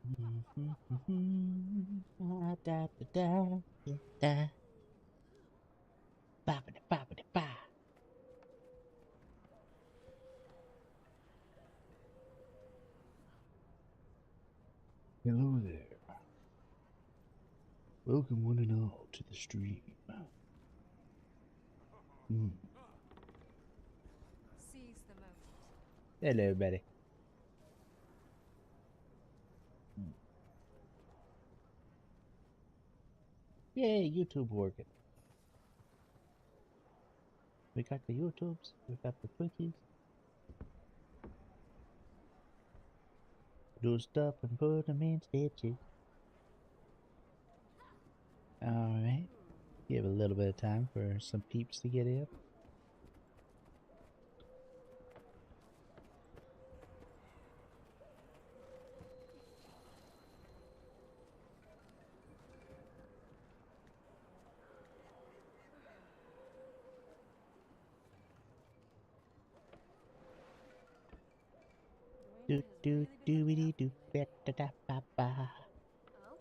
Da, da, da, da, da. Ba, ba, da, ba, ba, da, ba. Hello there. Welcome one and all to the stream. Mm. Seize the moment. Hello, everybody. Yay, YouTube working. We got the YouTubes, we got the Twitches. Do stuff and put them in stitches. Alright. Give a little bit of time for some peeps to get in. Do do do do do da da da ba ba. Oh?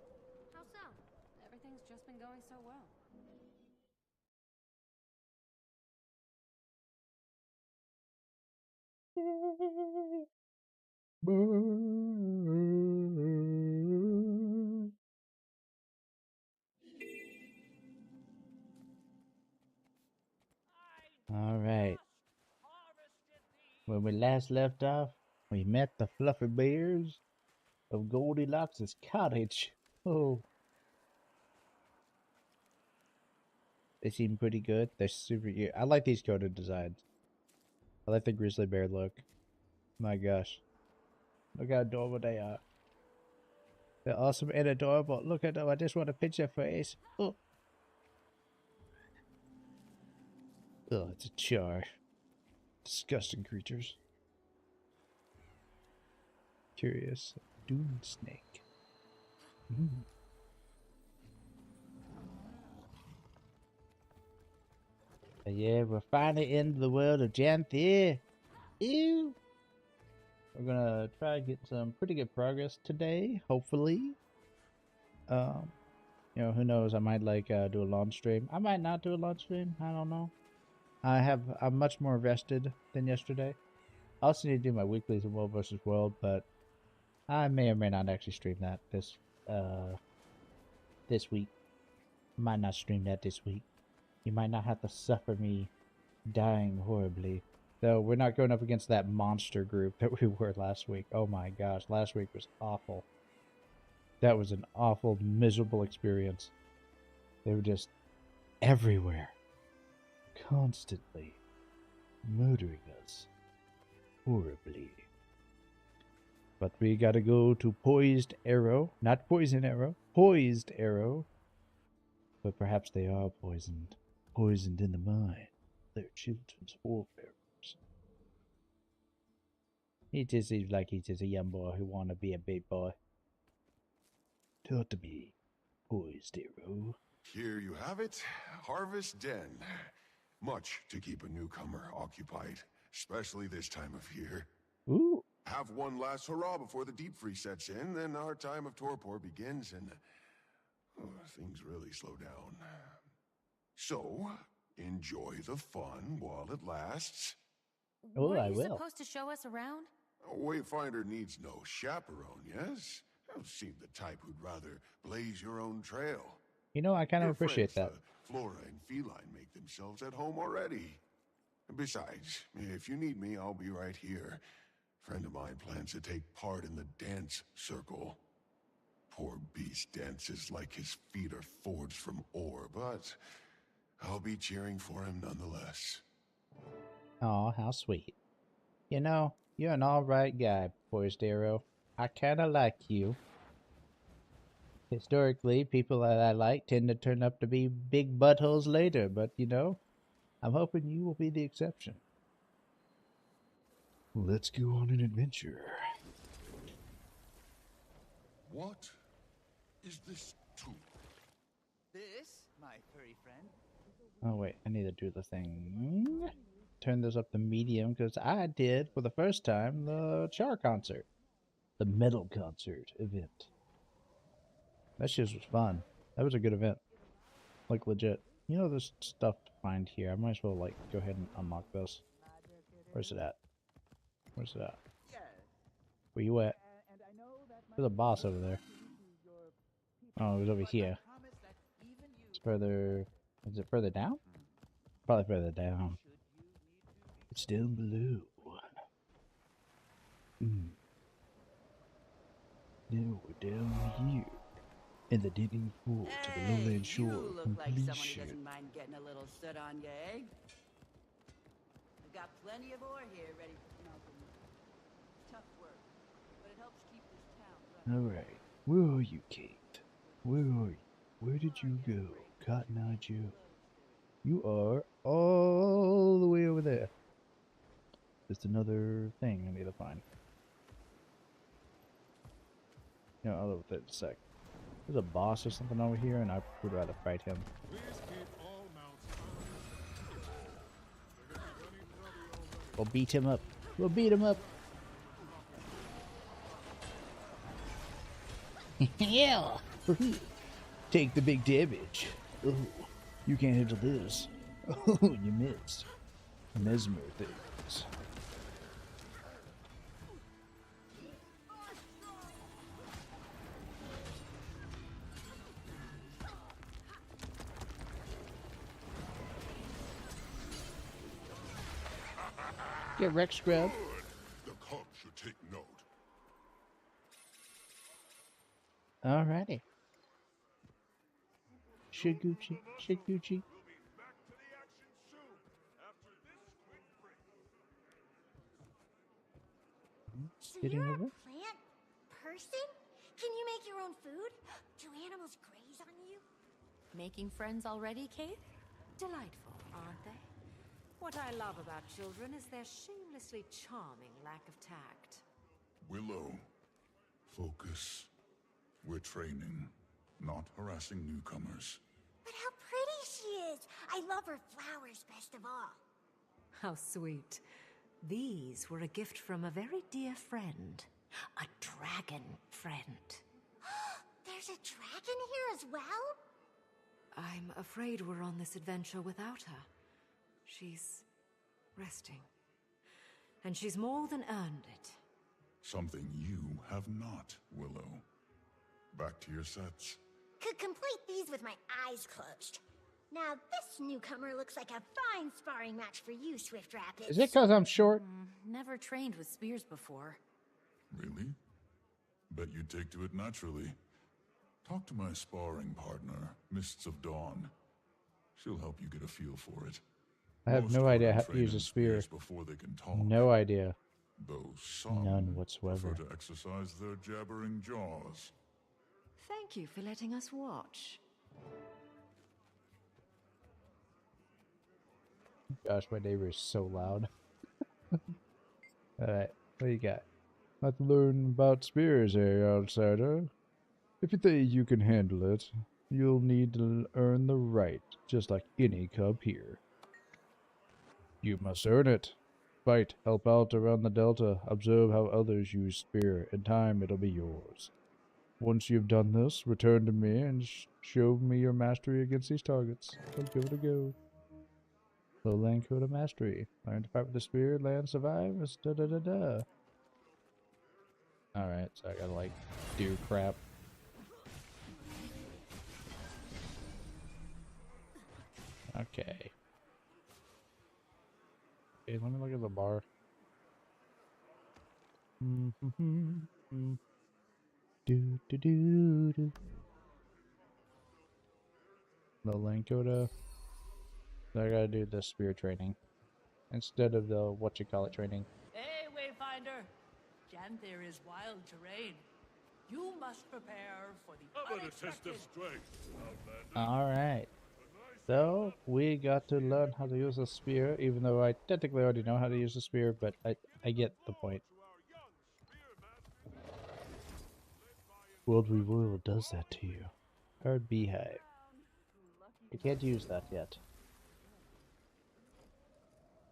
How so? Everything's just been going so well. Alright. When we last left off, we met the fluffy bears of Goldilocks' cottage. Oh, they seem pretty good. They're super cute. I like these coated designs. I like the grizzly bear look. My gosh. Look how adorable they are. They're awesome and adorable. Look at them. I just want to pinch their face. Oh, oh, it's a char. Disgusting creatures. Curious. Dune snake. Mm. But yeah, we're finally in the world of Janthir. Ew. We're gonna try to get some pretty good progress today, hopefully. You know, who knows? I might like do a launch stream. I might not do a launch stream. I don't know. I'm much more rested than yesterday. I also need to do my weeklies in World versus World, but I may or may not actually stream that this week. Might not stream that this week. You might not have to suffer me dying horribly. Though we're not going up against that monster group that we were last week. Oh my gosh, last week was awful. That was an awful, miserable experience. They were just everywhere. Constantly murdering us. Horribly. But we gotta go to Poised Arrow. Not Poison Arrow. Poised Arrow. But perhaps they are poisoned. Poisoned in the mind. They're children's forebears. He just seems like he's just a young boy who wanna be a big boy. Talk to me, Poised Arrow. Here you have it, Harvest Den. Much to keep a newcomer occupied, especially this time of year. Ooh. Have one last hurrah before the deep freeze sets in, then our time of torpor begins and things really slow down. So, enjoy the fun while it lasts. Oh, Weren't I you will. supposed to show us around? A wayfinder needs no chaperone, yes? You seem the type who'd rather blaze your own trail. You know, I kind of Your appreciate friends, that. the flora and feline, make themselves at home already. Besides, if you need me, I'll be right here. Friend of mine plans to take part in the dance circle. Poor beast dances like his feet are forged from ore, but I'll be cheering for him nonetheless. Aw, how sweet. You know, you're an alright guy, Poised Arrow. I kinda like you. Historically, people that I like tend to turn up to be big buttholes later, but you know, I'm hoping you will be the exception. Let's go on an adventure. What is this tool? This, my furry friend. Oh wait, I need to do the thing. Turn this up to medium because I did for the first time the Char concert, the metal concert event. That shit was fun. That was a good event. Like, legit. You know, there's stuff to find here. I might as well, like, go ahead and unlock this. Where's it at? Where's it at? Where you at? There's a boss over there. Oh, it was over here. It's further... Is it further down? Probably further down. It's down below. Now we're down here. In the digging pool to the lowland shore. You look like someone who Completion. doesn't mind getting a little soot on your egg. We've got plenty of ore here ready for smelting. Tough work, but it helps keep this town running. Alright. Where are you, Kate? Where are you? Where did you go? Cotton Eye Joe. You are all the way over there. There's another thing I need to find. No, I'll look at that in a sec. There's a boss or something over here, and I would rather fight him. We'll beat him up. We'll beat him up. Yeah. Take the big damage. Oh, you can't handle this. Oh, you missed. Mesmer things. Get Rex Scrub. The cub should take note. Alrighty. Shiguchi, Shiguchi. So Getting you're a over? plant person? Can you make your own food? Do animals graze on you? Making friends already, Kate? Delightful, aren't they? What I love about children is their shamelessly charming lack of tact. Willow, focus. We're training, not harassing newcomers. But how pretty she is! I love her flowers best of all. How sweet. These were a gift from a very dear friend. A dragon friend. There's a dragon here as well? I'm afraid we're on this adventure without her. She's resting. And she's more than earned it. Something you have not, Willow. Back to your sets. Could complete these with my eyes closed. Now this newcomer looks like a fine sparring match for you, Swift Rapids. Is it because I'm short? Never trained with spears before. Really? Bet you'd take to it naturally. Talk to my sparring partner, Mists of Dawn. She'll help you get a feel for it. I have Most no idea women how to train use a in spear. spears before they can talk. No idea. Though some None whatsoever. prefer to exercise their jabbering jaws. Thank you for letting us watch. Gosh, my neighbor is so loud. Alright, what do you got? Not to learn about spears, outsider? If you think you can handle it, you'll need to earn the right, just like any cub here. You must earn it. Fight, help out around the Delta, observe how others use spear. In time, it'll be yours. Once you've done this, return to me and show me your mastery against these targets. So give it a go. Lowland Code of Mastery. Learn to fight with the spear, land, survive, da-da-da-da. Alright, so I gotta, like, do crap. Okay. Okay, let me look at the bar. Do do do do. Lowland Coda. I gotta do the spear training instead of the what-you-call-it training. Hey, Wayfinder! Janthir is wild terrain. You must prepare for the unexpected. Alright. So, we got to learn how to use a spear, even though I technically already know how to use a spear, but I get the point. World Reroil does that to you. Herd Beehive. I can't use that yet.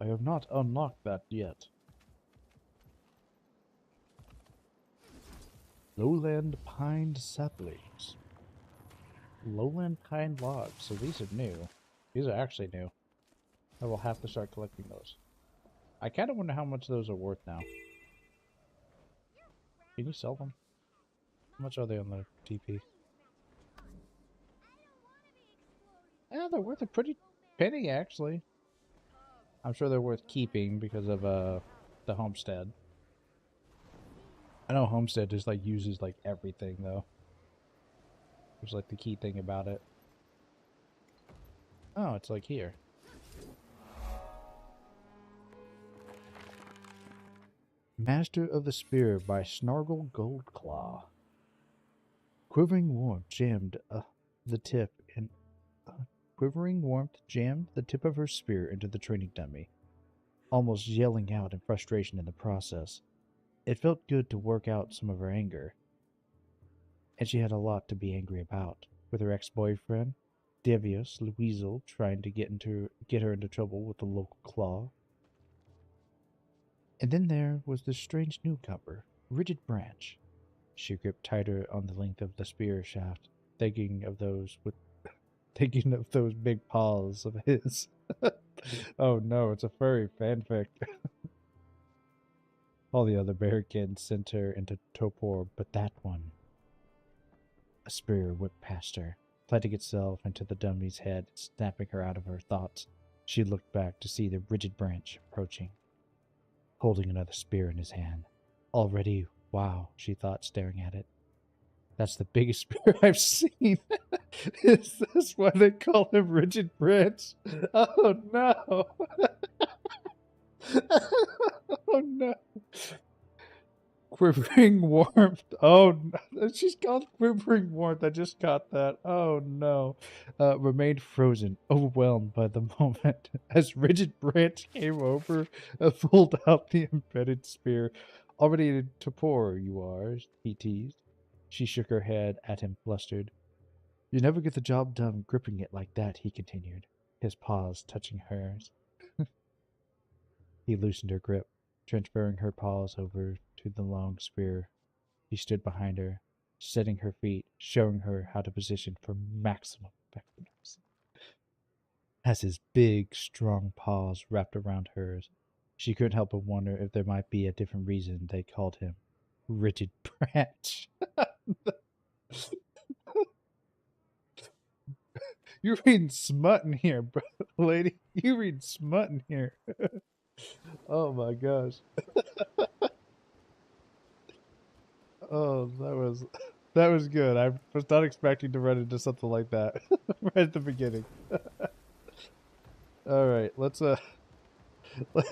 I have not unlocked that yet. Lowland Pine Saplings. Lowland pine logs. So these are new. These are actually new. I will have to start collecting those. I kind of wonder how much those are worth now. Can you sell them? How much are they on the TP? Yeah, they're worth a pretty penny, actually. I'm sure they're worth keeping because of the homestead. I know homestead just like uses like everything though. Which is like the key thing about it. Oh, it's like here. Master of the Spear by Snargle Goldclaw. Quivering warmth jammed the tip in quivering warmth jammed the tip of her spear into the training dummy, almost yelling out in frustration in the process. It felt good to work out some of her anger, and she had a lot to be angry about, with her ex-boyfriend, Devious Louisel, trying to get her into trouble with the local claw. And then there was this strange newcomer, Rigid Branch. She gripped tighter on the length of the spear shaft, thinking of those big paws of his. Oh no, it's a furry fanfic. All the other bear kids sent her into torpor, but that one. A spear whipped past her, planting itself into the dummy's head, snapping her out of her thoughts. She looked back to see the Rigid Branch approaching, holding another spear in his hand. Already, wow, she thought, staring at it. That's the biggest spear I've seen. Is this why they call him Rigid Branch? Oh no. Oh no. Quivering warmth. Oh no. She's called Quivering Warmth. I just got that. Oh no. Remained frozen, overwhelmed by the moment. As Rigid Branch came over and pulled out the embedded spear. Already in torpor you are, he teased. She shook her head at him, flustered. You never get the job done gripping it like that, he continued, his paws touching hers. He loosened her grip, transferring her paws over to the long spear. He stood behind her, setting her feet, showing her how to position for maximum effectiveness. As his big, strong paws wrapped around hers, she couldn't help but wonder if there might be a different reason they called him Rigid Branch. You're reading smut in here, bro, lady. You read smut in here. Oh my gosh. Oh, that was good. I was not expecting to run into something like that right at the beginning. All right, let's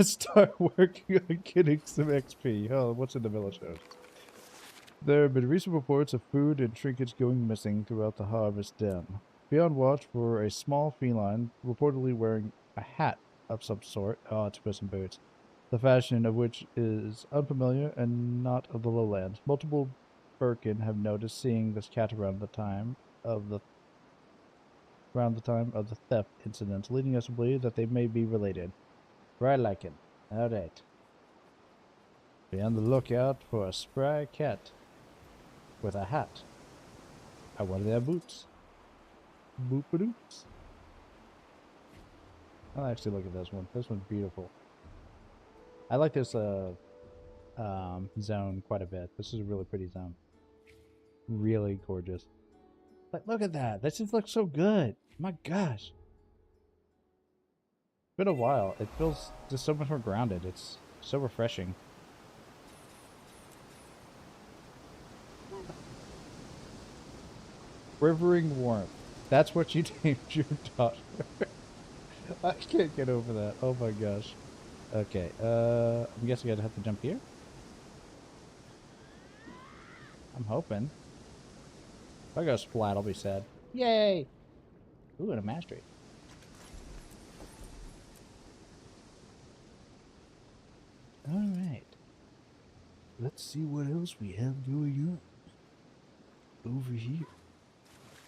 start working on getting some XP. Oh, what's in the village host? There have been recent reports of food and trinkets going missing throughout the harvest den. Be on watch for a small feline reportedly wearing a hat of some sort. Oh, it's Puss in Boots. The fashion of which is unfamiliar and not of the lowlands. Multiple Birkin have noticed seeing this cat around the time of the theft incidents, leading us to believe that they may be related. Right, like it. All right. Be on the lookout for a spry cat with a hat. I want their boots. Boop-a-doops. I'll actually look at this one. This one's beautiful. I like this zone quite a bit. This is a really pretty zone. Really gorgeous. Like, look at that. That just looks so good. My gosh. It's been a while. It feels just so much more grounded. It's so refreshing. Quivering warmth. That's what you named your daughter. I can't get over that. Oh my gosh. Okay, I'm guessing I'd have to jump here? I'm hoping. If I go splat, I'll be sad. Yay! Ooh, and a mastery. Alright. Let's see what else we have going on over here.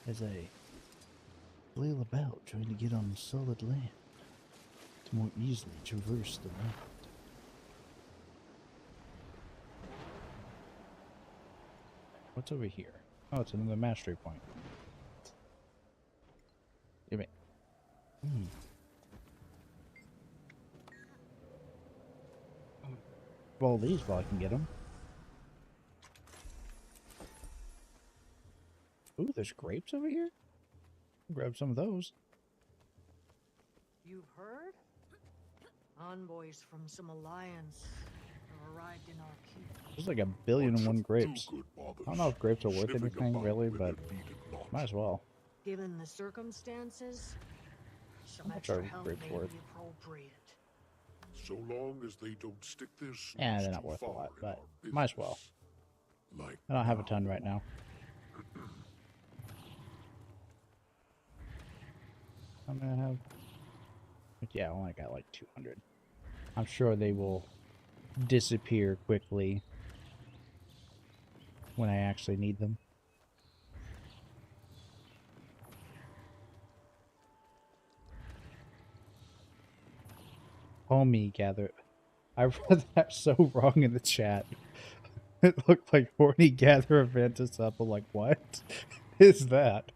As I flail about trying to get on solid land to more easily traverse the land. What's over here? Oh, it's another mastery point. Give me. Hmm. Well, these while I can get them. Ooh, there's grapes over here. Grab some of those. You've heard? Envoys from some alliance have arrived in our keep. There's like 1,000,000,001 grapes. Do-good I bothers, don't know if grapes are worth sniffing anything about really, where but they're needed not. might as well. Given the circumstances, some How much extra are help grapes may worth? be appropriate. So long as they don't stick their Yeah, snoots they're not too worth a far lot, in but our might as well. business. Like I don't have a now. ton right now. I'm gonna have. Yeah, I only got like 200. I'm sure they will disappear quickly when I actually need them. Homie gather. I read that so wrong in the chat. It looked like horny gather event is up. I'm like, what is that?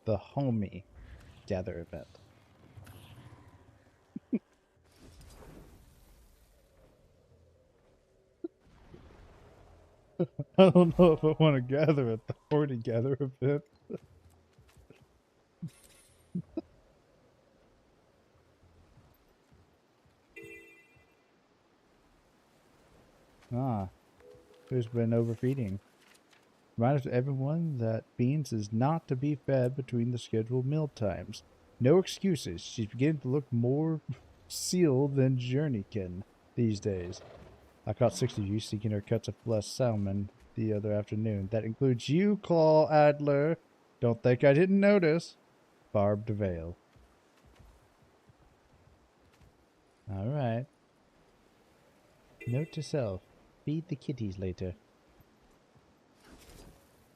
The homie gather event. I don't know if I want to gather at the horny gather event. Ah, who's been overfeeding? Reminder to everyone that Beans is not to be fed between the scheduled meal times. No excuses. She's beginning to look more seal than Journeykin these days. I caught 6 of you seeking her cuts of flesh salmon the other afternoon. That includes you, Claw Adler. Don't think I didn't notice. Barbed Veil. Alright. Note to self. Feed the kitties later.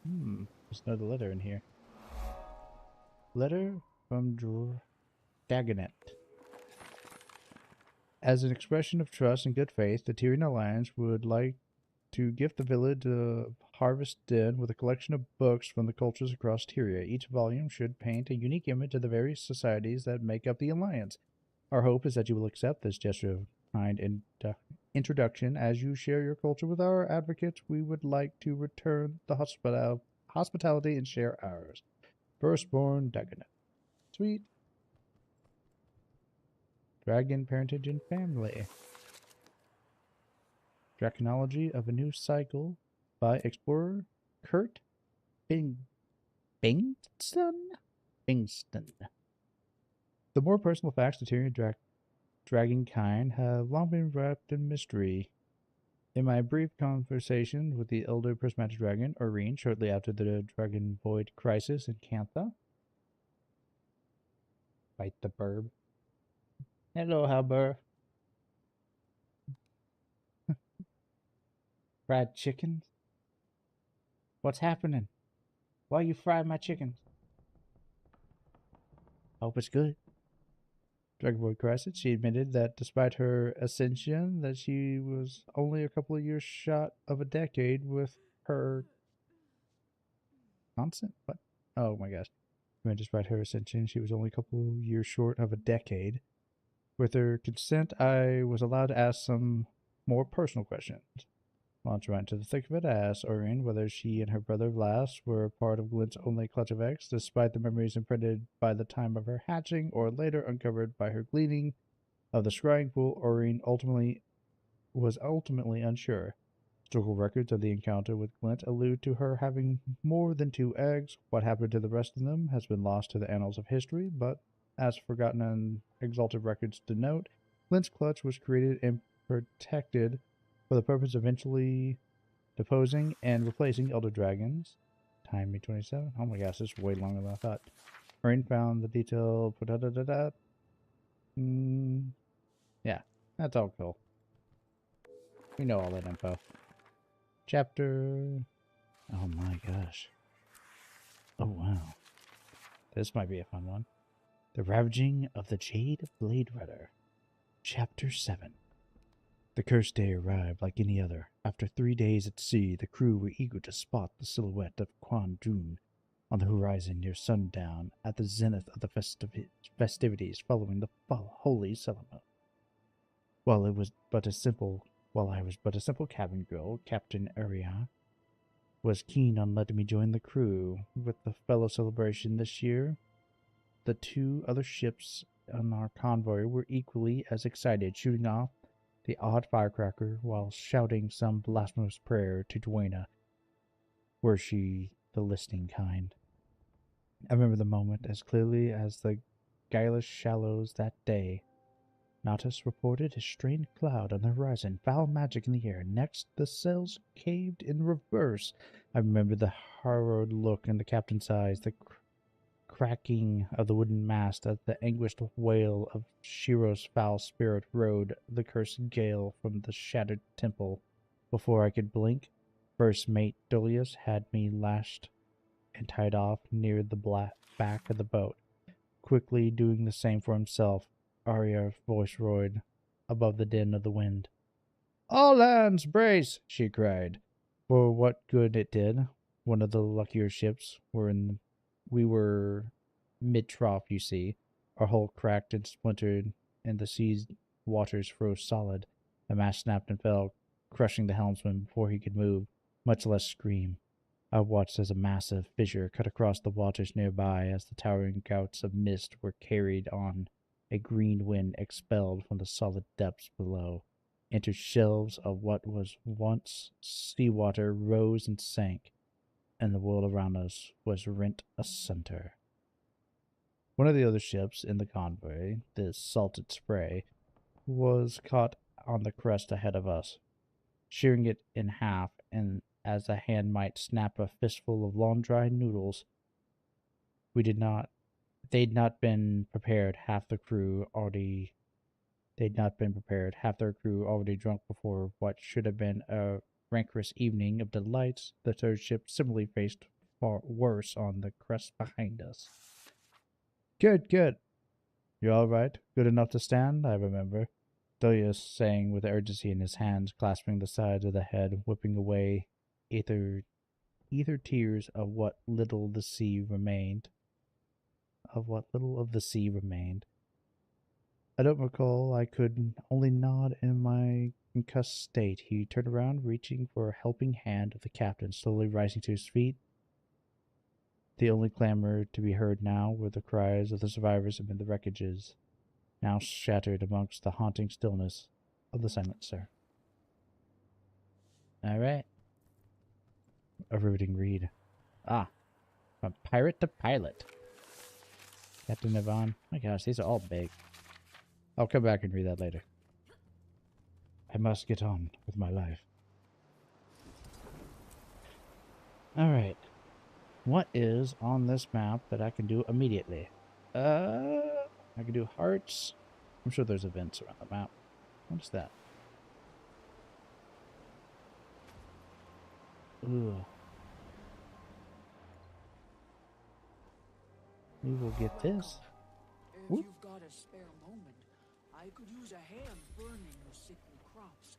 There's another letter in here. Letter from Dagonet. As an expression of trust and good faith, the Tyrian Alliance would like to gift the village of Harvest Den with a collection of books from the cultures across Tyria. Each volume should paint a unique image of the various societies that make up the Alliance. Our hope is that you will accept this gesture of kind introduction. As you share your culture with our advocates, we would like to return the hospitality and share ours. Firstborn Dagonet. Sweet. Dragon Parentage and Family. Draconology of a New Cycle by explorer Kurt Bingston? Bingston. The more personal facts of Tyrian dragonkind have long been wrapped in mystery. In my brief conversation with the elder prismatic dragon, Irene, shortly after the Dragon Void crisis in Cantha. Fight the burb. Hello, Halber. Fried chickens? What's happening? Why you fried my chickens? Hope it's good. Dragonborn Crescent, she admitted that despite her ascension, that she was only a couple of years short of a decade with her consent. What? Oh my gosh! I mean, despite her ascension, she was only a couple of years short of a decade. With her consent, I was allowed to ask some more personal questions. Launch right into the thick of it, I asked Orin whether she and her brother Vlas were part of Glint's only clutch of eggs, despite the memories imprinted by the time of her hatching or later uncovered by her gleaning of the scrying pool. Orin was ultimately unsure. Historical records of the encounter with Glint allude to her having more than 2 eggs. What happened to the rest of them has been lost to the annals of history, but as forgotten and exalted records denote, Glint's clutch was created and protected for the purpose of eventually deposing and replacing elder dragons. Time me 27. Oh my gosh, this is way longer than I thought. Rain found the detail. Yeah, that's all cool. We know all that info. Chapter. Oh my gosh. Oh wow. This might be a fun one. The Ravaging of the Jade Blade Runner. Chapter 7. The cursed day arrived like any other. After 3 days at sea, the crew were eager to spot the silhouette of Quan Dun. on the horizon near sundown at the zenith of the festivities following the holy settlement. While I was but a simple cabin girl, Captain Aria was keen on letting me join the crew. With the fellow celebration this year, the two other ships on our convoy were equally as excited, shooting off the odd firecracker while shouting some blasphemous prayer to Duena, were she the listening kind. I remember the moment as clearly as the guileless shallows that day. Nautus reported a strange cloud on the horizon, foul magic in the air. Next, the sails caved in reverse. I remember the harrowed look in the captain's eyes, the cracking of the wooden mast as the anguished wail of Shiro's foul spirit rode the cursed gale from the shattered temple. Before I could blink, first mate Dolius had me lashed and tied off near the back of the boat. Quickly doing the same for himself, Arya's voice roared above the din of the wind. "All hands, brace!" she cried. For what good it did, one of the luckier ships we were mid-trough, you see. Our hull cracked and splintered, and the sea's waters froze solid. The mast snapped and fell, crushing the helmsman before he could move, much less scream. I watched as a massive fissure cut across the waters nearby as the towering gouts of mist were carried on. A green wind expelled from the solid depths below. Into shelves of what was once seawater rose and sank, and the world around us was rent asunder. One of the other ships in the convoy, the Salted Spray, was caught on the crest ahead of us, shearing it in half, and as a hand might snap a fistful of long dry noodles. They'd not been prepared, half their crew already drunk before what should have been a rancorous evening of delights. The third ship similarly faced far worse on the crest behind us. Good. You all right? Good enough to stand, I remember. Delius sang with urgency in his hands, clasping the sides of the head, whipping away either tears of what little of the sea remained. I don't recall. I could only nod in my concussed state. He turned around, reaching for a helping hand of the captain, slowly rising to his feet. The only clamor to be heard now were the cries of the survivors amid the wreckages, now shattered amongst the haunting stillness of the silencer. All right. A riveting read. From pirate to pilot. Captain Yvonne. My gosh, these are all big. I'll come back and read that later. I must get on with my life. Alright. What is on this map that I can do immediately? I can do hearts. I'm sure there's events around the map. What is that? Ooh. We will get this. If you've got a spare moment, I could use a hand burning the sickly crops.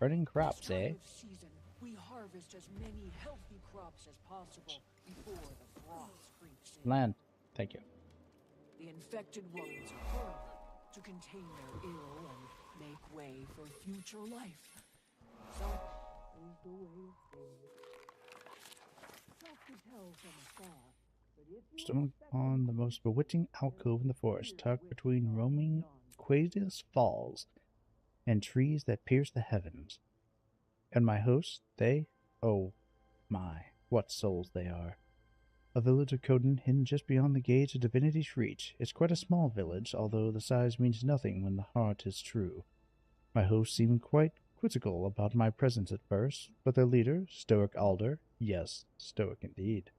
Burning crops, This time eh? of season, we harvest as many healthy crops as possible before the frost creeps in. Land. Thank you. The infected ones are birthed to contain their ill and make way for future life. Such is the way of things. Tough to tell from afar, but if you Stumbled upon the most bewitching alcove in the forest, tucked between roaming Quasius Falls and trees that pierce the heavens. And my hosts, oh my, what souls they are. A village of Coden hidden just beyond the gates of Divinity's reach. It's quite a small village, although the size means nothing when the heart is true. My hosts seemed quite quizzical about my presence at first, but their leader, Stoic Alder, yes, stoic indeed,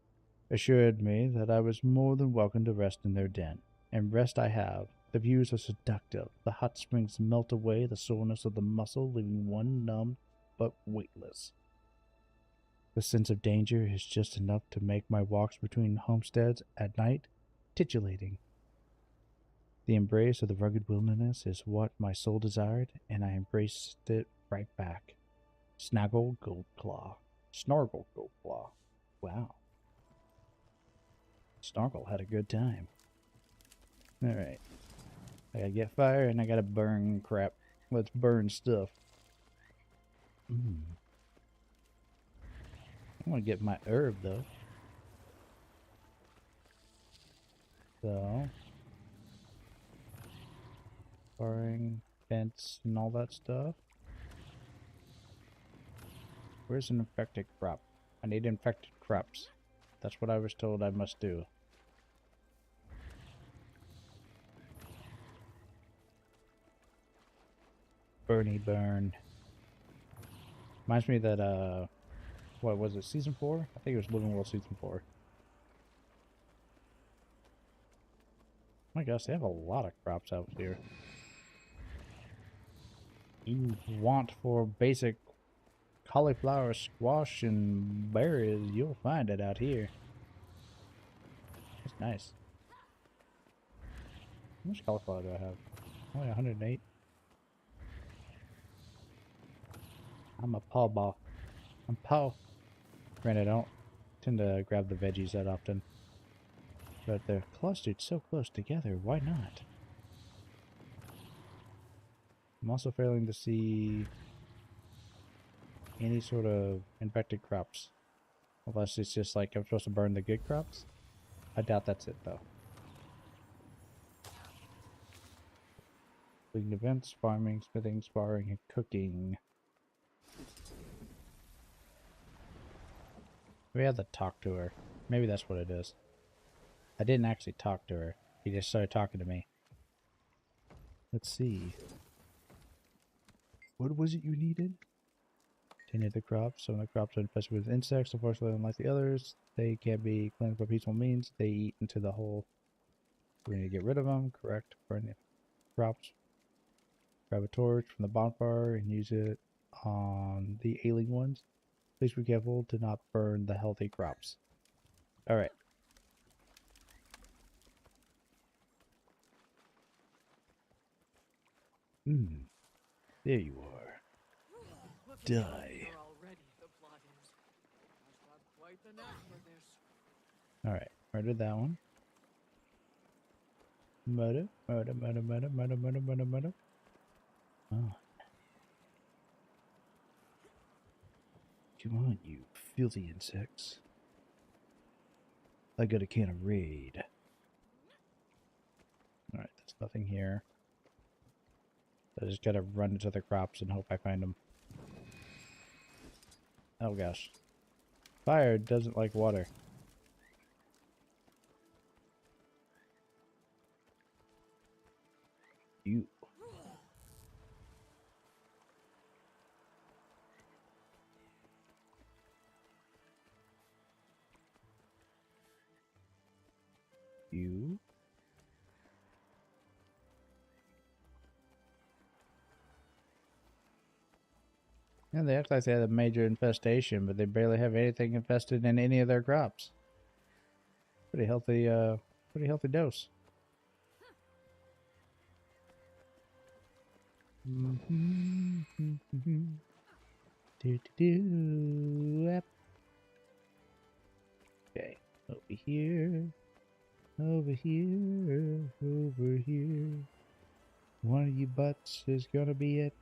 assured me that I was more than welcome to rest in their den. And rest I have. The views are seductive. The hot springs melt away the soreness of the muscle, leaving one numb but weightless. The sense of danger is just enough to make my walks between homesteads at night titillating. The embrace of the rugged wilderness is what my soul desired, and I embraced it right back. Snargle Goldclaw. Wow. Snorkel had a good time. Alright. I gotta get fire and I gotta burn crap. Let's burn stuff. I want to get my herb though. So, barring fence and all that stuff. Where's an infected crop? I need infected crops. That's what I was told I must do. Bernie burn. Reminds me that, what was it, Season 4? I think it was Living World Season 4. My gosh, they have a lot of crops out here. You want for basic cauliflower, squash, and berries, you'll find it out here. That's nice. How much cauliflower do I have? Only 108. I'm a pawball. I'm paw. Granted, I don't tend to grab the veggies that often. But they're clustered so close together, why not? I'm also failing to see any sort of infected crops. Unless it's just like I'm supposed to burn the good crops. I doubt that's it though. Leading events, farming, smithing, sparring, and cooking. We have to talk to her. Maybe that's what it is. I didn't actually talk to her. He just started talking to me. Let's see. What was it you needed? Tended the crops. Some of the crops are infested with insects. Unfortunately, unlike the others, they can be cleansed by peaceful means. They eat into the hole. We need to get rid of them. Correct. Burn the crops. Grab a torch from the bonfire and use it on the ailing ones. Please be careful to not burn the healthy crops. Alright. There you are. Die. Already, the plot is. Must have quite the knack for this. Alright, murdered that one. Murder. Oh. Come on, you filthy insects. I got a can of Raid. Alright, there's nothing here. I just gotta run into the crops and hope I find them. Oh gosh. Fire doesn't like water. You. You. Yeah, they act like they had a major infestation, but they barely have anything infested in any of their crops. Pretty healthy dose. Okay, over here, over here, over here. One of you butts is gonna be it.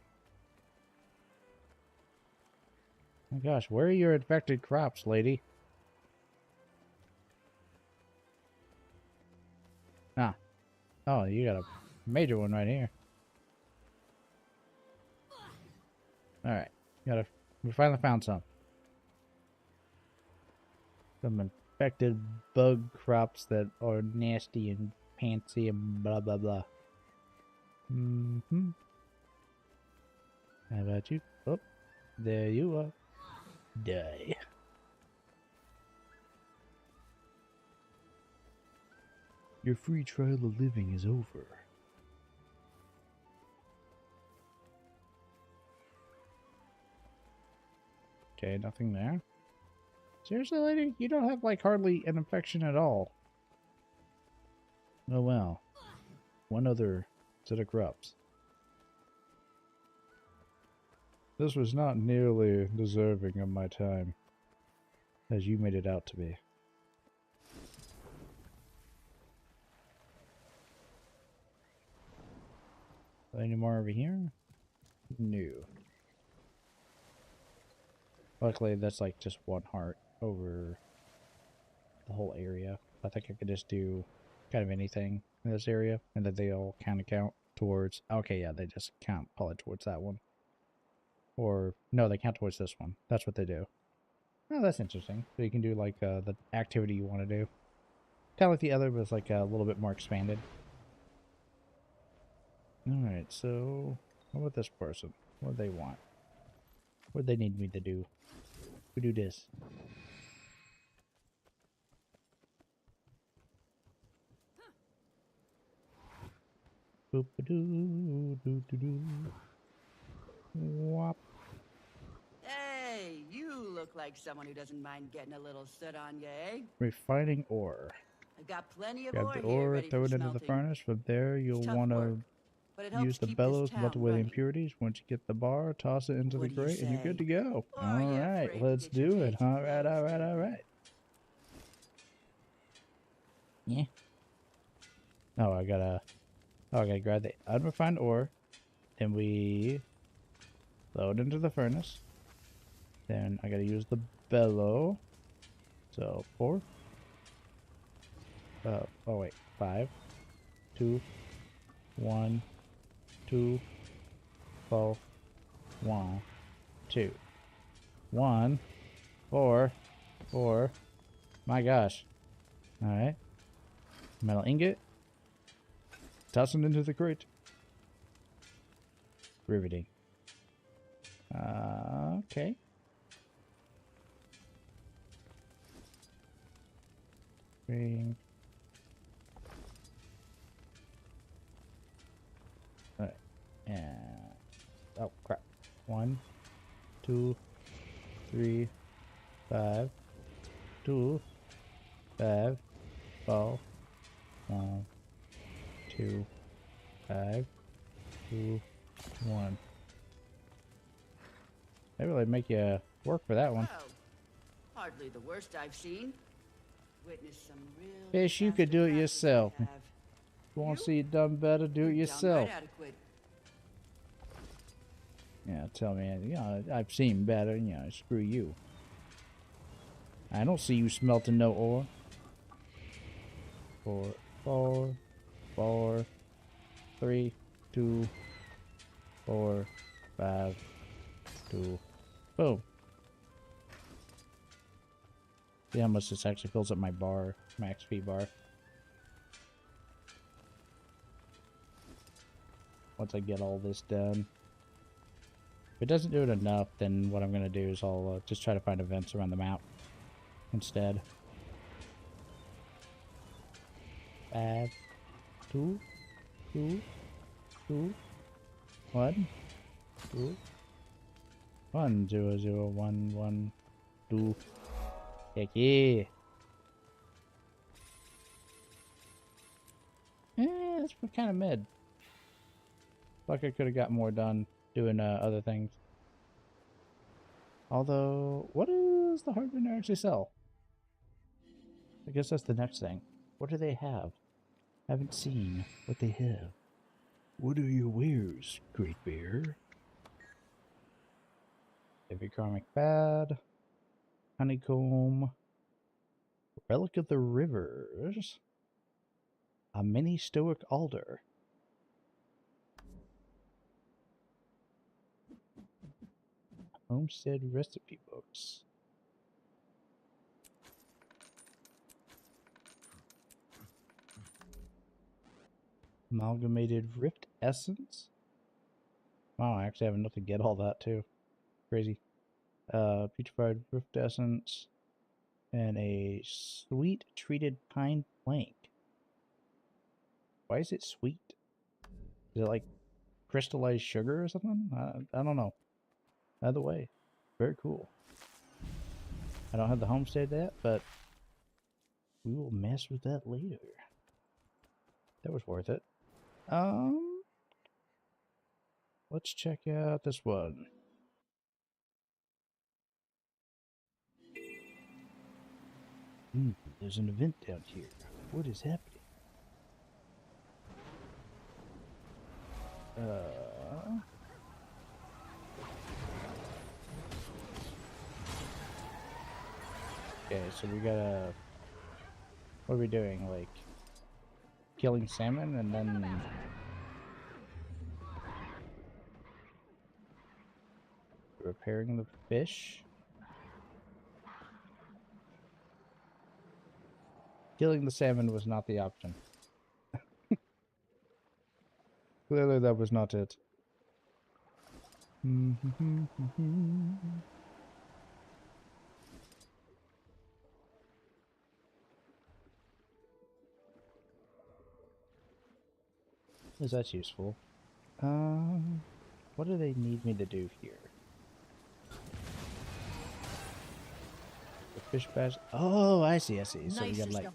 Oh gosh, where are your infected crops, lady? Ah. Oh, you got a major one right here. Alright. We finally found some. Some infected bug crops that are nasty and pantsy and blah blah blah. How about you? Oh, there you are. Die. Your free trial of living is over. Okay, nothing there. Seriously, lady? You don't have, like, hardly an infection at all. Oh, well. One other set of crops. This was not nearly deserving of my time, as you made it out to be. Any more over here? No. Luckily, that's like just one heart over the whole area. I think I could just do kind of anything in this area, and that they all kind of count towards. Okay, yeah, they just count probably towards that one. Or no, they count towards this one. That's what they do. Oh, that's interesting. So you can do like the activity you want to do. Kind of like the other, but it's like a little bit more expanded. Alright, so what about this person? What do they want? What do they need me to do? We do this. Boop a doo doo doo doo. Wop. Hey, you look like someone who doesn't mind getting a little soot on your egg. Refining ore. I've got plenty of Grab ore the here ore, ready throw for it into the smelting. furnace. From there, you'll Tough want work, to but it helps use the keep this bellows to melt town away the running. impurities. Once you get the bar, toss it into the What do you grate, and you're good to say? go. Or are you Alright, afraid to let's get your do it. cage and Alright, clothes alright, dirty? alright. Yeah. Oh, I gotta grab the unrefined ore. Then we load into the furnace. Then I gotta use the bellow. So 4. Oh wait, 5, 2, 1, 2, 4, 1, 2, 1, 4, 4. My gosh. All right. Metal ingot. Toss it into the crate. Riveting. Okay. Ring. Alright. And oh crap. 1, 2, 3, 5, 2, 5, 4, 1, 2, 5, 2, 1. They really make you work for that one. Well, hardly the worst I've seen. Witness some real Fish, you could do it faster yourself. practice I You want to You? see it done better, do it have. yourself. Downright adequate. Yeah, tell me, you know, I've seen better, you know, screw you. I don't see you smelting no ore. 4, 4, 4, 3, 2, 4, 5, 2, boom. See how much this actually fills up my bar, my XP bar. Once I get all this done. If it doesn't do it enough, then what I'm going to do is I'll just try to find events around the map instead. 5, 2, 2, 2, 1, 2, 1, 0, 0, 1, 1, 2. Heck yeah. That's kind of mid. Like I could have got more done doing other things. Although, what does the hardware actually sell? I guess that's the next thing. What do they have? Haven't seen what they have. What are your wares, Great Bear? Heavy karmic bad. Honeycomb. Relic of the Rivers. A mini stoic alder. Homestead recipe books. Amalgamated Rift Essence. Wow, I actually have enough to get all that too. Crazy. Putrefied Rift Essence. And a sweet treated pine plank. Why is it sweet? Is it like crystallized sugar or something? I don't know. Either way, very cool. I don't have the homestead yet, but we will mess with that later. That was worth it. Let's check out this one. There's an event down here. What is happening? Okay, so we gotta... What are we doing? Like, killing salmon and then... repairing the fish? Killing the salmon was not the option. Clearly that was not it. Is that useful? What do they need me to do here? The fish bass. Oh, I see, I see. So we got like...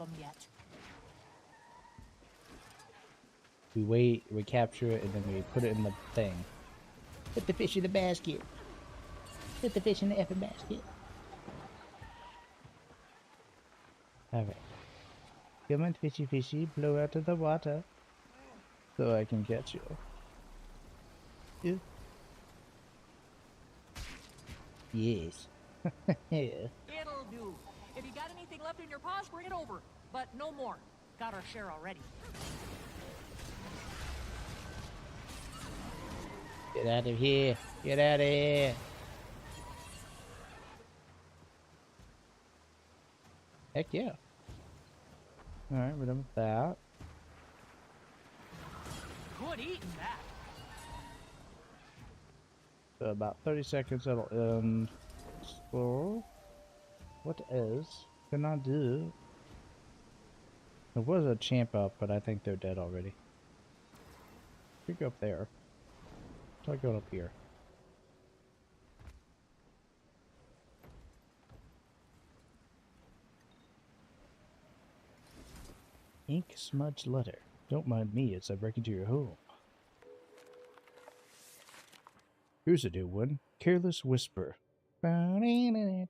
We wait, we capture it, and then we put it in the thing. Put the fish in the basket. Put the fish in the effing basket. Alright. Come on, fishy fishy, blow out of the water. So I can catch you. Yeah. Yes. Yeah. It'll do. If you got anything left in your paws, bring it over. But no more. Got our share already. Get out of here. Get out of here. Heck yeah. Alright, we're done with that. Good eating that. So about 30 seconds that'll end. So, what else can I do? There was a champ up, but I think they're dead already. We go up there. Try going up here. Ink smudge letter. Don't mind me as I break into your home. Here's a new one. Careless Whisper. Careless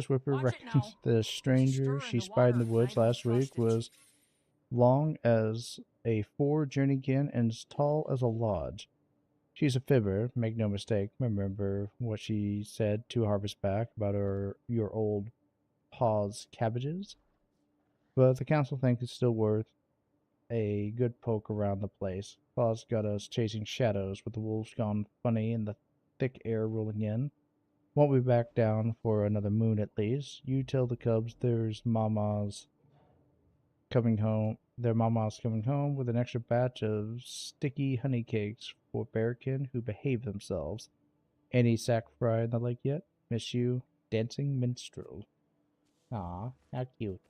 Whisper reckons the stranger she spied in the woods last week was long as a 4 journeykin and as tall as a lodge. She's a fibber, make no mistake. Remember what she said 2 harvests back about your old paw's cabbages? But the council thinks it's still worth a good poke around the place. Paw's got us chasing shadows with the wolves gone funny and the thick air rolling in. Won't be back down for another moon at least. You tell the cubs there's mama's coming home. Their mama's coming home with an extra batch of sticky honey cakes for bearkin who behave themselves. Any sack fry in the lake yet? Miss you, dancing minstrel. Aw, how cute.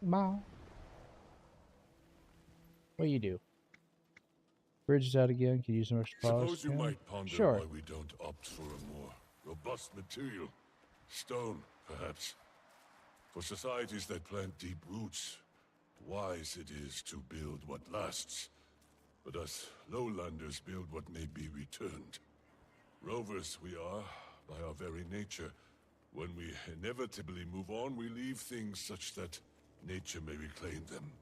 Ma. What do you do? Bridge is out again. Can you use some extra paws? Suppose you might ponder sure. why we don't opt for a more robust material. Stone, perhaps. For societies that plant deep roots, wise it is to build what lasts. But us lowlanders build what may be returned. Rovers we are, by our very nature. When we inevitably move on, we leave things such that nature may reclaim them.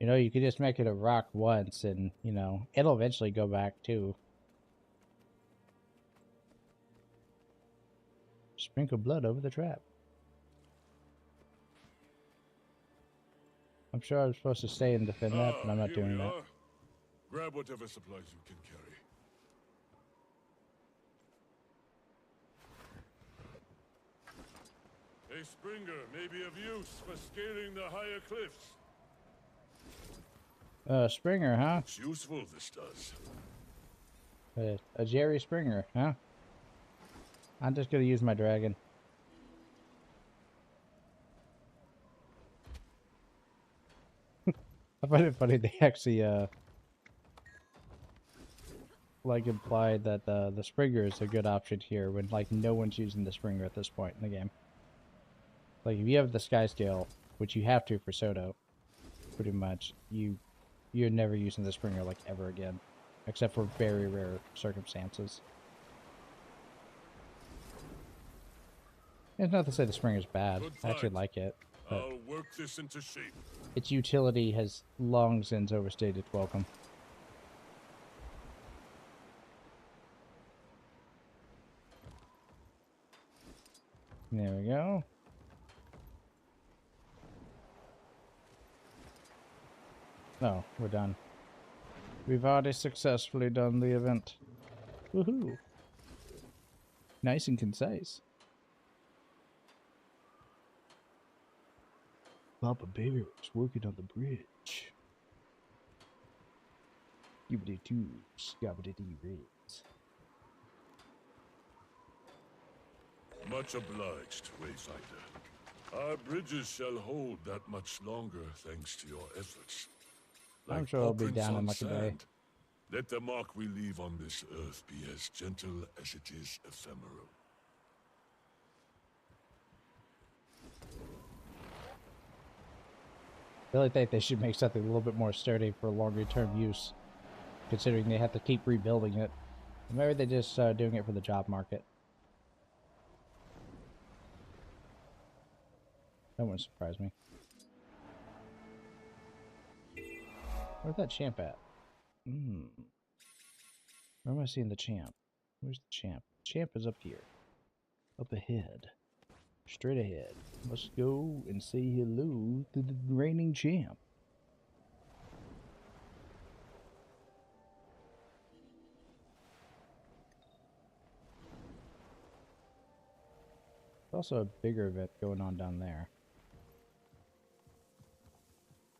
You know, you could just make it a rock once and, you know, it'll eventually go back too. Sprinkle blood over the trap. I'm sure I was supposed to stay and defend that, but I'm not doing that. Grab whatever supplies you can carry. A Springer may be of use for scaling the higher cliffs. Springer, huh? It's useful, this does. A Jerry Springer, huh? I'm just gonna use my dragon. I find it funny they actually, like implied that the Springer is a good option here when, like, no one's using the Springer at this point in the game. Like, if you have the Sky Scale, which you have to for Soto, pretty much, you're never using the Springer, like, ever again. except for very rare circumstances. It's not to say the spring is bad. I actually like it. But I'll work this into shape. its utility has long since overstayed its welcome. There we go. Oh, we're done. We've already successfully done the event. Woohoo! Nice and concise. Papa Baby was working on the bridge. Skibbity doo, scabbity riz. Much obliged, Wayfinder. Our bridges shall hold that much longer thanks to your efforts. I'm sure I'll be down in like a day. Let the mark we leave on this earth be as gentle as it is ephemeral. I really think they should make something a little bit more sturdy for longer term use, considering they have to keep rebuilding it. Or maybe they're just doing it for the job market. That wouldn't surprise me. Where's that champ at? Where am I seeing the champ? Where's the champ? Champ is up here. Up ahead. Straight ahead. Let's go and say hello to the reigning champ. There's also a bigger event going on down there.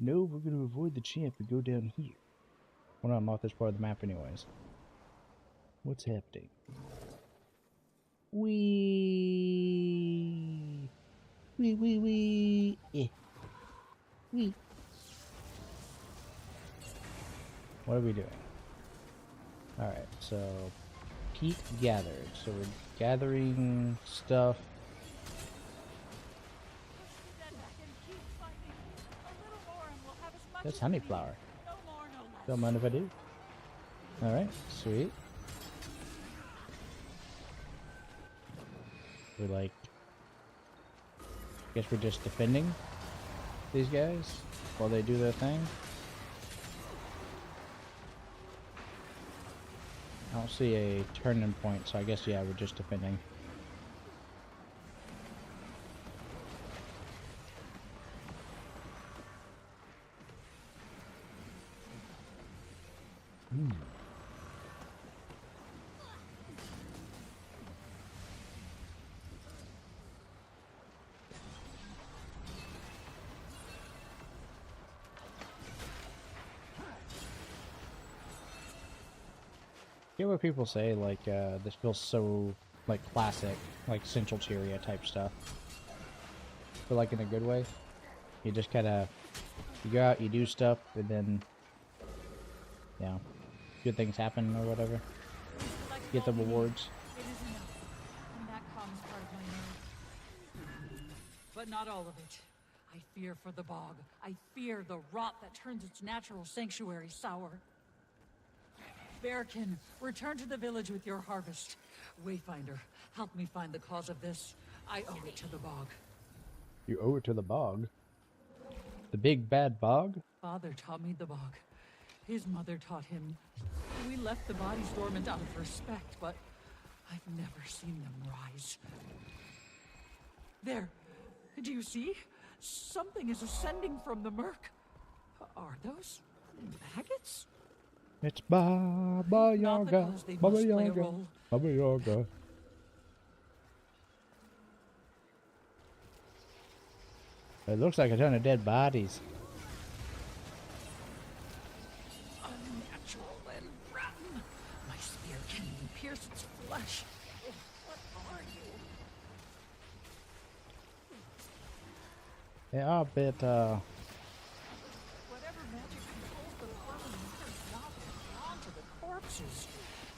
No, we're going to avoid the champ and go down here. I want to unlock this part of the map anyways. What's happening? Wee. Eh. Wee. What are we doing? Alright, so keep gathered. So we're gathering stuff. That's honey flower. Don't mind if I do. Alright, sweet. We're like, guess we're just defending these guys while they do their thing. I don't see a turning point, so I guess, yeah, we're just defending. Get what people say, like, this feels so, like, classic, like, Central Cheeria type stuff. But, like, in a good way. You just kind of, you go out, you do stuff, and then, you know, good things happen or whatever. Get the rewards. It is enough, and that calms part of my nerve. But not all of it. I fear for the bog. I fear the rot that turns its natural sanctuary sour. Bearkin, return to the village with your harvest. Wayfinder, help me find the cause of this. I owe it to the bog. You owe it to the bog? The big bad bog? Father taught me the bog. His mother taught him. We left the bodies dormant out of respect, but I've never seen them rise. There. Do you see? Something is ascending from the murk. Are those maggots? It's Baba Yaga, Baba Yaga, Baba Yaga. It looks like a ton of dead bodies. Unnatural and rotten. My spear can't even pierce its flesh. What are you? They are a bit, Whatever magic controls the flowing waters not drawn to the corpses.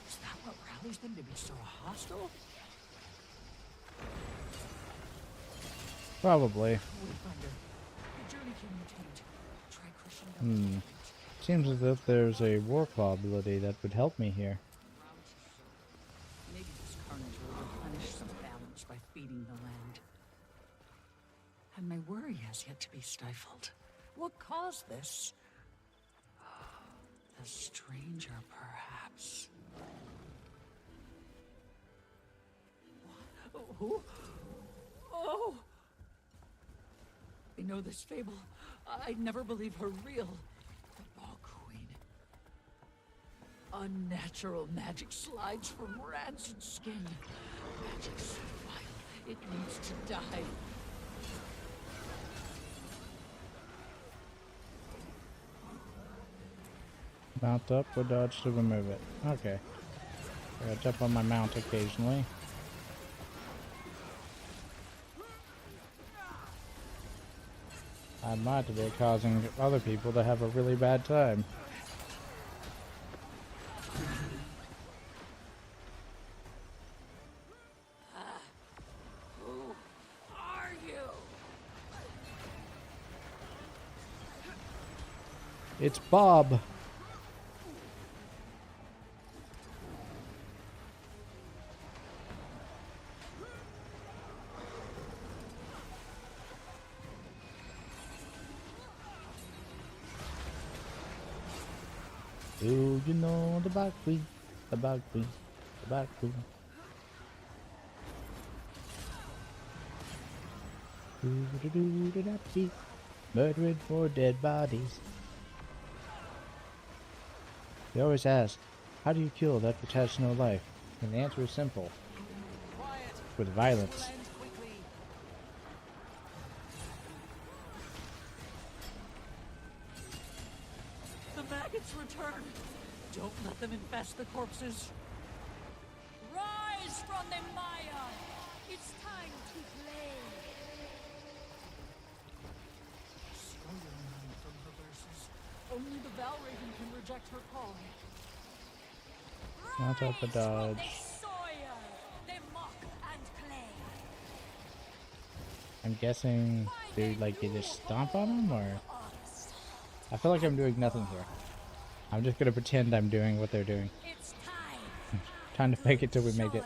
Is that what rallies them to be so hostile? probably. Wayfinder, the journey can mutate. Try crushing down the Seems as if there's a Warclaw ability that would help me here. Maybe this carnage will replenish some balance by feeding the land. And my worry has yet to be stifled. What caused this? The stranger, perhaps. What? Who? Oh! I know this fable. I'd never believe her real. The Bog Queen. Unnatural magic slides from rancid skin. Magic so vile, it needs to die. Mount up or dodge to remove it. Okay. I gotta jump on my mount occasionally. I might be causing other people to have a really bad time. Who are you? It's Bob. Do you know the Bog Queen? The Bog Queen. The Bog Queen. Do-do-do-do-da-dee. Murdering for dead bodies. They always ask, how do you kill that which has no life? And the answer is simple. With violence. The maggots return. Don't let them infest the corpses. Rise from the mire. It's time to play. Struggling from her verses. Only the Valraven can reject her call. Mount up a dodge. I'm guessing they you just stomp on them, or I feel like I'm doing nothing here. I'm just gonna pretend I'm doing what they're doing. Time to fake it till we make it.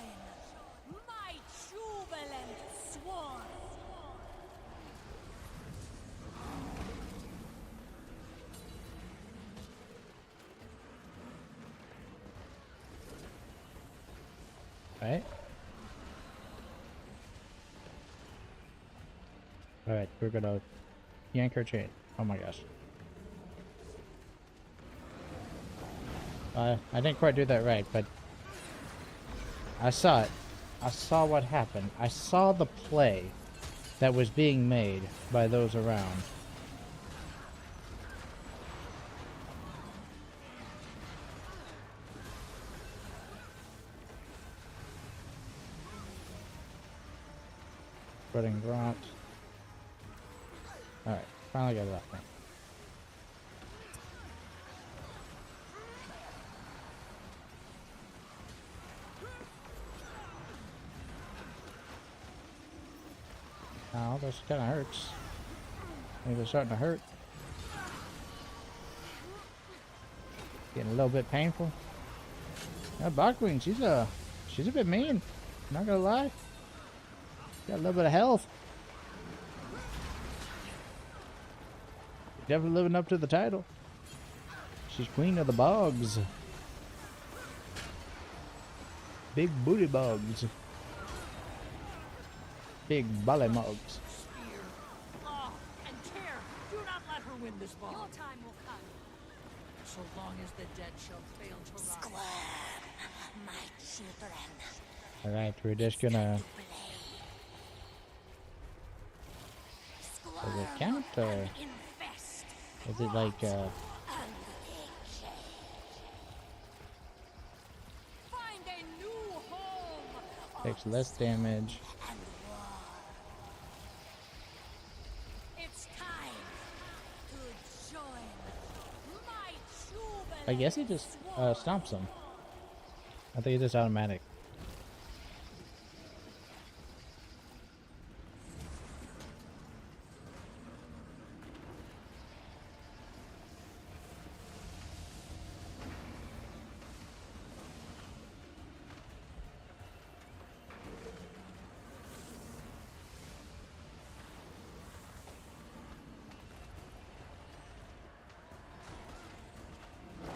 Right? Alright, we're gonna yank her chain. Oh my gosh. I didn't quite do that right, but I saw it. I saw what happened. I saw the play that was being made by those around. Spreading rot. Alright, finally got it off now. Ow, this kinda hurts. I think they're starting to hurt. Getting a little bit painful. That Bogwing, she's a bit mean. Not gonna lie. Got a little bit of health. Definitely living up to the title. She's queen of the bogs. Big booty bogs. Big ballymogs. Spear, claw, and tear. Do not let her win this ball. Your time will come. So long as the dead shall fail to rise. Squirm, my children. Alright, we're just gonna... Does it count, or... Is it like, Find a new home. takes less damage? It's time to join my jubilant I guess he just, stomps them. I think it's just automatic.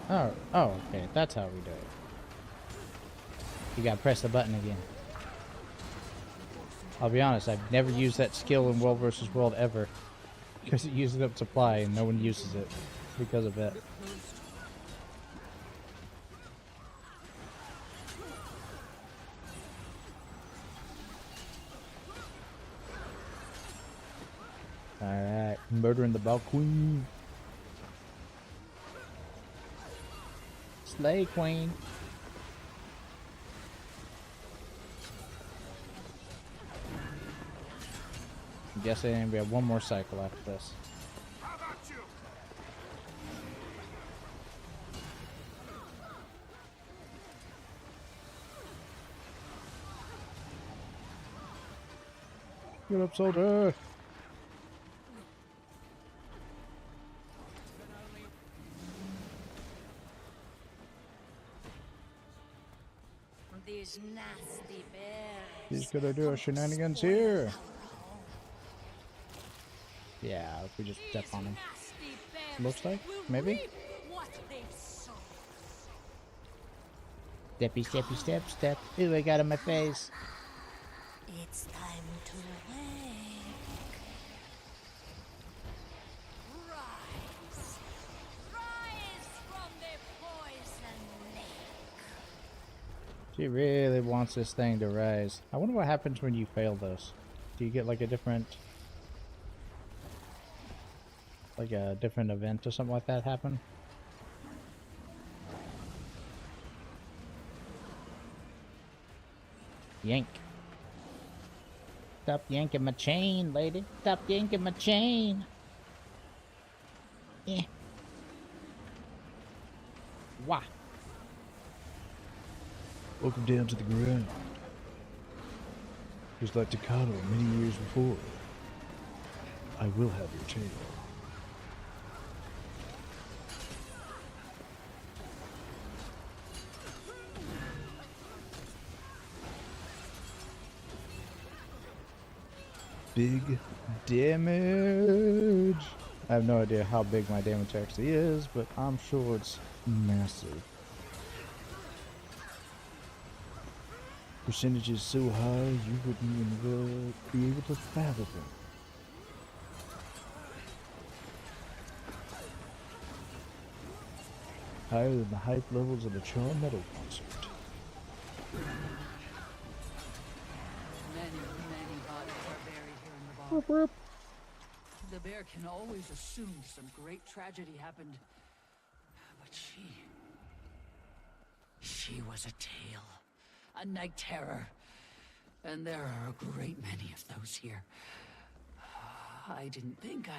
Oh, okay. That's how we do it. You gotta press the button again. I'll be honest, I've never used that skill in World vs. World ever. Because it uses up supply and no one uses it because of it. Alright, murdering the Ball Queen. Slay Queen. I'm guessing we have one more cycle after this. How about you? Get up, soldier! These nasty bears. He's gonna do a shenanigans here. Yeah, if we just step on him. Looks like, maybe? Steppy, steppy, step, step. Ooh, I got in my face. It's time to wake. Rise. Rise from the poison lake. She really wants this thing to rise. I wonder what happens when you fail those. Do you get like a different... like a different event or something like that happen? Yank. Stop yanking my chain, lady. Stop yanking my chain. Yeah. Wah. Welcome down to the ground. Just like Takano many years before. I will have your chain. Big damage. I have no idea how big my damage actually is, but I'm sure it's massive. Percentage is so high you wouldn't even be able to fathom it. Higher than the hype levels of a charm metal concert. Many bodies are buried here in the bog. The bear can always assume some great tragedy happened. But she was a tale. A night terror. And there are a great many of those here. I didn't think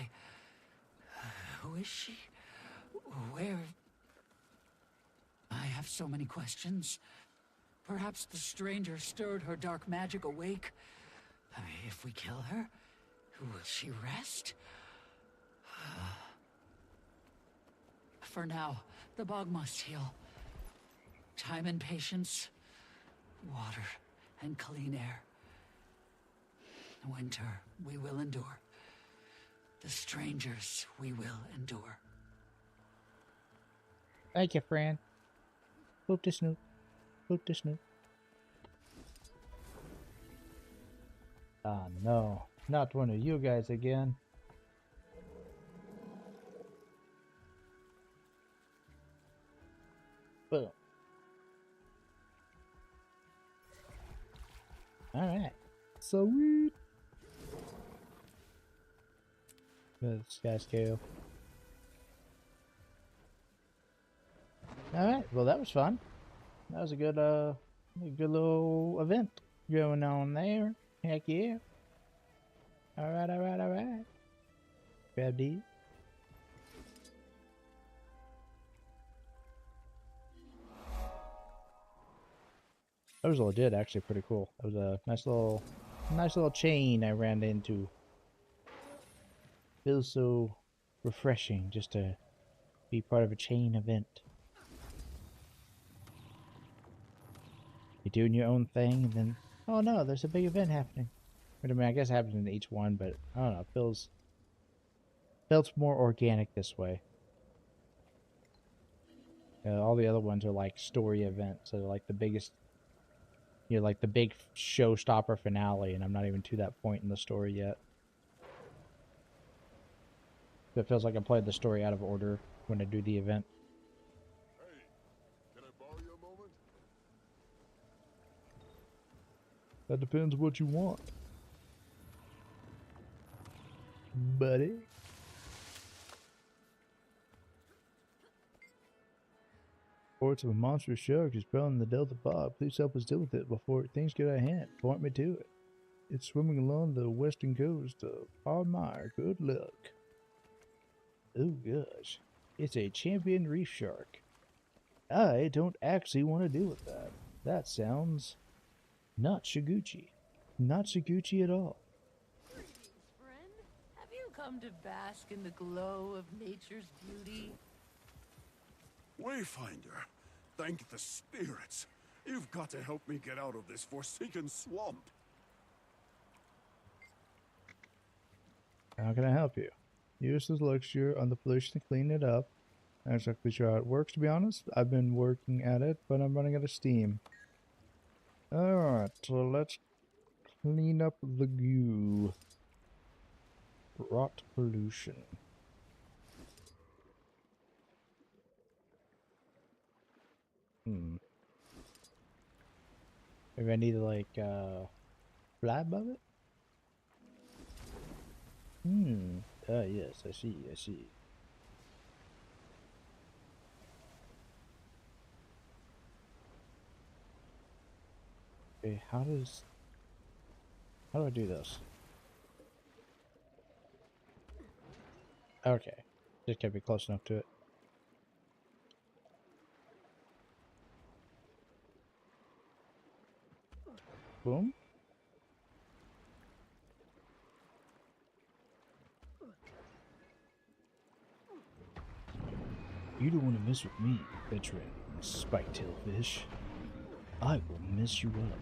who is she? Where? I have so many questions. Perhaps the stranger stirred her dark magic awake. If we kill her, will she rest? For now, the bog must heal. Time and patience, water and clean air. Winter we will endure. The strangers we will endure. Thank you, friend. Boop to Snoop. Boop to Snoop. Ah, no. Not one of you guys again. Boom. Alright. Sweet. The sky scale. Alright, well that was fun. That was a good little event going on there. Heck yeah. Alright. Grab these. That was legit, actually pretty cool. That was a nice little chain I ran into. Feels so refreshing just to be part of a chain event. You're doing your own thing, and then, oh no, there's a big event happening. I mean, I guess it happens in each one, but I don't know, it feels more organic this way. All the other ones are like story events. So like the biggest, like the big showstopper finale, and I'm not even to that point in the story yet. So it feels like I played the story out of order when I do the event. Hey, can I borrow you a moment? That depends what you want, buddy. Reports of a monstrous shark is prowling the Delta Bob. Please help us deal with it before things get out of hand. Point me to it. It's swimming along the western coast of Armire. Good luck. Oh gosh. It's a champion reef shark. I don't actually want to deal with that. That sounds not Shiguchi. Not Shiguchi at all. Greetings, friend. Have you come to bask in the glow of nature's beauty? Wayfinder, thank the spirits. You've got to help me get out of this forsaken swamp. How can I help you? Use this lecture on the pollution to clean it up. I'm not exactly sure how it works, to be honest. I've been working at it, but I'm running out of steam. Alright, so let's clean up the goo. Rot pollution. Maybe I need to, like, fly above it? Yes, I see. Okay, how do I do this? Okay, just gotta be close enough to it. Boom. You don't want to mess with me, veteran spike-tail fish. I will mess you up.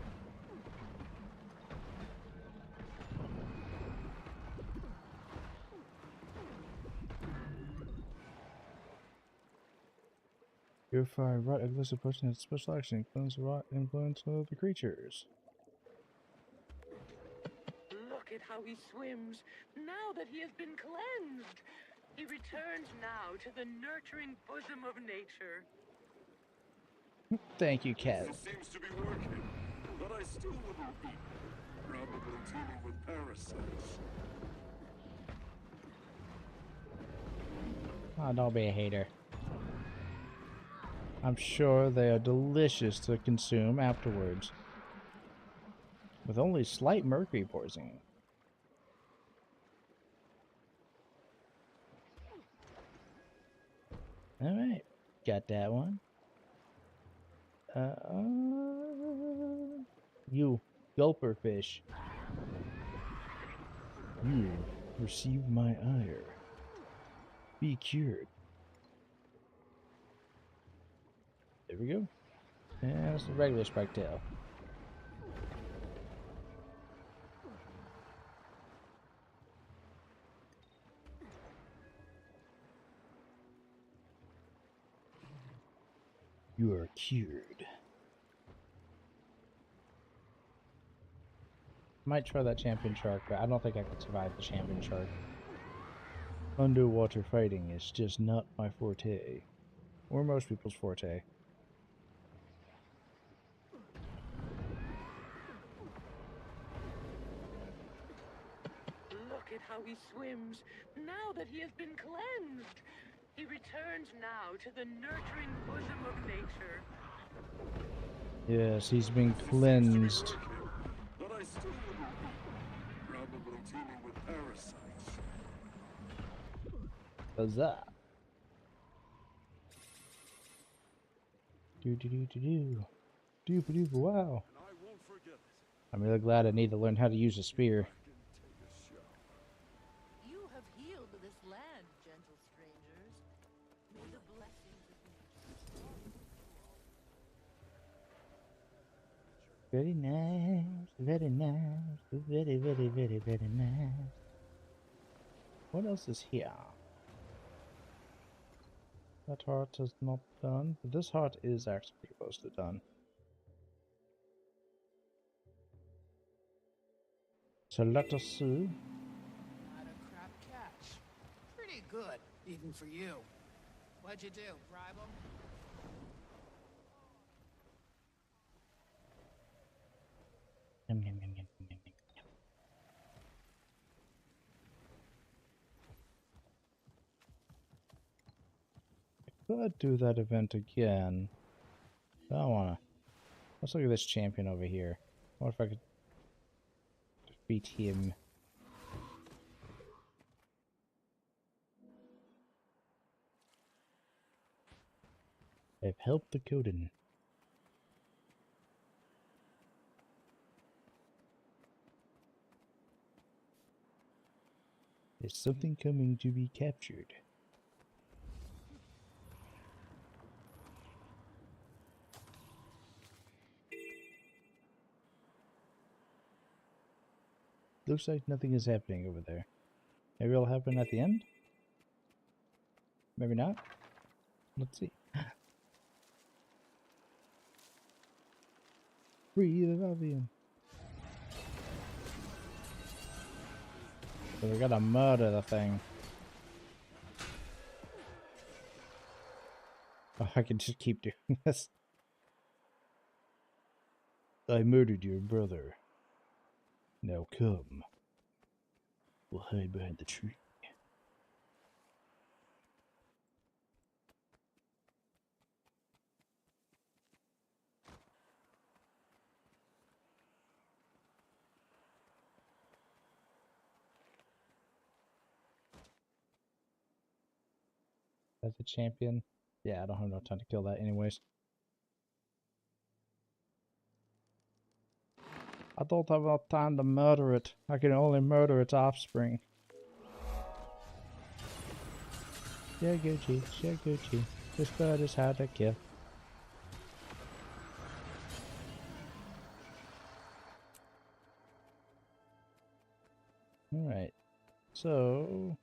Purify rot aggressive person has special action, cleanse rot influence of the creatures. Look at how he swims, now that he has been cleansed. He returns now to the nurturing bosom of nature. Thank you, Cat. It seems to be working, but I still wouldn't eat. Probably teeming with parasites. Oh, don't be a hater. I'm sure they are delicious to consume afterwards. With only slight mercury poisoning. Alright, got that one. You, gulper fish. You receive my ire. Be cured. There we go. And that's the regular spike tail. You are cured. Might try that champion shark, but I don't think I could survive the champion shark. Underwater fighting is just not my forte. Or most people's forte. Look at how he swims, now that he has been cleansed. He returns now to the nurturing bosom of nature. Yes, he's been cleansed. But I still wouldn't eat. Probably teeming with parasites. Huzzah. Do. Doop wow. And I won't forget it. I'm really glad I need to learn how to use a spear. You have healed this land, gentle strangers. May the blessings of nature. Very nice, very nice, very nice. What else is here? That heart is not done, but this heart is actually pretty close to done. So let us see. Not a crap catch. Pretty good, even for you. What'd you do, bribe him? Yum, yum, yum, yum, yum, yum, yum. Could do that event again. I don't wanna. Let's look at this champion over here. What if I could defeat him? I've helped the Coden. Is something coming to be captured? Looks like nothing is happening over there. Maybe it'll happen at the end? Maybe not? Let's see. Breathe of Albion. So we gotta murder the thing. Oh, I can just keep doing this. I murdered your brother. Now come. We'll hide behind the tree. That's a champion. Yeah, I don't have no time to kill that anyways. I don't have enough time to murder it. I can only murder its offspring. Shaguchi, Shaguchi. This bird is hard to kill. Alright. So,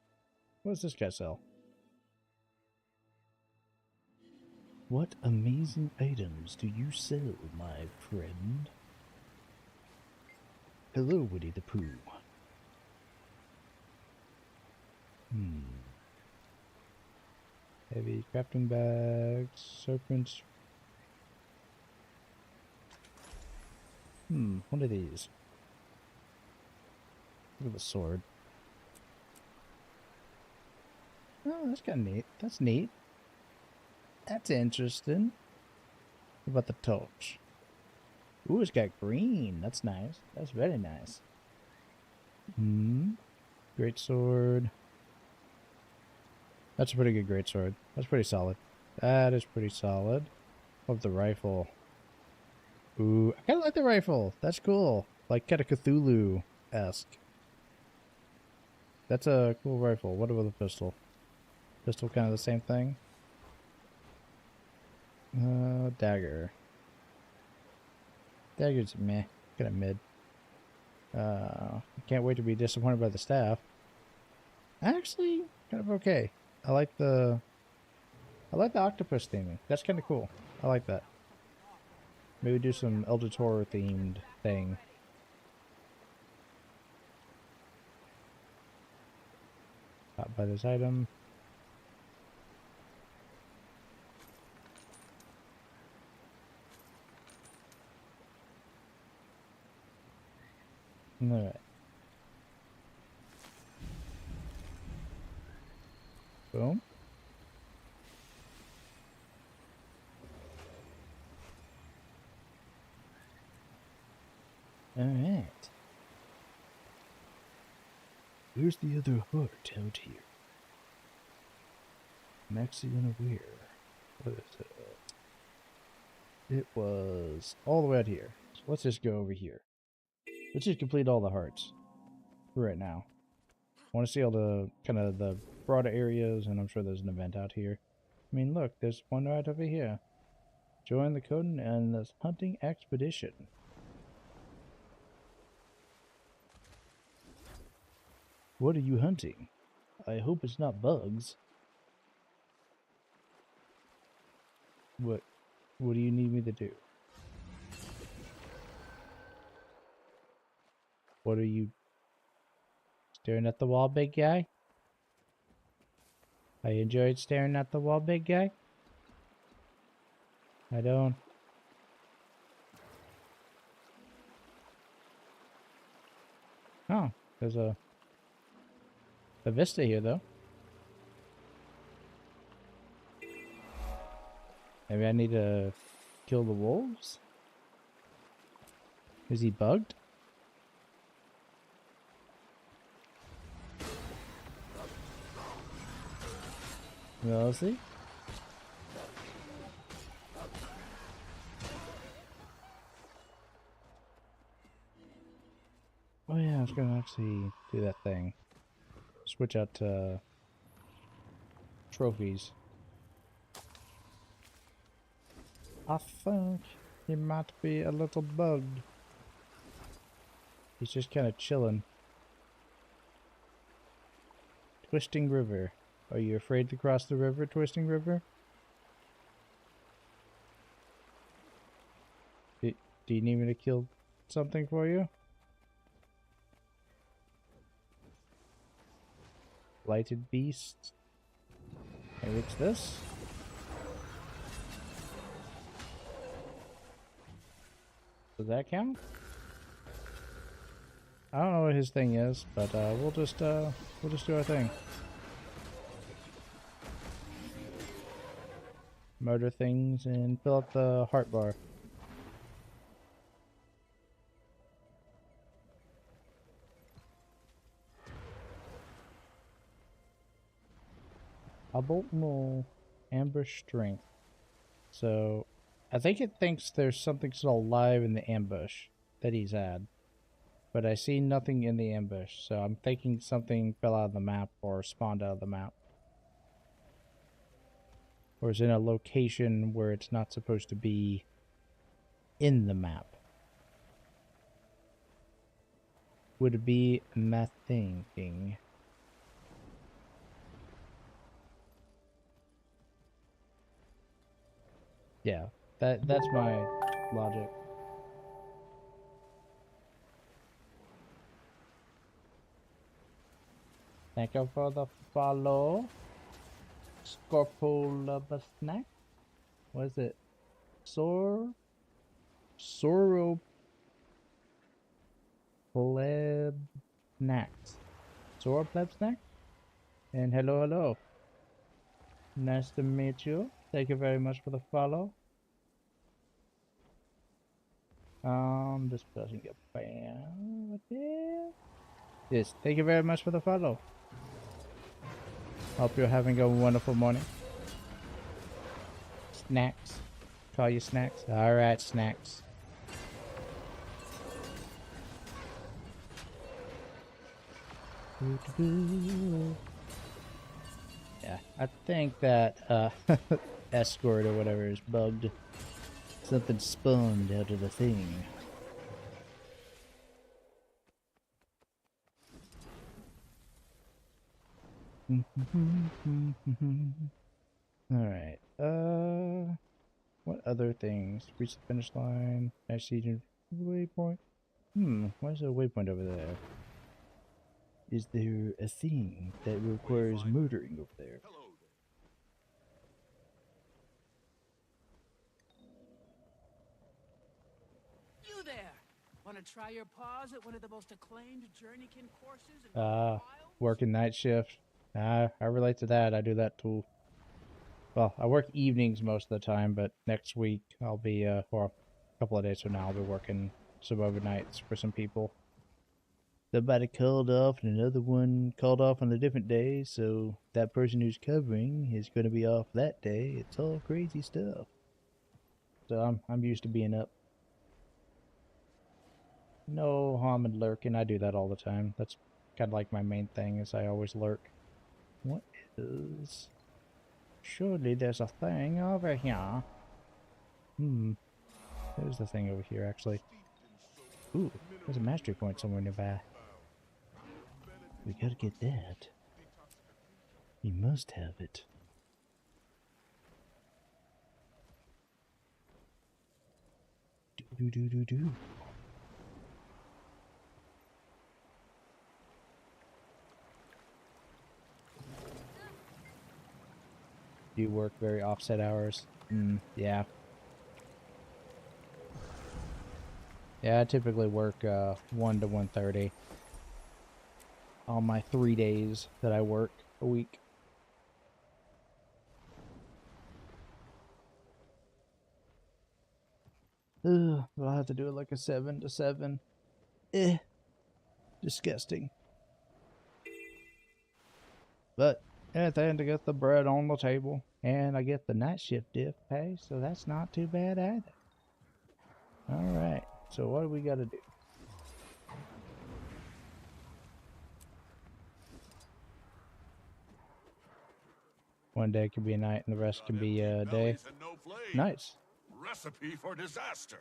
what does this guy sell? What amazing items do you sell, my friend? Hello, Winnie the Pooh. Heavy crafting bags, serpents. What are these? Look at the sword. Oh, that's kind of neat. That's neat. That's interesting. What about the torch? Ooh, it's got green. That's nice. That's very nice. Great sword. That's a pretty good great sword. That's pretty solid. That is pretty solid. Love the rifle. Ooh, I kind of like the rifle. That's cool. Like kind of Cthulhu-esque. That's a cool rifle. What about the pistol? Pistol kind of the same thing. Dagger. Dagger's meh. Kind of mid. Can't wait to be disappointed by the staff. Actually, kind of okay. I like the octopus theming. That's kind of cool. I like that. Maybe do some Eldritch Horror themed thing. Not by this item. Alright. Boom. Alright. Where's the other heart out here? I'm actually unaware. What is it? It was all the way out here. So let's just go over here. Let's just complete all the hearts for right now. I want to see all the kind of the broader areas, and I'm sure there's an event out here. I mean, look, there's one right over here. Join the Coden and this hunting expedition. What are you hunting? I hope it's not bugs. What do you need me to do? What are you staring at the wall, big guy? I enjoyed staring at the wall, big guy. I don't. Oh, there's a vista here, though. Maybe I need to kill the wolves? Is he bugged? Well, let's see. Oh yeah, I was gonna actually do that thing. Switch out to trophies. I think he might be a little bugged. He's just kind of chilling. Twisting River. Are you afraid to cross the river, Twisting River? Do you need me to kill something for you? Blighted Beast. Maybe it's this? Does that count? I don't know what his thing is, but we'll just do our thing. Murder things and fill up the heart bar. I don't know. Ambush strength. So, I think it thinks there's something still alive in the ambush that he's had. But I see nothing in the ambush, so I'm thinking something fell out of the map or spawned out of the map. Or is in a location where it's not supposed to be in the map. Would be my thinking. Yeah, that's my logic. Thank you for the follow. Scorpolus snack. What is it? Sorrow pleb snacks. Sorrow pleb snack? And hello. Nice to meet you. Thank you very much for the follow. This doesn't get banned. Yes, thank you very much for the follow. Hope you're having a wonderful morning. Snacks. Call you snacks? Alright, snacks. Yeah, I think that escort or whatever is bugged. Something spawned out of the thing. Alright, what other things? Reach the finish line, exceed waypoint. Why is there a waypoint over there? Is there a thing that requires murdering over there? You there! Want to try your paws at one of the most acclaimed journeykin courses in the wild? Working night shift. I relate to that. I do that too. Well, I work evenings most of the time, but next week I'll be, or a couple of days from now, I'll be working some overnights for some people. Somebody called off and another one called off on a different day, so that person who's covering is going to be off that day. It's all crazy stuff. So I'm used to being up. No harm in lurking. I do that all the time. That's kind of like my main thing, is I always lurk. What is... Surely there's a thing over here. There's the thing over here, actually. Ooh, there's a mastery point somewhere nearby. We gotta get that. We must have it. Do. You work very offset hours. Yeah. Yeah, I typically work 1 to 1:30 on my 3 days that I work a week. Ugh, but I'll have to do it like a 7 to 7. Disgusting. But at the end, I get the bread on the table, and I get the night shift diff pay, so that's not too bad either. Alright, so what do we gotta do? One day can be a night, and the rest can be a day. No flame. Nice. Recipe for disaster.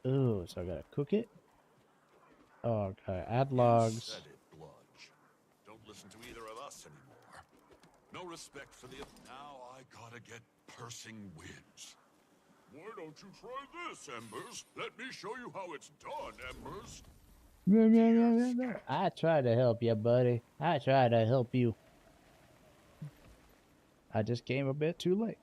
Ooh, so I gotta cook it? Oh, okay, add logs. Said it, Bludge. Don't listen to either of us anymore. No respect for the... Now I gotta get pursing wins. Why don't you try this, Embers? Let me show you how it's done, Embers. I try to help you, buddy. I try to help you. I just came a bit too late.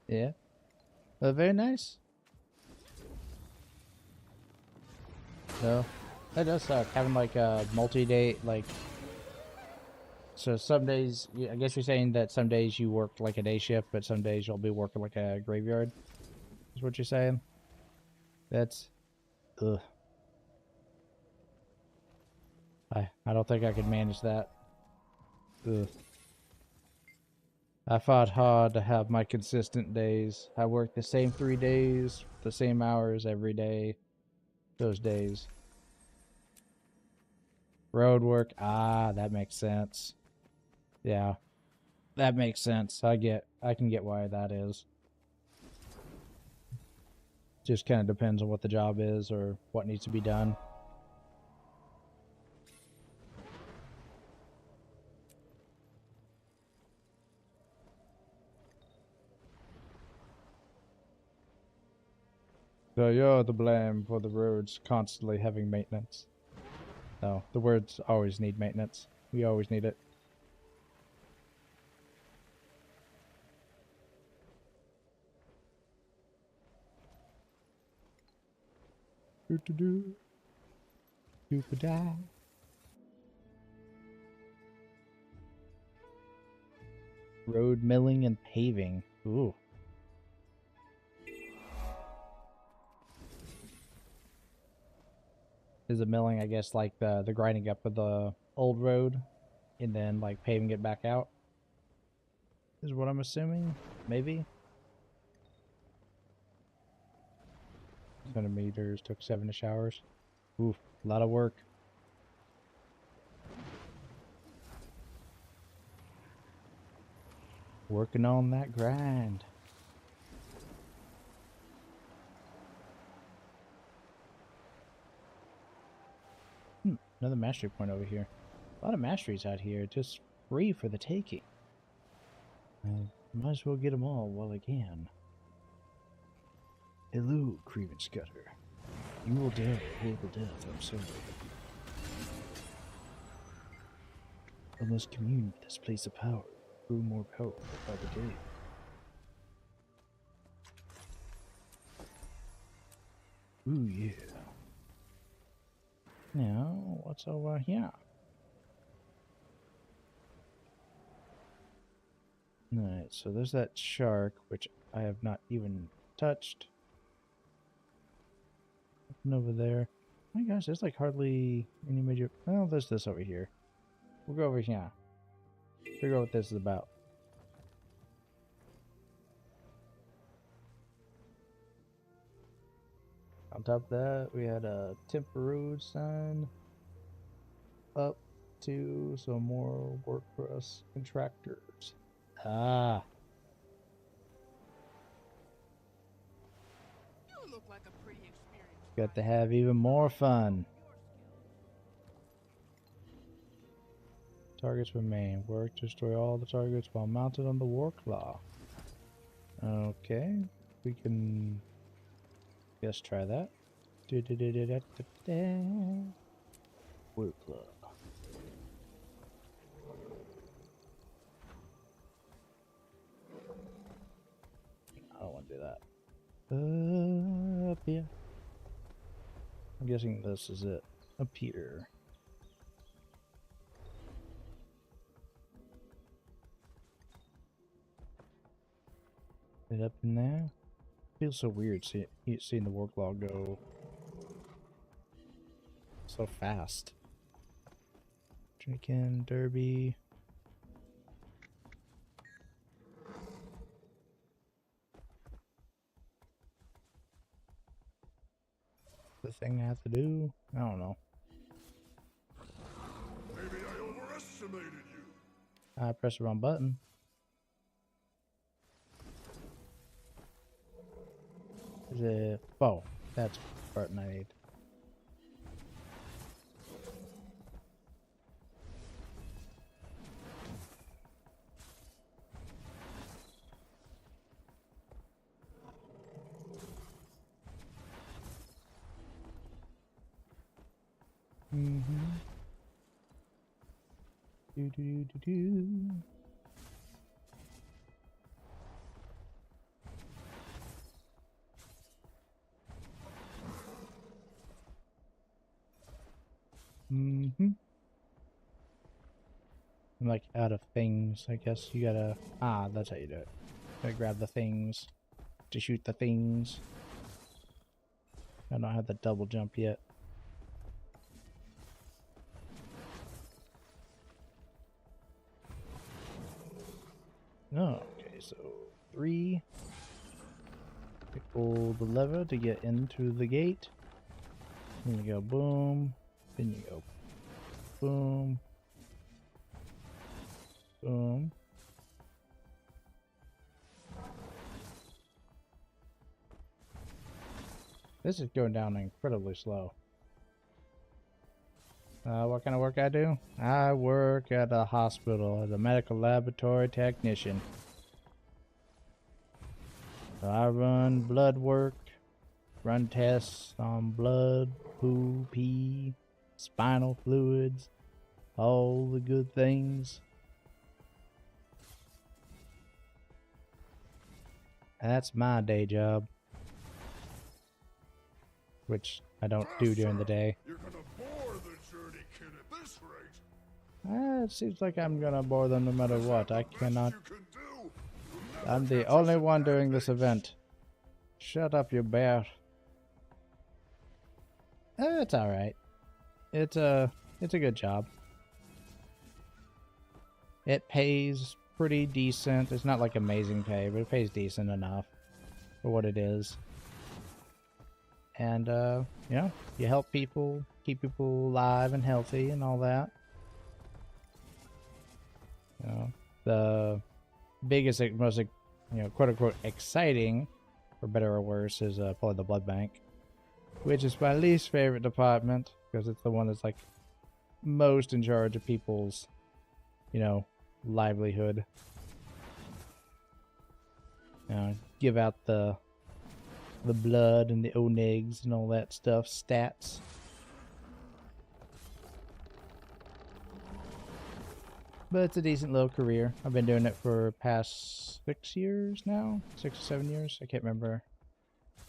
Yeah. Very nice. No. That does suck. Having like a multi-day, like... So some days, I guess you're saying that some days you work like a day shift, but some days you'll be working like a graveyard? Is what you're saying? That's... Ugh. I don't think I could manage that. Ugh. I fought hard to have my consistent days. I work the same 3 days, the same hours every day. Those days. Road work. Ah, that makes sense. Yeah. That makes sense. I can get why that is. Just kind of depends on what the job is or what needs to be done. So you're to blame for the roads constantly having maintenance. No, the roads always need maintenance. We always need it. Do. Die. Road milling and paving. Ooh. Is the milling, I guess, like the grinding up of the old road and then like paving it back out? Is what I'm assuming? Maybe? Centimeters, took 7 hours. Oof, a lot of work. Working on that grind. Another mastery point over here. A lot of masteries out here, just free for the taking. Might as well get them all while I can. Hello, Creven Scutter. You will die a horrible death, I'm sorry. I must commune with this place of power, grow more powerful by the day. Ooh, yeah. Now, what's over here? Alright, so there's that shark, which I have not even touched. Nothing over there. Oh my gosh, there's like hardly any major... Well, there's this over here. We'll go over here. Figure out what this is about. On top of that, we had a temporary sign up to some more work for us contractors. Ah. You look like a pretty experienced Got to have even more fun. Targets remain. Work to destroy all the targets while mounted on the war claw. Okay, we can. Guess try that. War claw. I don't want to do that. Up here. I'm guessing this is it. Up here. It up in there. Feels so weird seeing the work log go so fast. Drinking derby. The thing I have to do? I don't know. Maybe I overestimated you. I pressed the wrong button. Is it? Oh, that's the button I need. Do do do do. I'm like out of things. I guess you gotta. Ah, that's how you do it. Gotta grab the things to shoot the things. I don't have the double jump yet. Oh, okay, so 3. You pull the lever to get into the gate. Then you go boom. Then you go boom. Boom. This is going down incredibly slow. What kind of work I do? I work at a hospital as a medical laboratory technician. So I run blood work, run tests on blood, poo, pee, spinal fluids, all the good things. That's my day job, which I don't do during the day. You're gonna bore the journey kid at this rate. It seems like I'm gonna bore them no matter what. I cannot. You can do. You'll I'm never the catch only us one at doing bad this things. event. Shut up, you bear. It's alright. It's a good job. It pays pretty decent. It's not like amazing pay, but it pays decent enough for what it is. And, you know, you help people, keep people alive and healthy and all that. You know, the biggest, most, you know, quote-unquote exciting, for better or worse, is probably the blood bank, which is my least favorite department, because it's the one that's, like, most in charge of people's, you know, livelihood. You know, give out the blood and the onegs and all that stuff, stats. But it's a decent little career. I've been doing it for past 6 years now, 6 or 7 years. I can't remember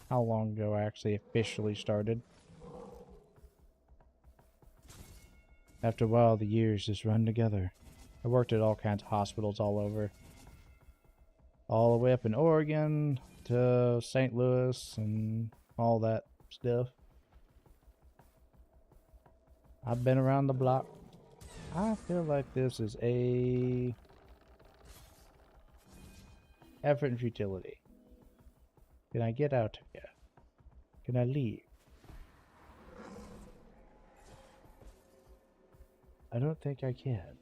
how long ago I actually officially started. After a while, the years just run together. I worked at all kinds of hospitals all over. All the way up in Oregon to St. Louis and all that stuff. I've been around the block. I feel like this is a effort and futility. Can I get out of here? Can I leave? I don't think I can.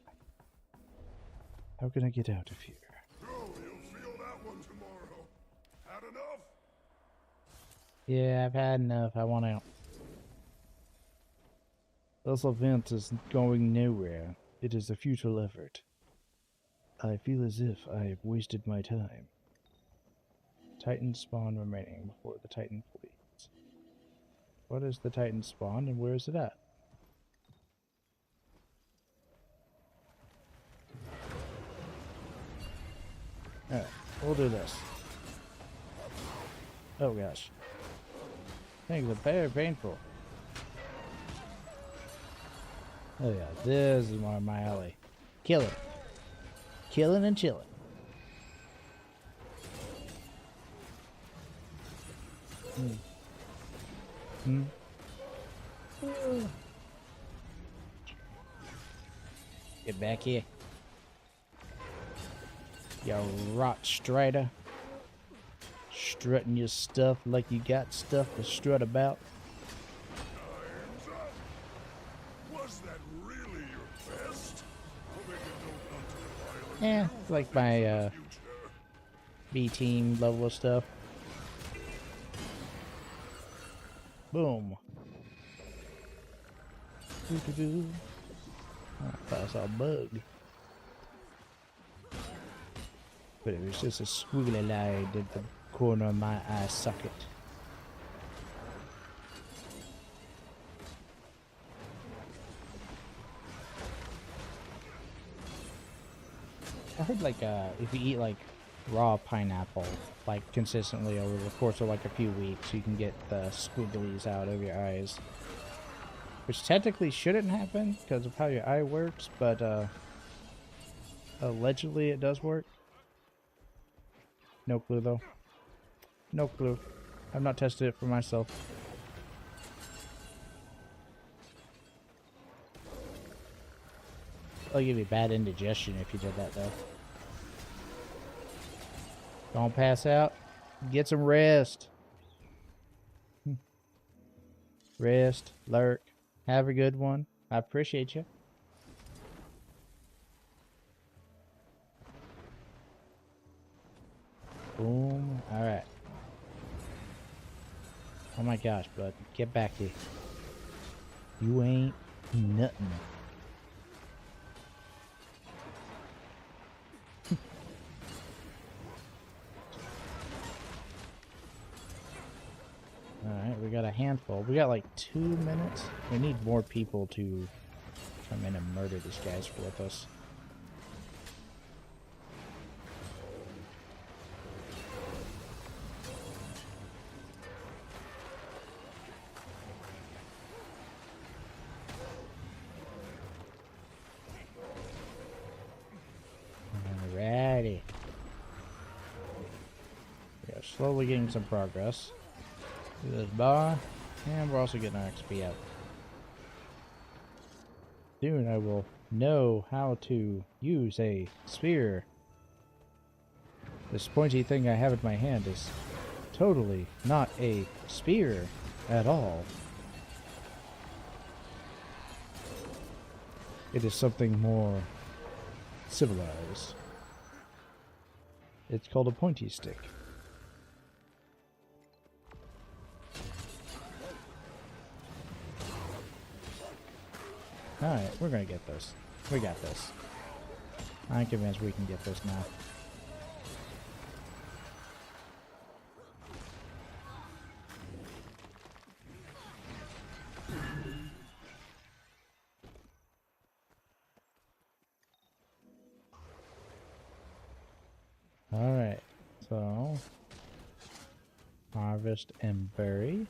How can I get out of here? Oh, you'll feel that one tomorrow. Had enough? Yeah, I've had enough. I want out. This event is going nowhere. It is a futile effort. I feel as if I have wasted my time. Titan spawn remaining before the Titan flees. What is the Titan spawn and where is it at? Alright, we'll do this. Oh gosh. Things are very painful. Oh yeah, this is more my alley. Kill it. Killing and chilling. Get back here. You rot strider. Strutting your stuff like you got stuff to strut about. Time's up. Was that really your best? I'll make a note not to violate Yeah, it's like my future. B team level of stuff. Boom. Doo-doo-doo. Oh, I thought I saw a bug. But it was just a squiggly line at the corner of my eye socket. I heard like if you eat like raw pineapple like consistently over the course of like a few weeks, you can get the squigglies out of your eyes. Which technically shouldn't happen because of how your eye works, but allegedly it does work. No clue though. No clue. I've not tested it for myself. It'll give you bad indigestion if you did that though. Don't pass out. Get some rest. Rest. Lurk. Have a good one. I appreciate you. Boom. Alright. Oh my gosh, bud. Get back here. You ain't nothing. Alright, we got a handful. We got like 2 minutes. We need more people to come in and murder these guys with us. Alrighty. We are slowly getting some progress. Do this bar, and we're also getting our XP out. Soon I will know how to use a spear. This pointy thing I have in my hand is totally not a spear at all. It is something more civilized. It's called a pointy stick. Alright, we're gonna get this. We got this. I'm convinced we can get this now. Alright, so harvest and bury.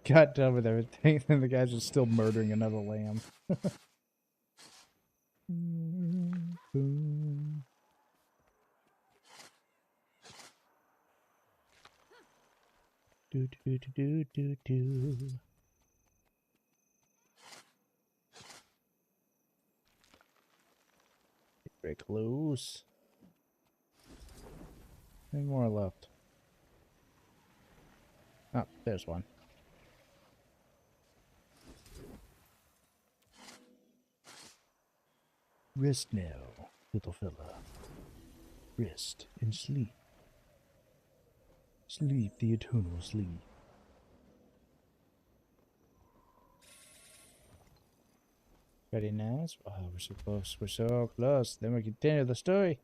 Got done with everything, and the guys are still murdering another lamb. Do do do do do do. Very close. Any more left? Oh, there's one. Rest now, little fella. Rest and sleep. Sleep the eternal sleep. Very nice. Oh, we're so close. We're so close. Then we continue the story.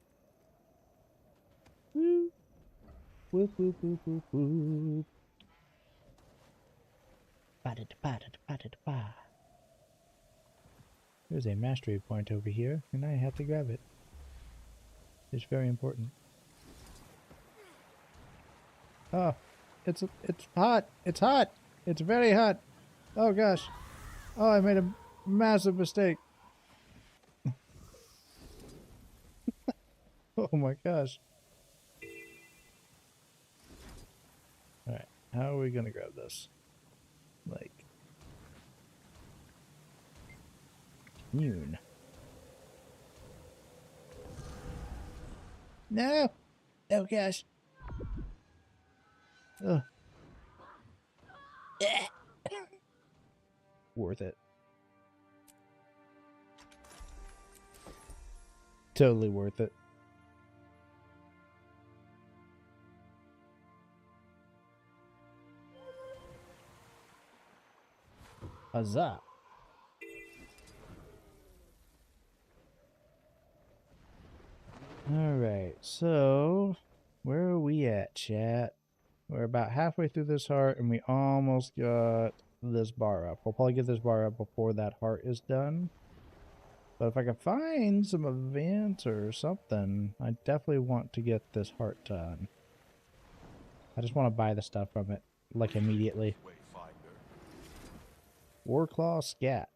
Woo. Whoop, whoop, whoop, whoop, whoop. Ba-da-da-ba-da-da-ba-da-da-ba. There's a mastery point over here, and I have to grab it. It's very important. Oh, it's hot. It's hot. It's very hot. Oh gosh. Oh, I made a massive mistake. Oh my gosh. Alright, how are we gonna grab this? Like... Noon. No! Oh gosh. Ugh. Worth it. Totally worth it. Huzzah. Alright, so where are we at, chat? We're about halfway through this heart and we almost got this bar up. We'll probably get this bar up before that heart is done. But if I can find some events or something, I definitely want to get this heart done. I just want to buy the stuff from it, like, immediately. Warclaw Scat.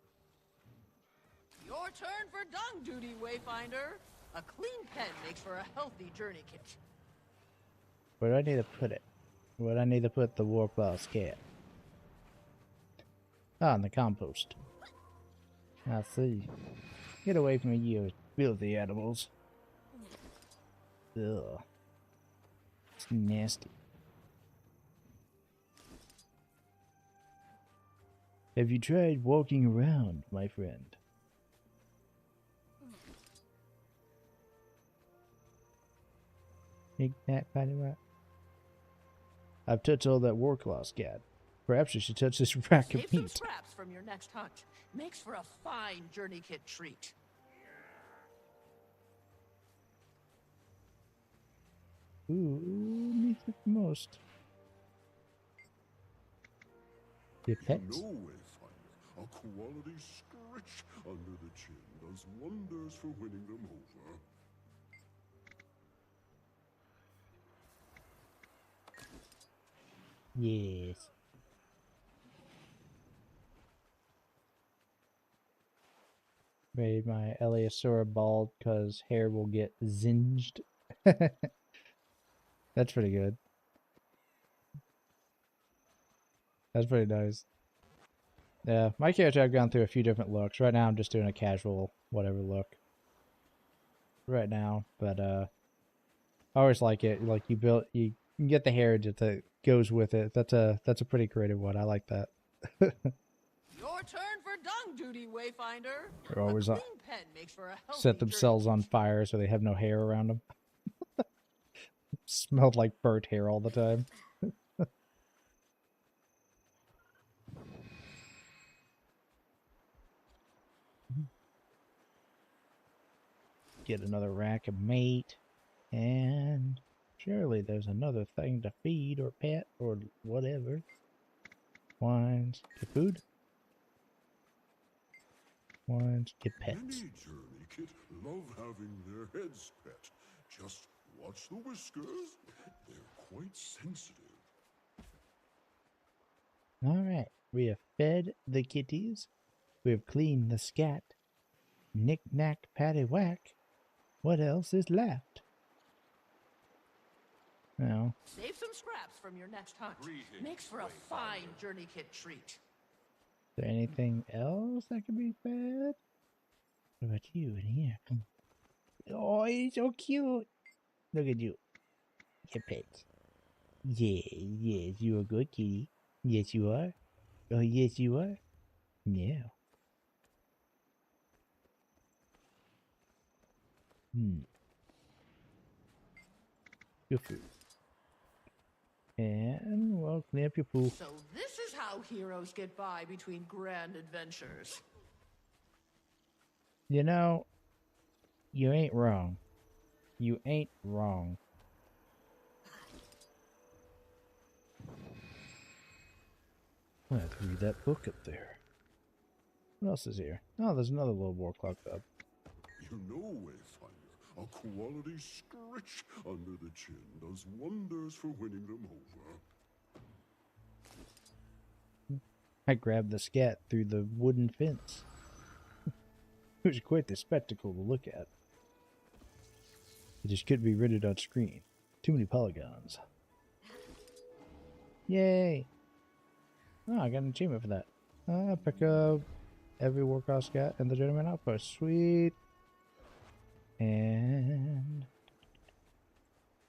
Your turn for dung duty, Wayfinder. A clean pen makes for a healthy journey kit. Where do I need to put it? Where do I need to put the Warclaw Scat? Ah, in the compost. I see. Get away from me, you filthy animals. Ugh. It's nasty. Have you tried walking around, my friend? Big fat patty rat. I've touched all that Warclaw Scat. Perhaps you should touch this rack of Save some meat. scraps from your next hunt. Makes for a fine journey kit treat. Ooh, needs it the most. Your pets? You know, Wayfinder, a quality scratch under the chin does wonders for winning them over. Yes. Made my Eleosaura bald because hair will get zinged. That's pretty good. That's pretty nice. Yeah, my character, I've gone through a few different looks. Right now I'm just doing a casual whatever look. Right now, but I always like it. Like you can get the hair that goes with it. That's a pretty creative one. I like that. Your turn for dung duty, Wayfinder. They're always a clean pen makes for a healthy set themselves on fire so they have no hair around them. Smelled like burnt hair all the time. Get another rack of meat. And surely there's another thing to feed or pet or whatever. Wines. Get food. Wines. Get pets. Any journey kit love having their heads pet. Just watch the whiskers. They're quite sensitive. Alright. We have fed the kitties. We have cleaned the scat. Knick-knack, paddywhack. What else is left? Well, Save some scraps from your next hunt. Makes for a fine journey kit treat. is there anything else that could be fed? What about you in here? Oh, he's so cute. Look at you. Your pets. Yeah, yes, you a good kitty. Yes, you are. Oh, yes, you are. Yeah. Good food. And we'll clean up your pool. So this is how heroes get by between grand adventures. You know, you ain't wrong. You ain't wrong. I have to read that book up there. What else is here? Oh, there's another little war clock up. You know, Wayfinder, a quality scratch under the chin does wonders for winning them over. I grabbed the scat through the wooden fence. It was quite the spectacle to look at. It just couldn't be rendered on screen. Too many polygons. Yay! Oh, I got an achievement for that. Pick up every Warcraft scat and the Gentleman Outpost. Sweet! And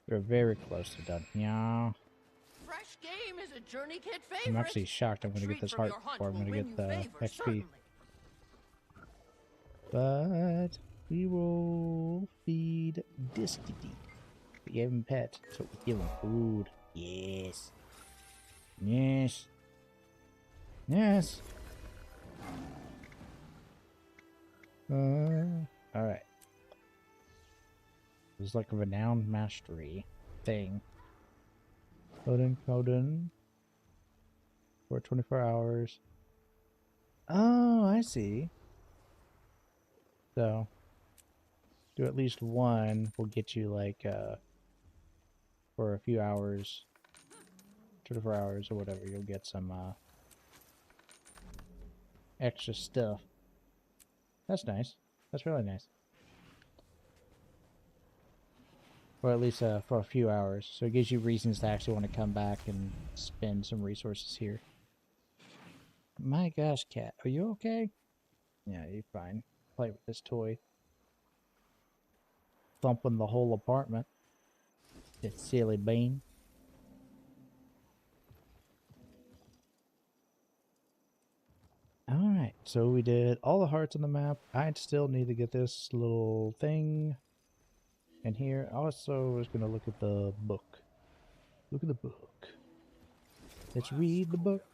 we're very close to done. Yeah. Fresh game is a Journey Kid favorite. I'm actually shocked I'm going to get this heart before I'm going to get the XP. But we will feed Disky. We gave him pet, so we give him food. Yes. Yes. Yes. Alright. There's like a renowned mastery thing. Coden. For 24 hours. Oh, I see. So, do at least one will get you like, for a few hours, 24 hours or whatever, you'll get some, extra stuff. That's nice. That's really nice. Or at least, for a few hours. So it gives you reasons to actually want to come back and spend some resources here. My gosh, cat, are you okay? Yeah, you're fine. Play with this toy. Thumping the whole apartment. That silly bean. Alright, so we did all the hearts on the map. I still need to get this little thing in here. Also, was going to look at the book. Look at the book. Let's read the book.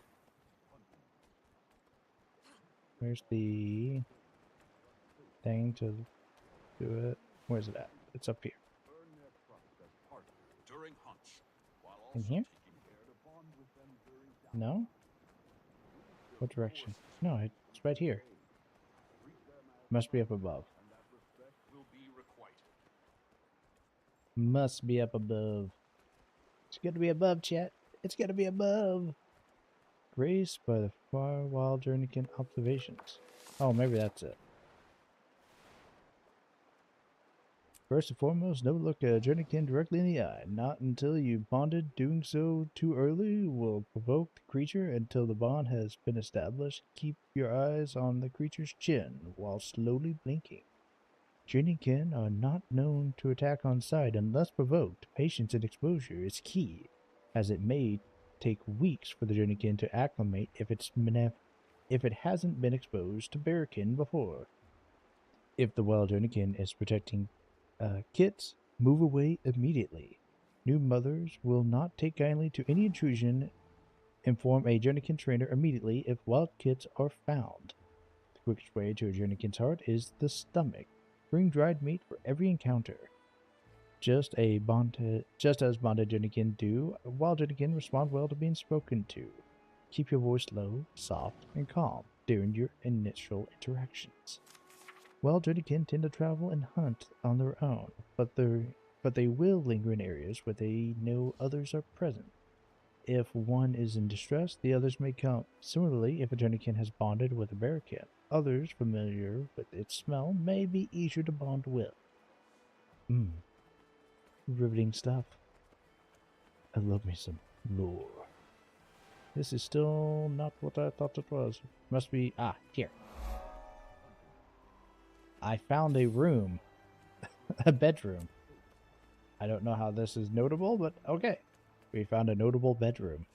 Where's the thing to do it? Where's it at? It's up here. In here? No? What direction? No, it's right here. Must be up above. Must be up above. It's gotta be above, chat. It's gotta be above. Graced by the far wild journeykin observations. Oh, maybe that's it. First and foremost, never look a journeykin directly in the eye. Not until you've bonded. Doing so too early will provoke the creature until the bond has been established. Keep your eyes on the creature's chin while slowly blinking. Journeykin are not known to attack on sight unless provoked. Patience and exposure is key, as it may take weeks for the journeykin to acclimate if it hasn't been exposed to bearkin before. If the wild journeykin is protecting kits, move away immediately. New mothers will not take kindly to any intrusion. Inform a journeykin trainer immediately if wild kits are found. The quickest way to a journeykin's heart is the stomach. Bring dried meat for every encounter. Just as bonded journeykin do, wild journeykin respond well to being spoken to. Keep your voice low, soft, and calm during your initial interactions. Wild journeykin tend to travel and hunt on their own, but they will linger in areas where they know others are present. If one is in distress, the others may come. Similarly, if a journeykin has bonded with a bearkin, others familiar with its smell may be easier to bond with. Riveting stuff. I love me some lore. This is still not what I thought it was. Must be... here. I found a room. A bedroom. I don't know how this is notable, but okay. We found a notable bedroom.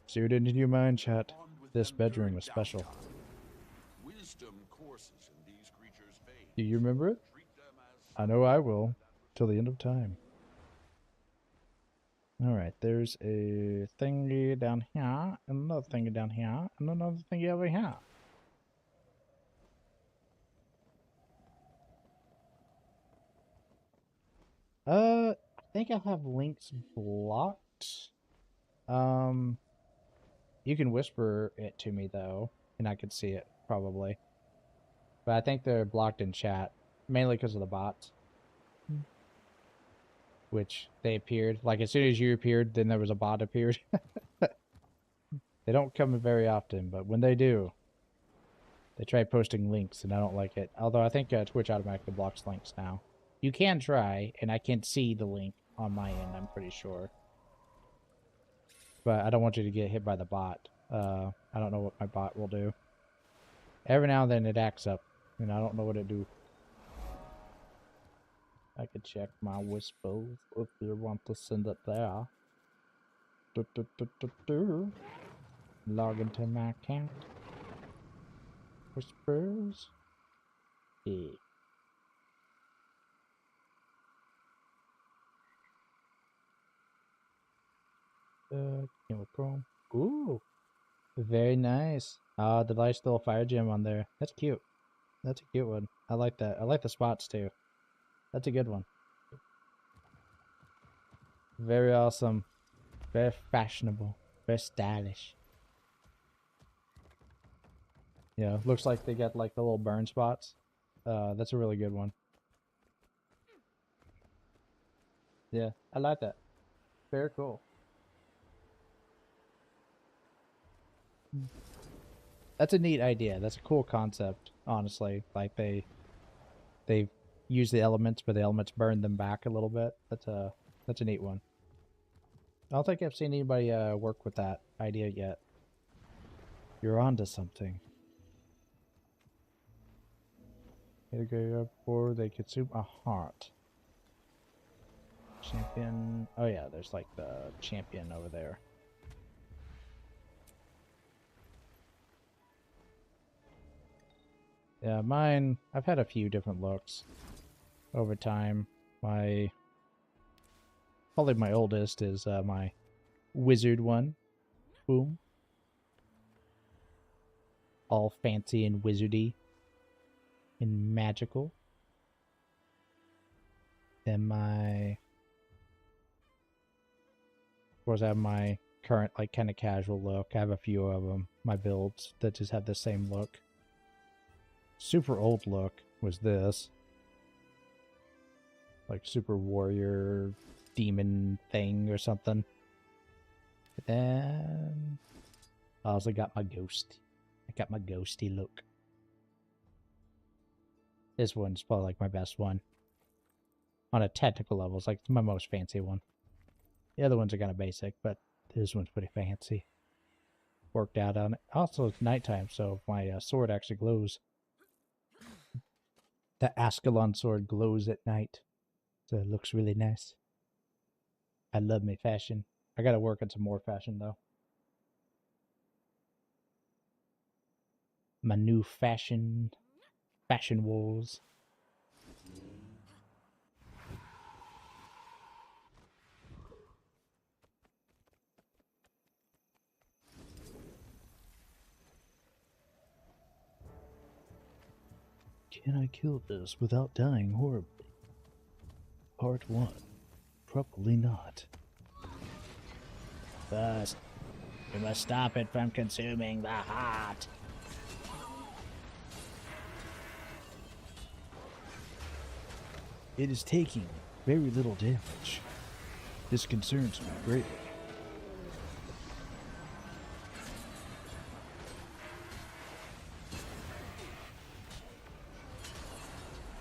Seared into your mind, chat. This bedroom is special. Do you remember it? I know I will. Till the end of time. Alright, there's a thingy down here, and another thingy down here, and another thingy over here. I think I have links blocked. You can whisper it to me though, and I could see it probably. But I think they're blocked in chat, mainly because of the bots. Which they appeared. Like as soon as you appeared, then there was a bot appeared. They don't come very often, but when they do, they try posting links, and I don't like it. Although I think Twitch automatically blocks links now. You can try, and I can see the link on my end, I'm pretty sure. But I don't want you to get hit by the bot. I don't know what my bot will do. Every now and then it acts up, and I don't know what it do. I could check my whispers if you want to send it there. Log into my account. Whispers. Yeah. Chrome. Ooh. Very nice. Ah, the nice little fire gem on there. That's cute. That's a cute one. I like that. I like the spots too. That's a good one. Very awesome. Very fashionable. Very stylish. Yeah, looks like they got like the little burn spots. That's a really good one. Yeah, I like that. Very cool. That's a neat idea. That's a cool concept, honestly. Like they use the elements, but the elements burn them back a little bit. That's a neat one. I don't think I've seen anybody work with that idea yet. You're onto something. They go before they consume a heart. Champion. Oh yeah, there's like the champion over there. Yeah, mine, I've had a few different looks over time. Probably my oldest is my wizard one. Boom. All fancy and wizardy and magical. And of course I have my current like kind of casual look. I have a few of them, my builds that just have the same look. Super old look was this. Like super warrior demon thing or something. But then I also got my ghost. I got my ghosty look. This one's probably like my best one. On a technical level, it's like my most fancy one. The other ones are kind of basic, but this one's pretty fancy. Worked out on it. Also, it's nighttime, so my sword actually glows. The Ascalon sword glows at night, so it looks really nice. I love my fashion. I gotta work on some more fashion, though. My new fashion walls. Can I kill this without dying horribly? Part 1. Probably not. First, we must stop it from consuming the heart. It is taking very little damage. This concerns me greatly.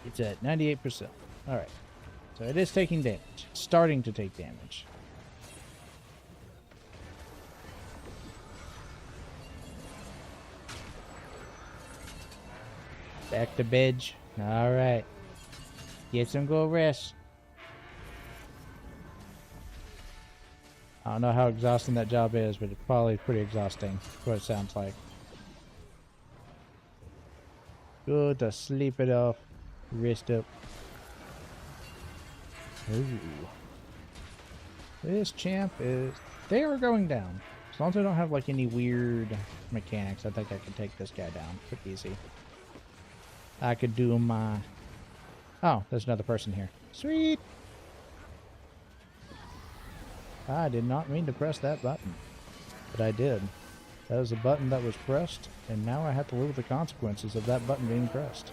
It's at 98%. Alright. So it is taking damage. It's starting to take damage. Back to bed. Alright. Get some good rest. I don't know how exhausting that job is, but it's probably pretty exhausting. That's what it sounds like. Good to sleep it off. Rest up. Ooh. This champ is... They are going down. As long as I don't have like any weird mechanics, I think I can take this guy down pretty easy. I could do my... Oh, there's another person here. Sweet! I did not mean to press that button, but I did. That was a button that was pressed, and now I have to live with the consequences of that button being pressed.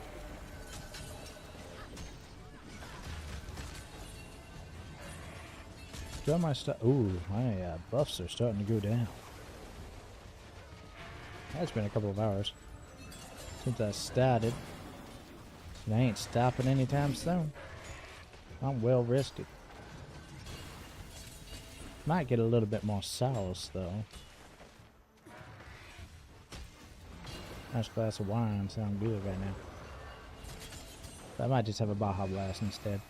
Got my stuff. Ooh, my buffs are starting to go down. It's been a couple of hours since I started, and I ain't stopping anytime soon. I'm well rested. Might get a little bit more sauce though. Nice glass of wine sound good right now. But I might just have a Baja Blast instead.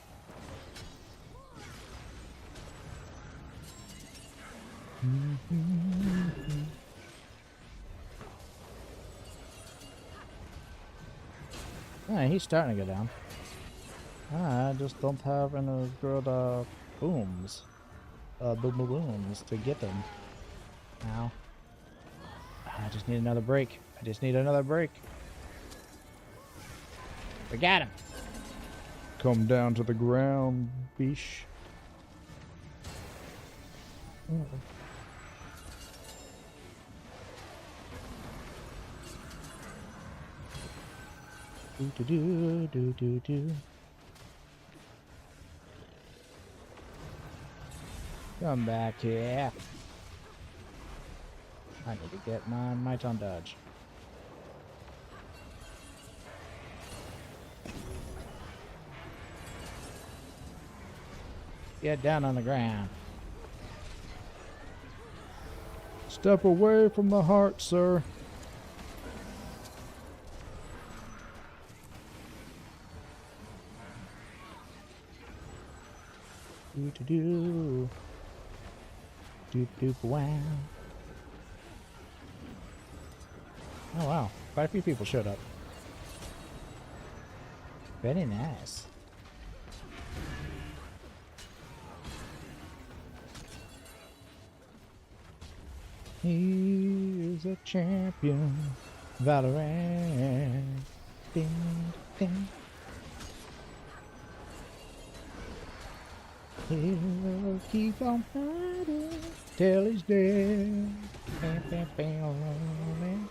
Yeah, he's starting to go down. I just don't have any good booms. Booms to get them. Now. I just need another break. I just need another break. We got him. Come down to the ground, bish. Do do do do do. Come back here. I need to get my might on dodge. Get down on the ground. Step away from the heart, sir. Do do do. Doop doop wow. Oh wow, quite a few people showed up. Very nice. He is a champion, Valorant. Ding, ding. He'll keep on fighting till he's dead. Bam, bam, bam.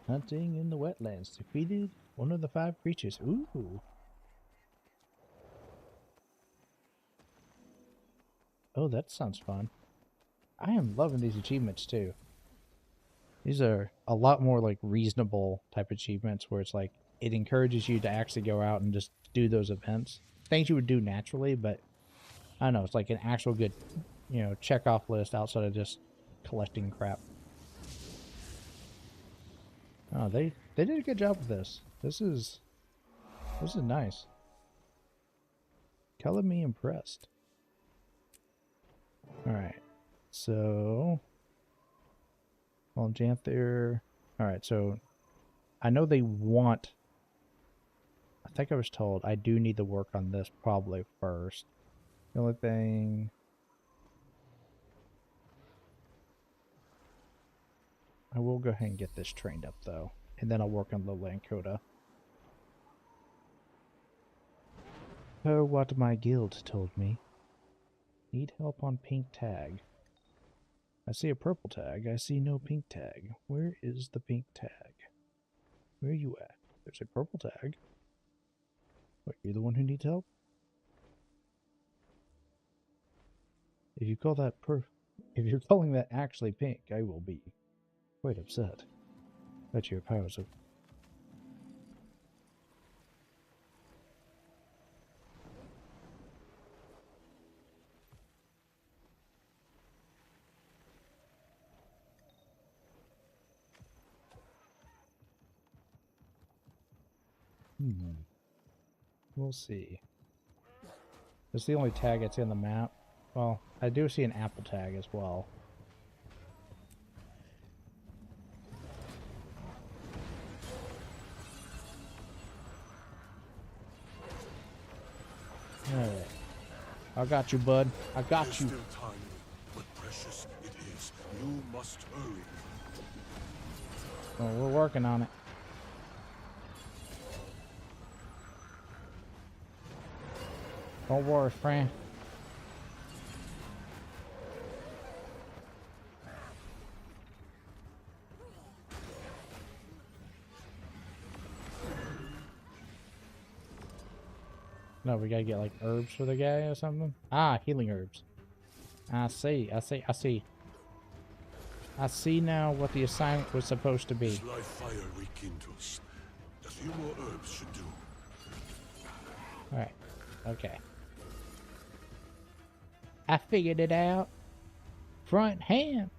Hunting in the wetlands. Defeated one of the 5 creatures. Ooh. Oh, that sounds fun. I am loving these achievements too. These are a lot more like reasonable type achievements where it's like it encourages you to actually go out and just do those events. Things you would do naturally, but I don't know, it's like an actual good, you know, check off list outside of just collecting crap. Oh, they did a good job with this. This is nice. Color me impressed. Alright. So well, Janthir. Alright, so I know they want, I think I was told I do need to work on this probably first. The only thing, I will go ahead and get this trained up though, and then I'll work on the Lankota. Per what my guild told me. Need help on pink tag. I see a purple tag. I see no pink tag. Where is the pink tag? Where are you at? There's a purple tag. What, you're the one who needs help? If you call that if you're calling that actually pink, I will be quite upset. That's your powers of. We'll see. It's the only tag that's in the map. Well, I do see an apple tag as well. Alright. I got you, bud. I got you. Still time, but precious it is. You must hurry. Well, we're working on it. Don't worry, friend. No, we gotta get like herbs for the guy or something. Ah, healing herbs. I see. I see now what the assignment was supposed to be. This live fire rekindles. A few more herbs should do. Alright. Okay. I figured it out. Front hand.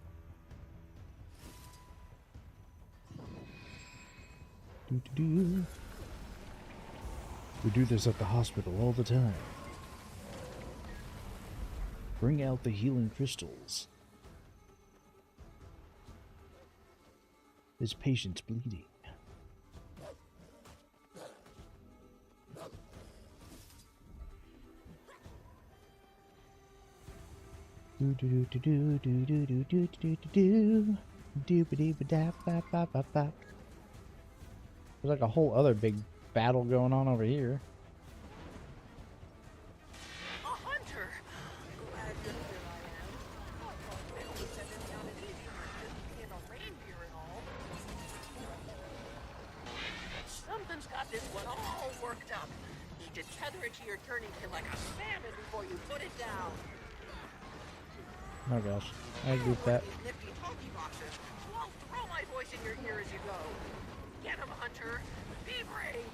Doo-doo-doo. We do this at the hospital all the time. Bring out the healing crystals. This patient's bleeding. Do do do do do do do do do do do do ba ba ba ba ba. There's like a whole other big battle going on over here. A hunter! Glad you're here, I am. They only sent him down an easy mission, being a reindeer and all. Something's got this one all worked up. Need to tether it to your turning pin like a salmon before you put it down. Oh gosh, I agree with that. These nifty talkie boxes. So I'll throw my voice in your ear as you go. Get him, hunter. Be brave.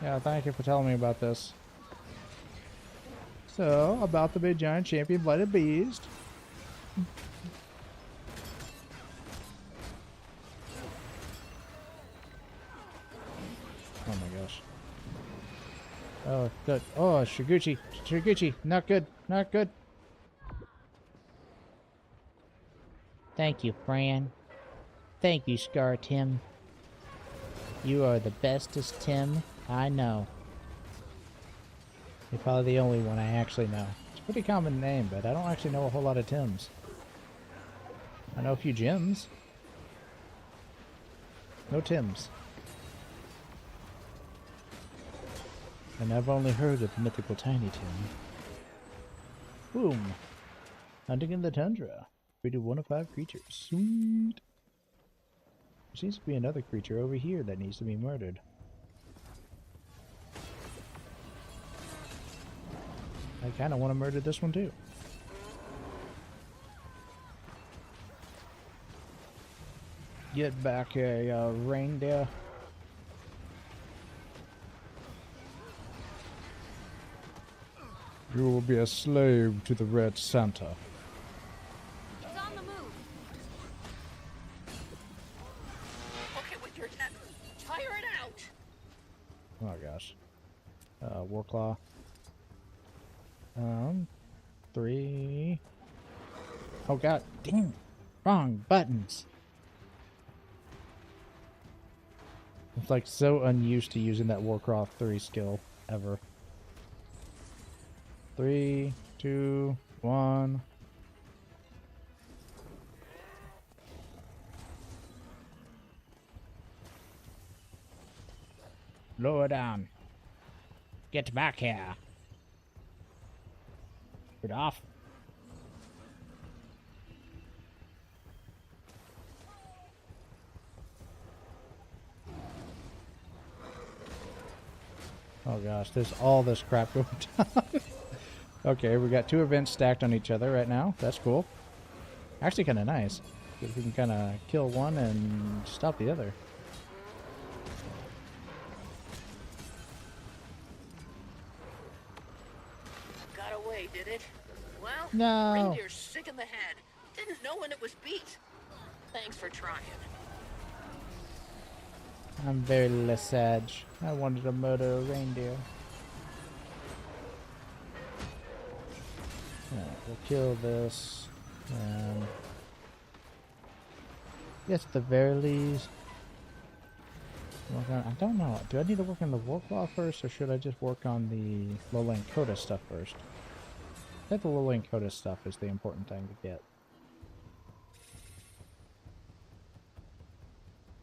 Yeah, thank you for telling me about this. So, about the big giant champion blighted beast. Oh my gosh. Oh, good. Oh, Shiguchi. Shiguchi. Not good. Not good. Thank you, Fran. Thank you, Scar Tim. You are the bestest Tim I know. You're probably the only one I actually know. It's a pretty common name, but I don't actually know a whole lot of Tims. I know a few Jims. No Tims. And I've only heard of mythical Tiny Tim. Boom. Hunting in the tundra. Treated 1 of 5 creatures. Sweet. There seems to be another creature over here that needs to be murdered. I kind of want to murder this one too. Get back a reindeer. You will be a slave to the Red Santa. He's on the move. Okay, with your net. Tire it out. Oh gosh. Warclaw. 3. Oh god, damn. Wrong buttons. It's like so unused to using that Warcraft 3 skill ever. 3, 2, 1. Lower down. Get back here. Get off. Oh gosh, there's all this crap going on. Okay, we got 2 events stacked on each other right now. That's cool. Actually kind of nice. Because we can kind of kill one and stop the other. Got away, did it? Well, No. reindeer's sick in the head. Didn't know when it was beat. Thanks for trying. I'm very Lesage. I wanted to murder a reindeer. Alright, we'll kill this. And yes, at the very least. Work on, I don't know. Do I need to work on the Warclaw first, or should I just work on the Lowland Coda stuff first? I think the Lowland Coda stuff is the important thing to get.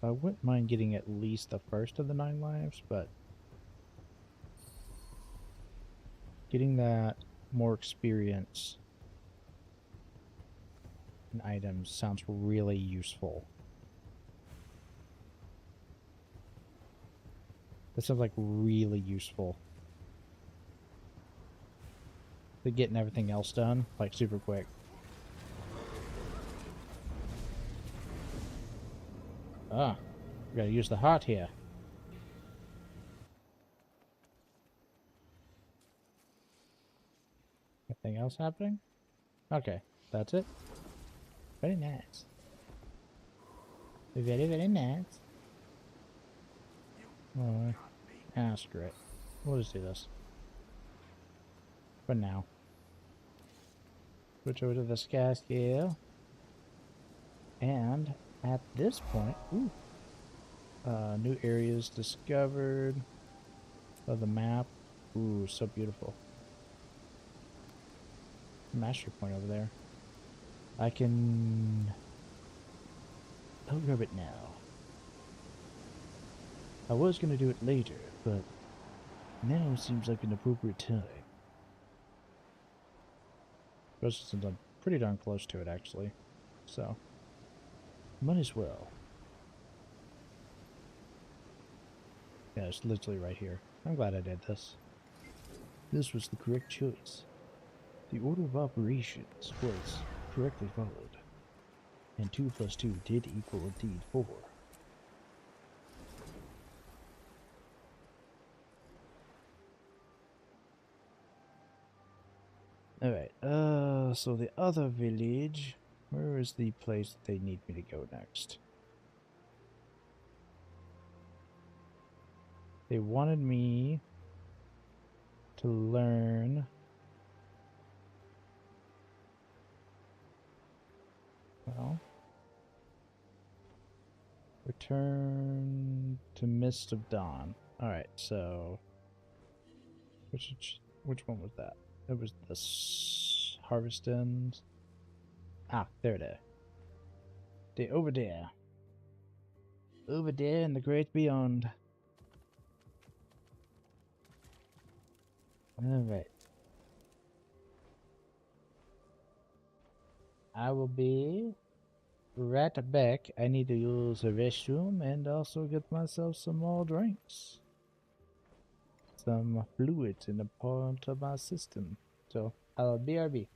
I wouldn't mind getting at least the first of the 9 lives, but getting that more experience and items sounds really useful. That sounds like really useful to getting everything else done, like, super quick. Ah, we gotta use the heart here. Anything else happening? Okay, that's it. Very nice. Very, very nice. Oh, screw it. We'll just do this. For now. Switch over to the sky scale. And at this point, ooh, new areas discovered of the map. Ooh, so beautiful. Mastery point over there. I can... I'll grab it now. I was going to do it later, but now seems like an appropriate time. Especially since I'm pretty darn close to it, actually. So, might as well. Yeah, it's literally right here. I'm glad I did this. This was the correct choice. The order of operations was correctly followed. And 2 plus 2 did equal indeed 4. Alright, so the other village, where is the place that they need me to go next? They wanted me to learn... Well... Return to Mist of Dawn. Alright, so... Which one was that? It was the Harvest End. Ah, there it is. They're over there. Over there in the great beyond. Alright. I will be right back. I need to use the restroom and also get myself some more drinks. Some fluids in the part of my system. So, I'll BRB.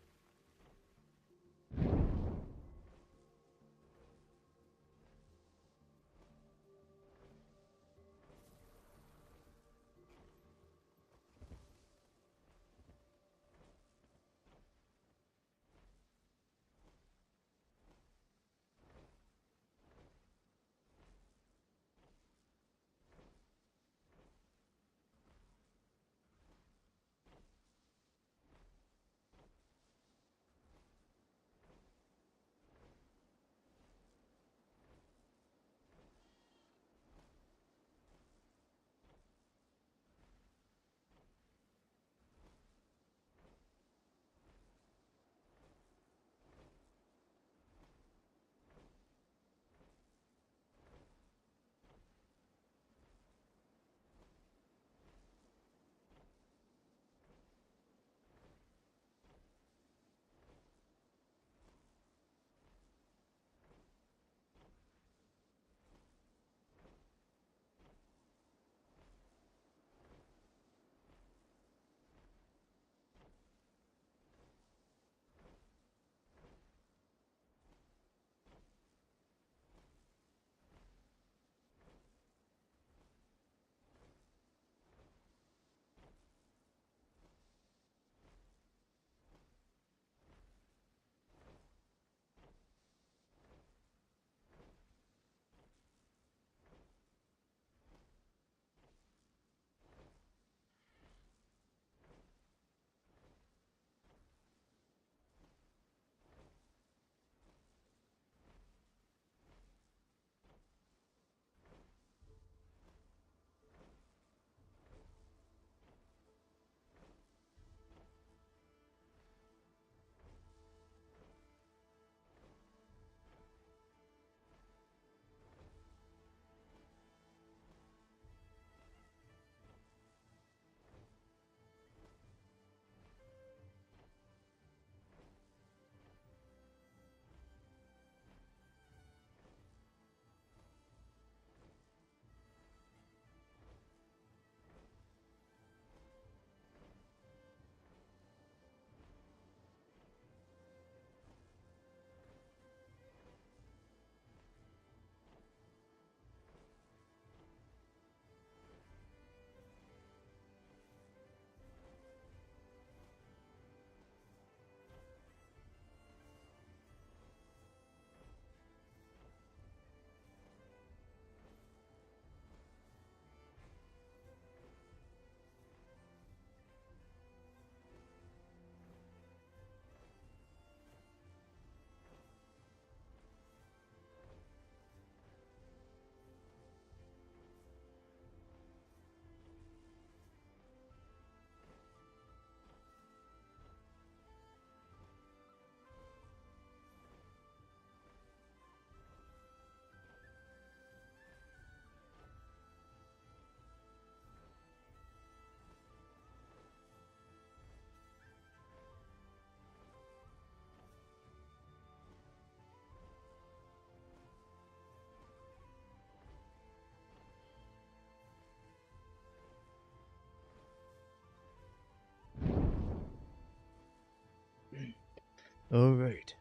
Alright.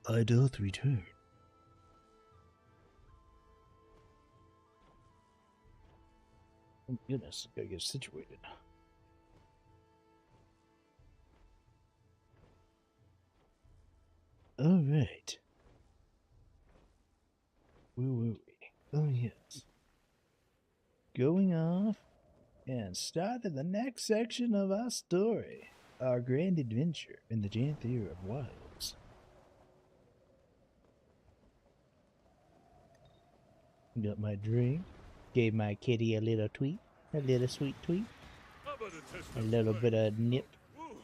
I doth return. Oh goodness, gotta get situated. Alright. Where were we? Oh yes. Going off and starting the next section of our story. Our grand adventure in the Janthir Wilds. Got my drink. Gave my kitty a little tweet. A little sweet tweet. How about a test A of little bit of nip. Whew.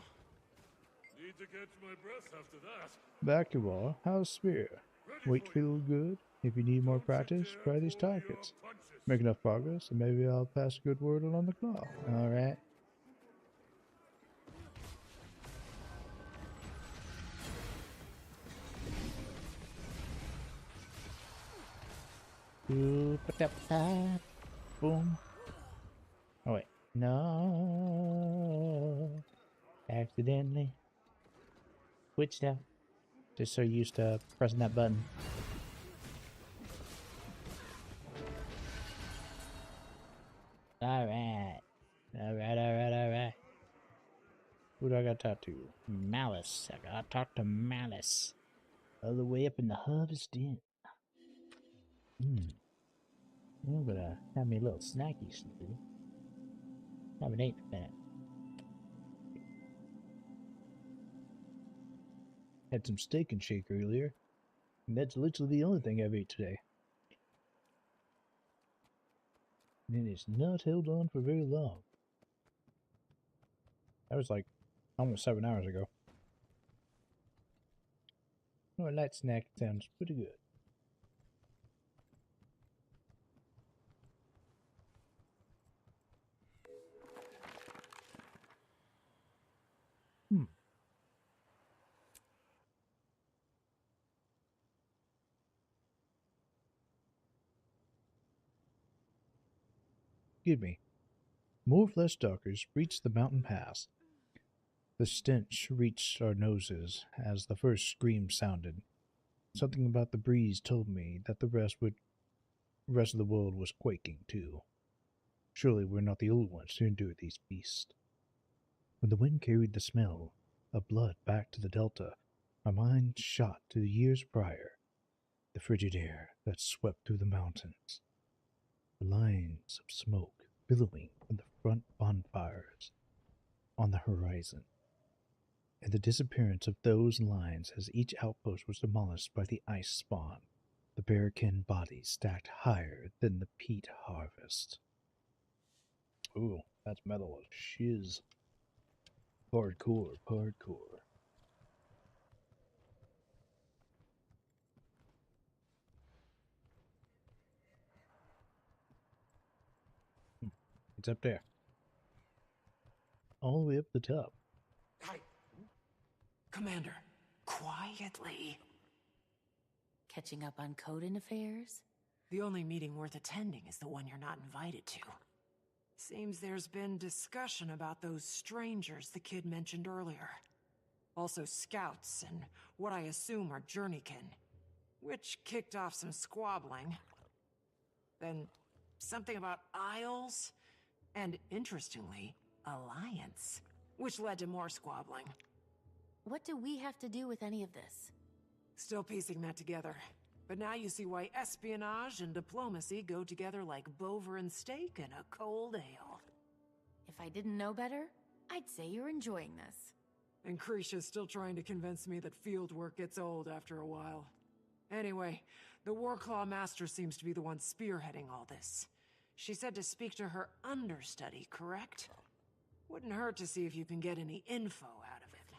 Need to catch my breath after that. Back to all. How's Spear? Ready Weight for you. feel good? If you need more Don't you practice, dare try these pull your targets. punches. Make enough progress, and maybe I'll pass a good word along the claw. Alright. Boom. Oh wait. No. Accidentally. Switched out. Just so used to pressing that button. Alright. Alright. Who do I gotta talk to? Malice. I gotta talk to Malice. All the way up in the harvest den. I'm gonna have me a little snacky snacky. Haven't ate in a minute. Had some steak and shake earlier. And that's literally the only thing I've ate today. And it's not held on for very long. That was like almost 7 hours ago. Oh, a light snack sounds pretty good. Excuse me. More flesh stalkers reached the mountain pass. The stench reached our noses as the first scream sounded. Something about the breeze told me that the rest of the world was quaking too. Surely we're not the only ones to endure these beasts. When the wind carried the smell of blood back to the delta, my mind shot to the years prior, the frigid air that swept through the mountains, the lines of smoke billowing from the front bonfires on the horizon, and the disappearance of those lines as each outpost was demolished by the ice spawn, the bearkin bodies stacked higher than the peat harvest. Ooh, that's metal as shiz. Hardcore. It's up there. All the way up the top. Hi. Commander, quietly. Catching up on Coden affairs? The only meeting worth attending is the one you're not invited to. Seems there's been discussion about those strangers the kid mentioned earlier. Also scouts and what I assume are journeykin, which kicked off some squabbling. Then something about Isles, and interestingly, Alliance, which led to more squabbling. What do we have to do with any of this? Still piecing that together. But now you see why espionage and diplomacy go together like Bover and steak and a cold ale. If I didn't know better, I'd say you're enjoying this. And Krisha's still trying to convince me that field work gets old after a while. Anyway, the Warclaw Master seems to be the one spearheading all this. She said to speak to her understudy, correct? Wouldn't hurt to see if you can get any info out of it.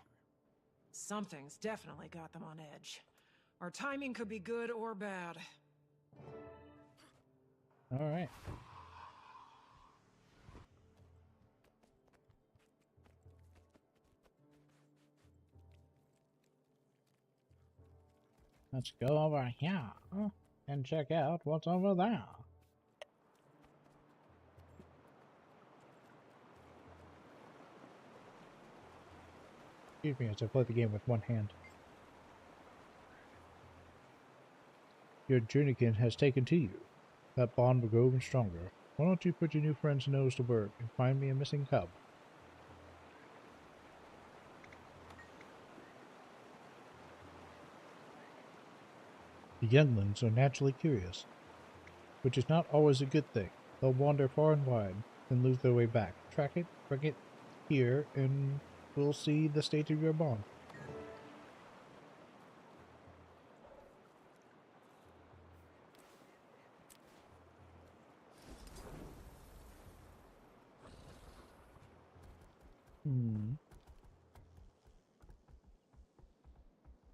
Something's definitely got them on edge. Our timing could be good or bad. Alright. Let's go over here and check out what's over there. Excuse me as I play the game with one hand. your journeykin has taken to you. That bond will grow even stronger. Why don't you put your new friend's nose to work and find me a missing cub? The younglings are naturally curious, which is not always a good thing. They'll wander far and wide, then lose their way back. Track it, bring it here, and we'll see the state of your bond.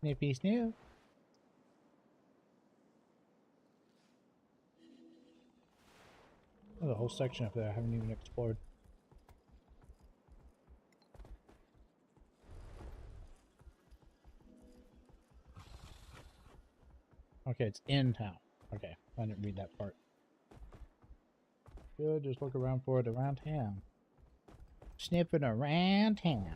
Snippy snip. There's a whole section up there I haven't even explored. Okay, it's in town. Okay, I didn't read that part. Good, just look around for it around town. Sniffing around town.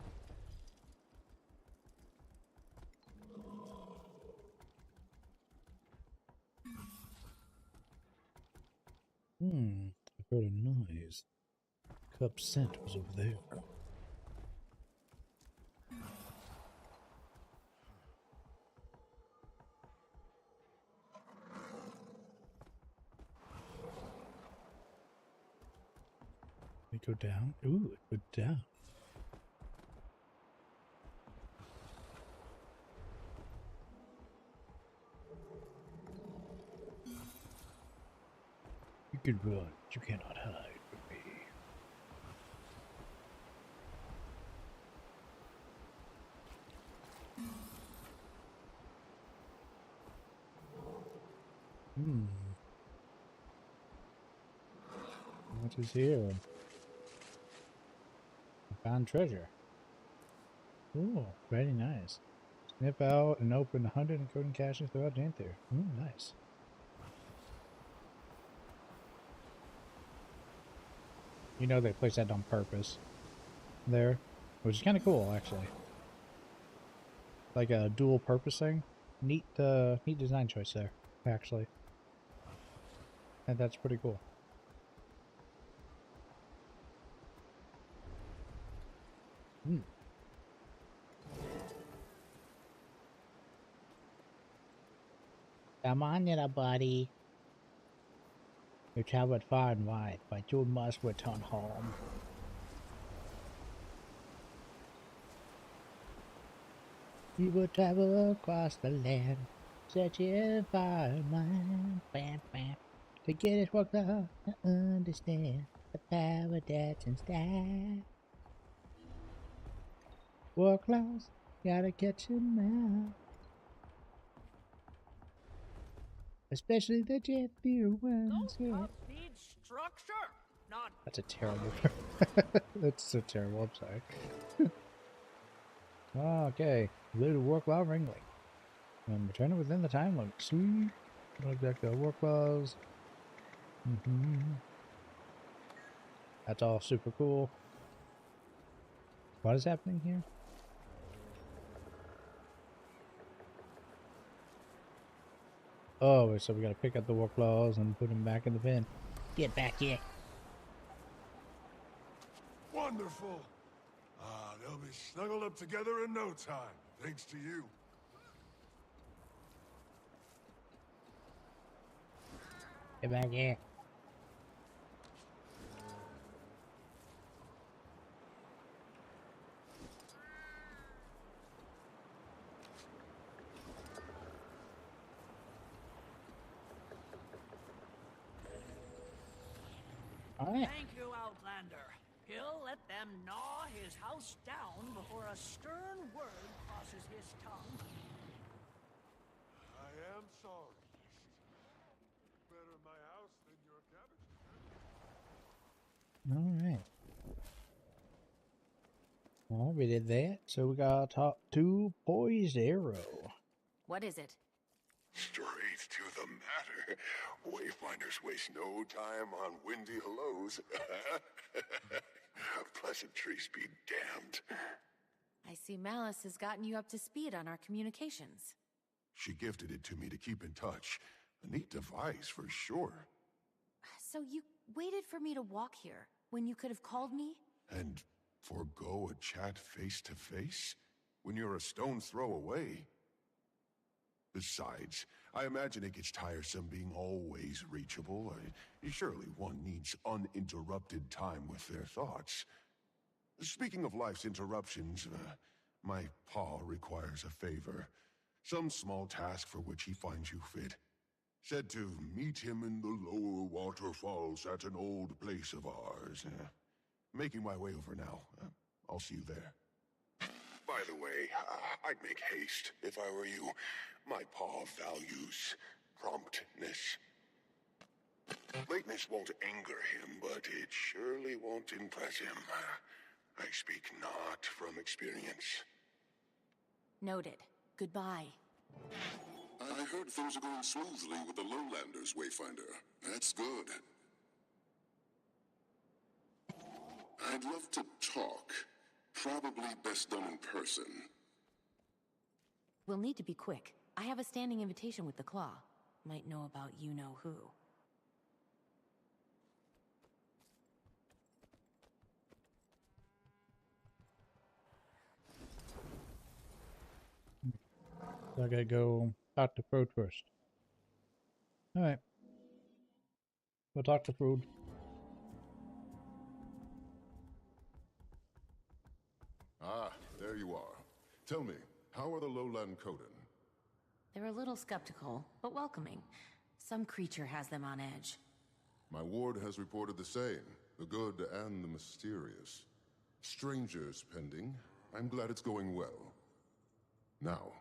I heard a noise. Cub's scent was over there. We go down? Ooh, it went down. You can run, you cannot hide from me. What is here? I found treasure. Ooh, very nice. Snip out and open 100 encoding caches throughout Janthir. Ooh, nice. You know they placed that on purpose there, which is kind of cool, actually. Like a dual purpose thing. Neat design choice there, actually. And that's pretty cool. Come on, little buddy. You traveled far and wide, but you must return home. You will travel across the land, searching far and wide, bam, bam, to get it worked out and understand the power that's in style. Work close, gotta catch 'em now. Especially the Janthir Wilds. Yeah. Need structure, not That's a terrible. That's so terrible. I'm sorry. Okay, little work law wrangling. And return it within the time limit. Sweet. Look back to work laws. That's all super cool. What is happening here? Oh, so we gotta pick up the work laws and put them back in the bin. Get back here. Wonderful. They'll be snuggled up together in no time, thanks to you. Get back here. Alright. thank you, Outlander. He'll let them gnaw his house down before a stern word crosses his tongue. I am sorry. Better my house than your cabin. Alright. Well, we did that. So we got top 2 poised arrow. What is it? Straight to the matter. Wayfinders waste no time on windy hellos. Pleasantries be damned. I see Malice has gotten you up to speed on our communications. She gifted it to me to keep in touch. A neat device for sure. So you waited for me to walk here when you could have called me? And forego a chat face to face when you're a stone's throw away? Besides, I imagine it gets tiresome being always reachable. Surely one needs uninterrupted time with their thoughts. Speaking of life's interruptions, my paw requires a favor. Some small task for which he finds you fit. Said to meet him in the lower waterfalls at an old place of ours. Making my way over now. I'll see you there. By the way, I'd make haste if I were you. My paw values promptness. Lateness won't anger him, but it surely won't impress him. I speak not from experience. Noted. Goodbye. I heard things are going smoothly with the Lowlanders, Wayfinder. That's good. I'd love to talk. Probably best done in person. We'll need to be quick. I have a standing invitation with the Claw. Might know about you-know-who. So I gotta go talk to Frode first. Alright. We'll talk to Frode. Ah, there you are. Tell me, how are the Lowland Coden? They're a little skeptical, but welcoming. Some creature has them on edge. My ward has reported the same, the good and the mysterious. Strangers pending. I'm glad it's going well. Now,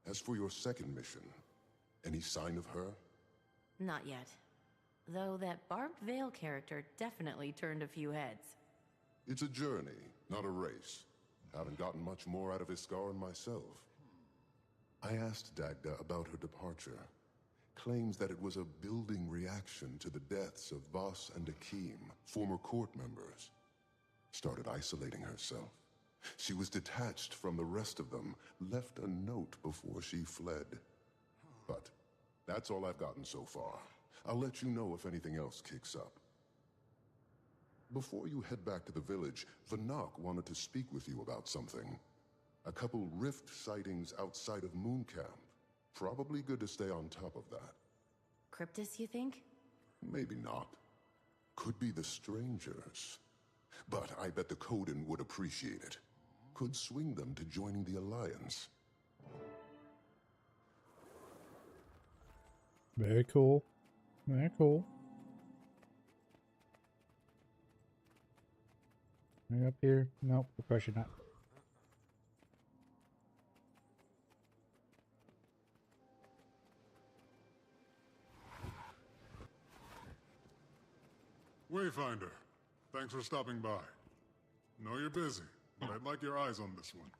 as for your second mission, any sign of her? Not yet. Though that Barbed Veil character definitely turned a few heads. It's a journey, not a race. Haven't gotten much more out of Iskaran myself. I asked Dagda about her departure. Claims that it was a building reaction to the deaths of Voss and Akeem, former court members. Started isolating herself. She was detached from the rest of them, left a note before she fled. But that's all I've gotten so far. I'll let you know if anything else kicks up. Before you head back to the village, Vanak wanted to speak with you about something. A couple rift sightings outside of Moon Camp. Probably good to stay on top of that. Cryptus, you think? Maybe not. Could be the strangers. But I bet the Coden would appreciate it. Could swing them to joining the Alliance. Very cool. Very cool. Are you up here? Nope, of course you're not. Wayfinder, thanks for stopping by. Know you're busy, but I'd like your eyes on this one.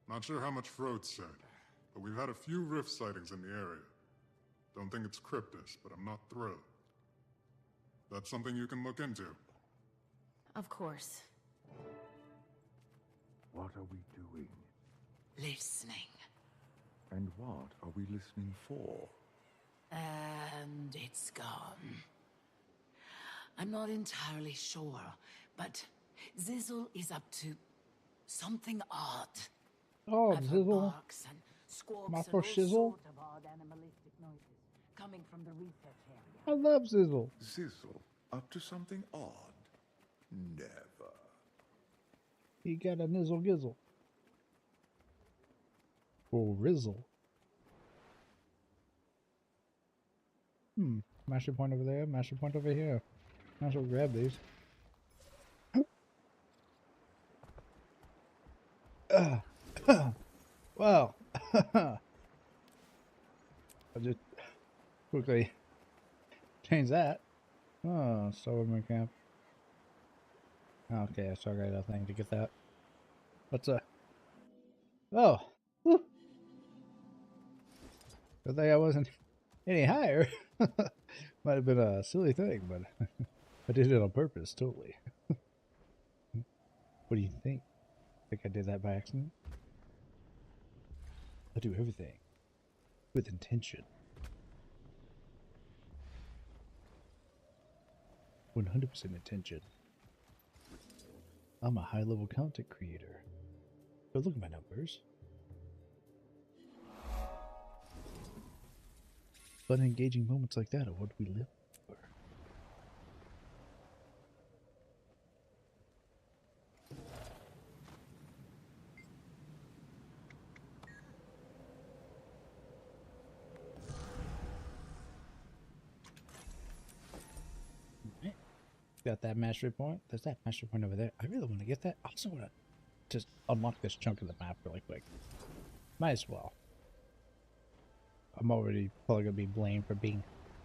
Not sure how much Frode said, but we've had a few rift sightings in the area. Don't think it's Cryptus, but I'm not thrilled. That's something you can look into. Of course. What are we doing? Listening. And what are we listening for? And it's gone. I'm not entirely sure, but Zizzle is up to something odd. Oh, I've heard Zizzle. barks and squawks My and poor all Shizzle. sort of odd animalistic noises coming from the research area. I love Zizzle. Zizzle, up to something odd? Never. He got a nizzle gizzle. Or rizzle. Master point over there, master point over here. Might as well grab these. Wow. I'll just quickly change that. Oh, Silverman Camp. Okay, I still got a thing to get that. What's oh. Whew. Good thing I wasn't any higher. Might have been a silly thing, but I did it on purpose, totally. What do you think? Think I did that by accident? I do everything with intention. 100% attention. I'm a high-level content creator. But look at my numbers. Fun and engaging moments like that are what we live for. Right. Got that mastery point. There's that mastery point over there. I really want to get that. I also want to just unlock this chunk of the map really quick. Might as well. I'm already probably going to be blamed for being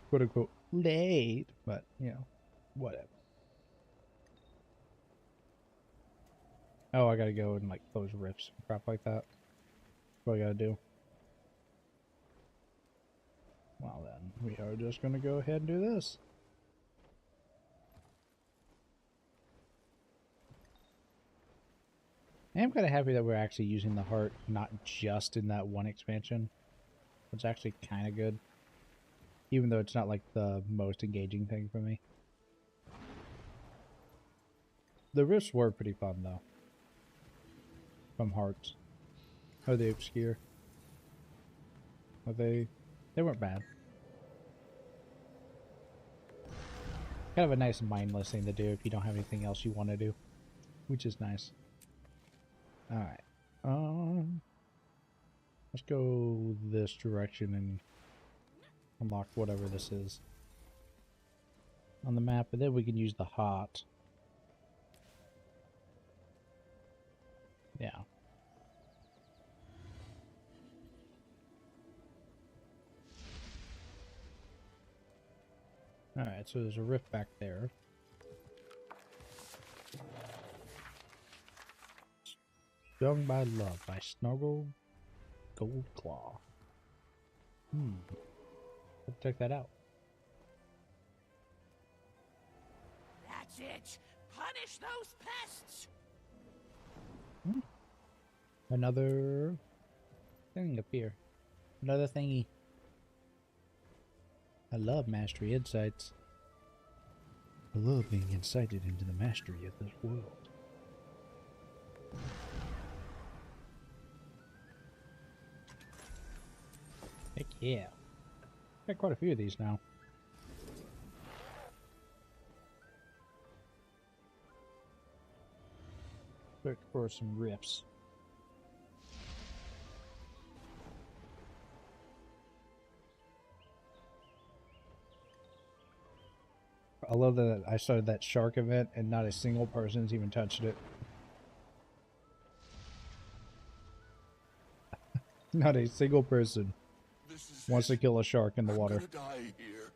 quote-unquote late, but, you know, whatever. Oh, I gotta go and, like, close rifts and crap like that. What I gotta do. Well, then, we are just gonna go ahead and do this. I am kind of happy that we're actually using the heart, not just in that one expansion. It's actually kind of good. Even though it's not like the most engaging thing for me. The rifts were pretty fun though. From hearts. Are they obscure? Are they weren't bad. Kind of a nice mindless thing to do if you don't have anything else you want to do. Which is nice. Alright. Let's go this direction and unlock whatever this is on the map, and then we can use the hot. Yeah. Alright, so there's a rift back there. Stung by Love by Snuggle Goldclaw. Let's check that out. That's it! Punish those pests! Another thing up here. Another thingy. I love mastery insights. I love being incited into the mastery of this world. Heck yeah. Got quite a few of these now. Look for some riffs. I love that I started that shark event and not a single person's even touched it. Not a single person wants to kill a shark in the water. I'm gonna die here.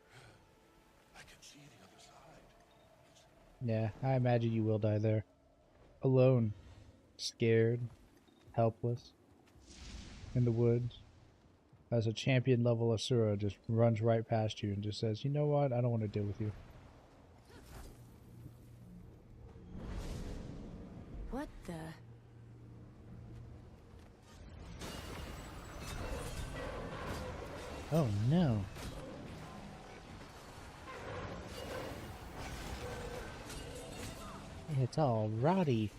I can see the other side. Yeah, I imagine you will die there. Alone. Scared. Helpless. In the woods. As a champion level Asura just runs right past you and just says, you know what, I don't want to deal with you. What the? Oh no. It's all rotty.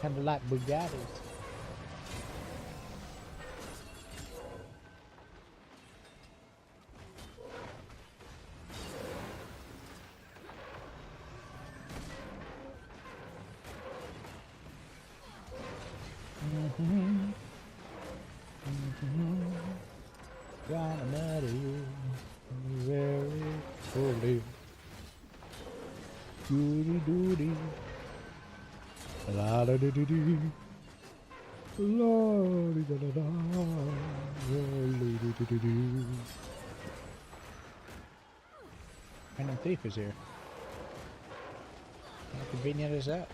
Kind of like Bugattis. Gonna matter you very slowly. Doody doody. La da dee dee dee. La dee da da da. La dee dee dee dee. Random thief is here. How convenient is that?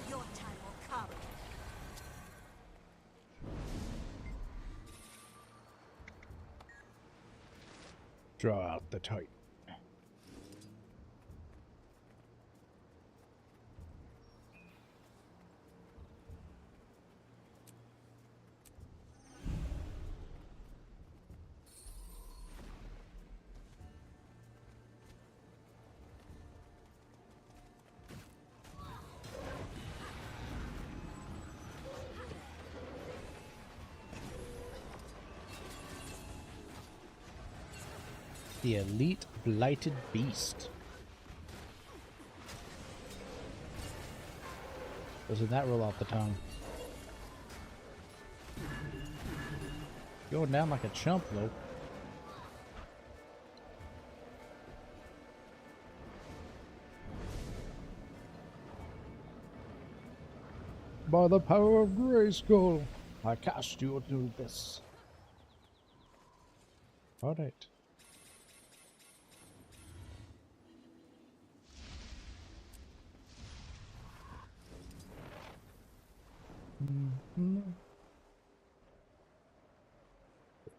Your time will come. Draw out the Titan. The Elite Blighted Beast. Doesn't that roll off the tongue? Going down like a chump, though. By the power of Grayskull, I cast you into this. Alright.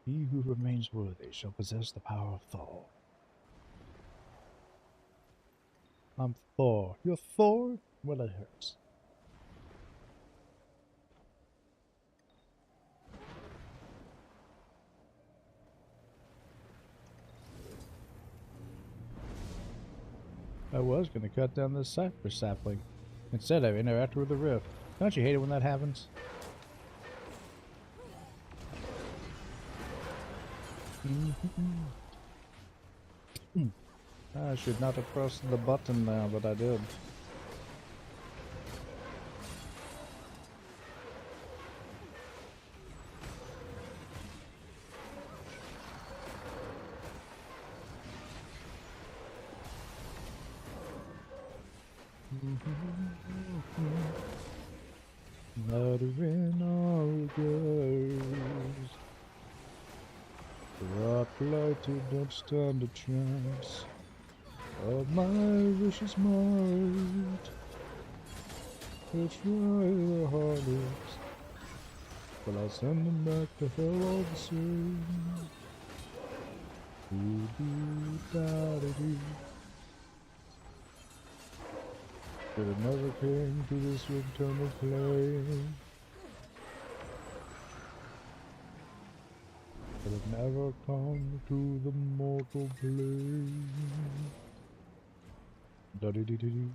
He who remains worthy shall possess the power of Thor. I'm Thor. You're Thor? Well, it hurts. I was going to cut down this cypress sapling. Instead, I interacted with the rift. Don't you hate it when that happens? I should not have pressed the button now, but I did. Muttering all girls, rock lighted, don't stand a chance of my vicious might. It's right the hardest, but I'll send them back to hell all the same. Doo-doo-da-doo-doo. But it never came to this eternal plane. But it never come to the mortal plane. Da-dee-dee-dee-dee.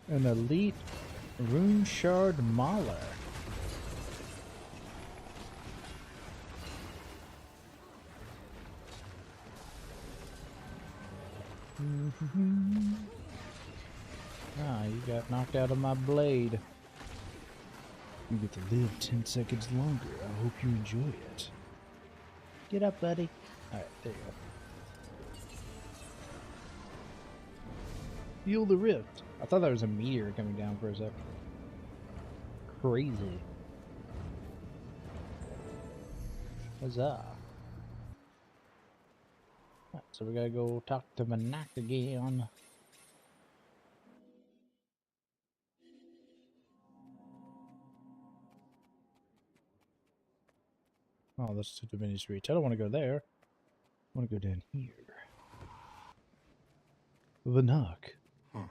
An elite rune shard mauler. Ah, you got knocked out of my blade. You get to live 10 seconds longer. I hope you enjoy it. Get up, buddy. Alright, there you go. Feel the rift. I thought that was a meteor coming down for a sec. Crazy. Huzzah. Right, so we gotta go talk to Manak again. Oh, that's to Divinity's Reach. I don't want to go there. I want to go down here. Vanak. Huh.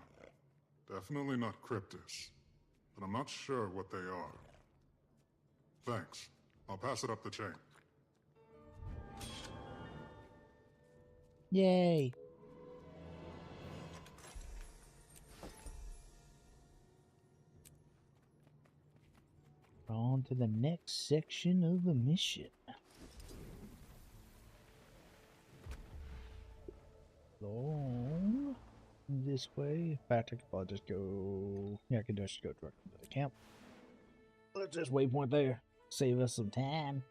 Definitely not Cryptus, but I'm not sure what they are. Thanks. I'll pass it up the chain. Yay. On to the next section of the mission. So, this way. In fact, I could probably just go. Yeah, I could just go directly to the camp. Let's just waypoint there. Save us some time.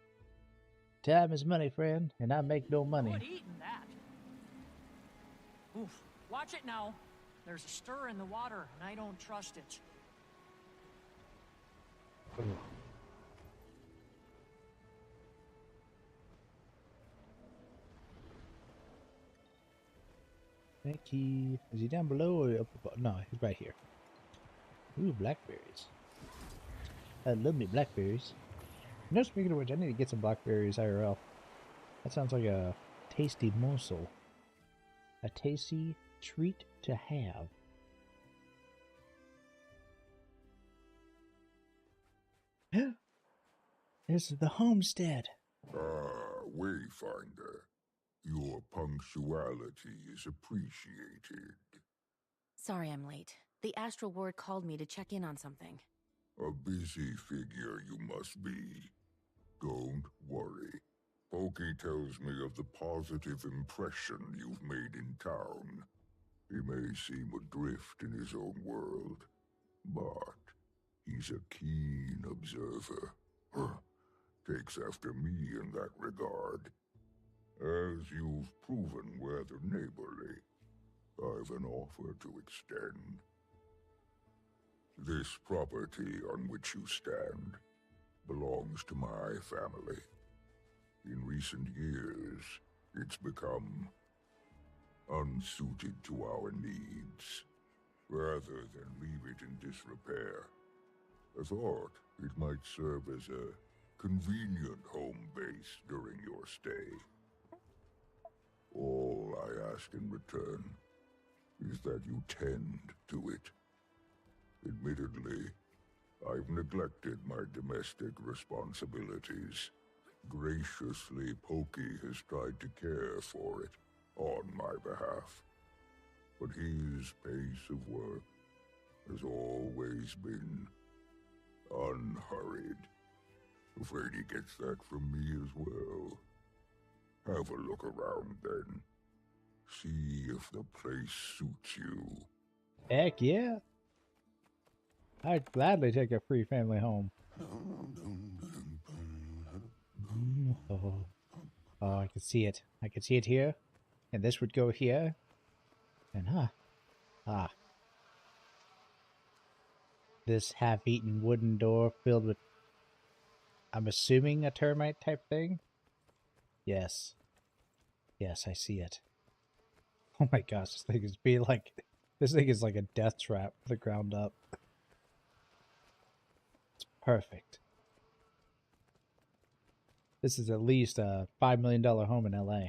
Time is money, friend, and I make no money. Quit eating that. Oof. Watch it now. There's a stir in the water, and I don't trust it. Think he... Is he down below or up above? No, he's right here. Ooh, blackberries. I love me blackberries. You know, speaking of which, I need to get some blackberries IRL. That sounds like a tasty morsel. A tasty treat to have. This is the homestead. Wayfinder. Your punctuality is appreciated. Sorry I'm late. The Astral Ward called me to check in on something. A busy figure you must be. Don't worry. Pokey tells me of the positive impression you've made in town. He may seem adrift in his own world, but he's a keen observer. Takes after me in that regard. As you've proven rather neighborly, I've an offer to extend. This property on which you stand belongs to my family. In recent years, it's become unsuited to our needs. Rather than leave it in disrepair, I thought it might serve as a convenient home base during your stay. All I ask in return is that you tend to it. Admittedly, I've neglected my domestic responsibilities. Graciously, Pokey has tried to care for it on my behalf. But his pace of work has always been unhurried. Afraid he gets that from me as well. Have a look around then. See if the place suits you. Heck yeah. I'd gladly take a free family home. Oh, I can see it. I can see it here. And this would go here. And this half-eaten wooden door filled with, I'm assuming, a termite type thing? Yes. Yes, I see it. Oh my gosh, this thing is like a death trap from the ground up. It's perfect. This is at least a $5 million home in LA.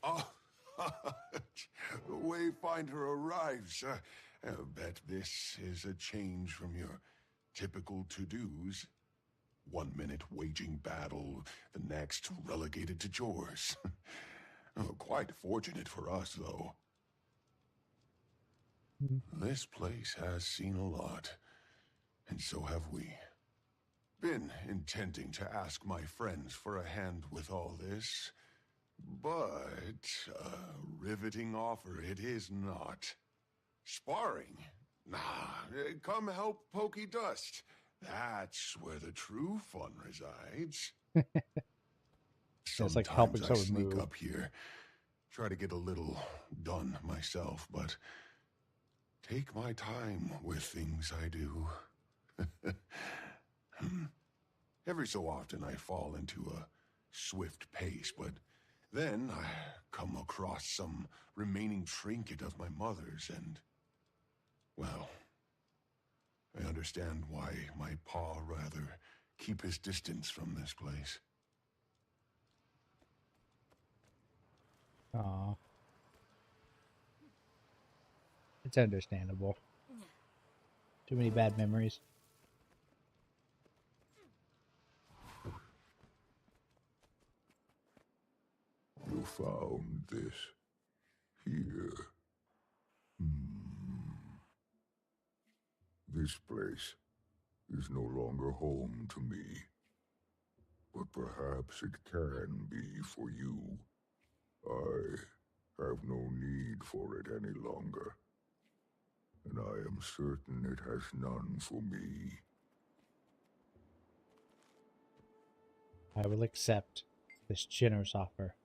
Oh, the Wayfinder arrives. I bet this is a change from your typical to-dos. 1 minute waging battle, the next relegated to chores. Quite fortunate for us, though. This place has seen a lot, and so have we. Been intending to ask my friends for a hand with all this, but a riveting offer it is not. Sparring? Nah, come help Pokey Dust. That's where the true fun resides. It's like helping Sometimes I someone sneak move. up here, try to get a little done myself, but take my time with things I do. Every so often I fall into a swift pace, but then I come across some remaining trinket of my mother's and, well, I understand why my pa rather keep his distance from this place. Aw. It's understandable. Too many bad memories. You found this here. This place is no longer home to me. But perhaps it can be for you. I have no need for it any longer. And I am certain it has none for me. I will accept this generous offer.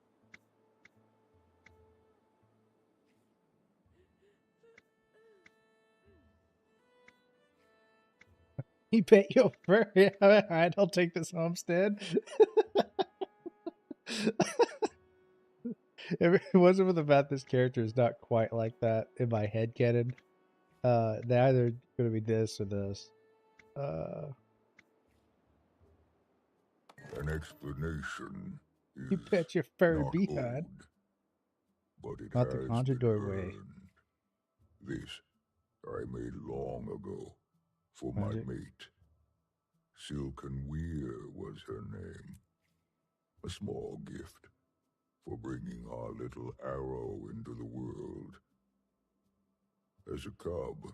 You bet your fur. Alright, I'll take this homestead. It wasn't for the fact this character is not quite like that in my head canon. They're either gonna be this or this. An explanation is You bet your furry not behind. owed, but it Not the has conjured been doorway. earned. This I made long ago for my Magic. mate. Silken Weir was her name. A small gift for bringing our little arrow into the world. As a cub,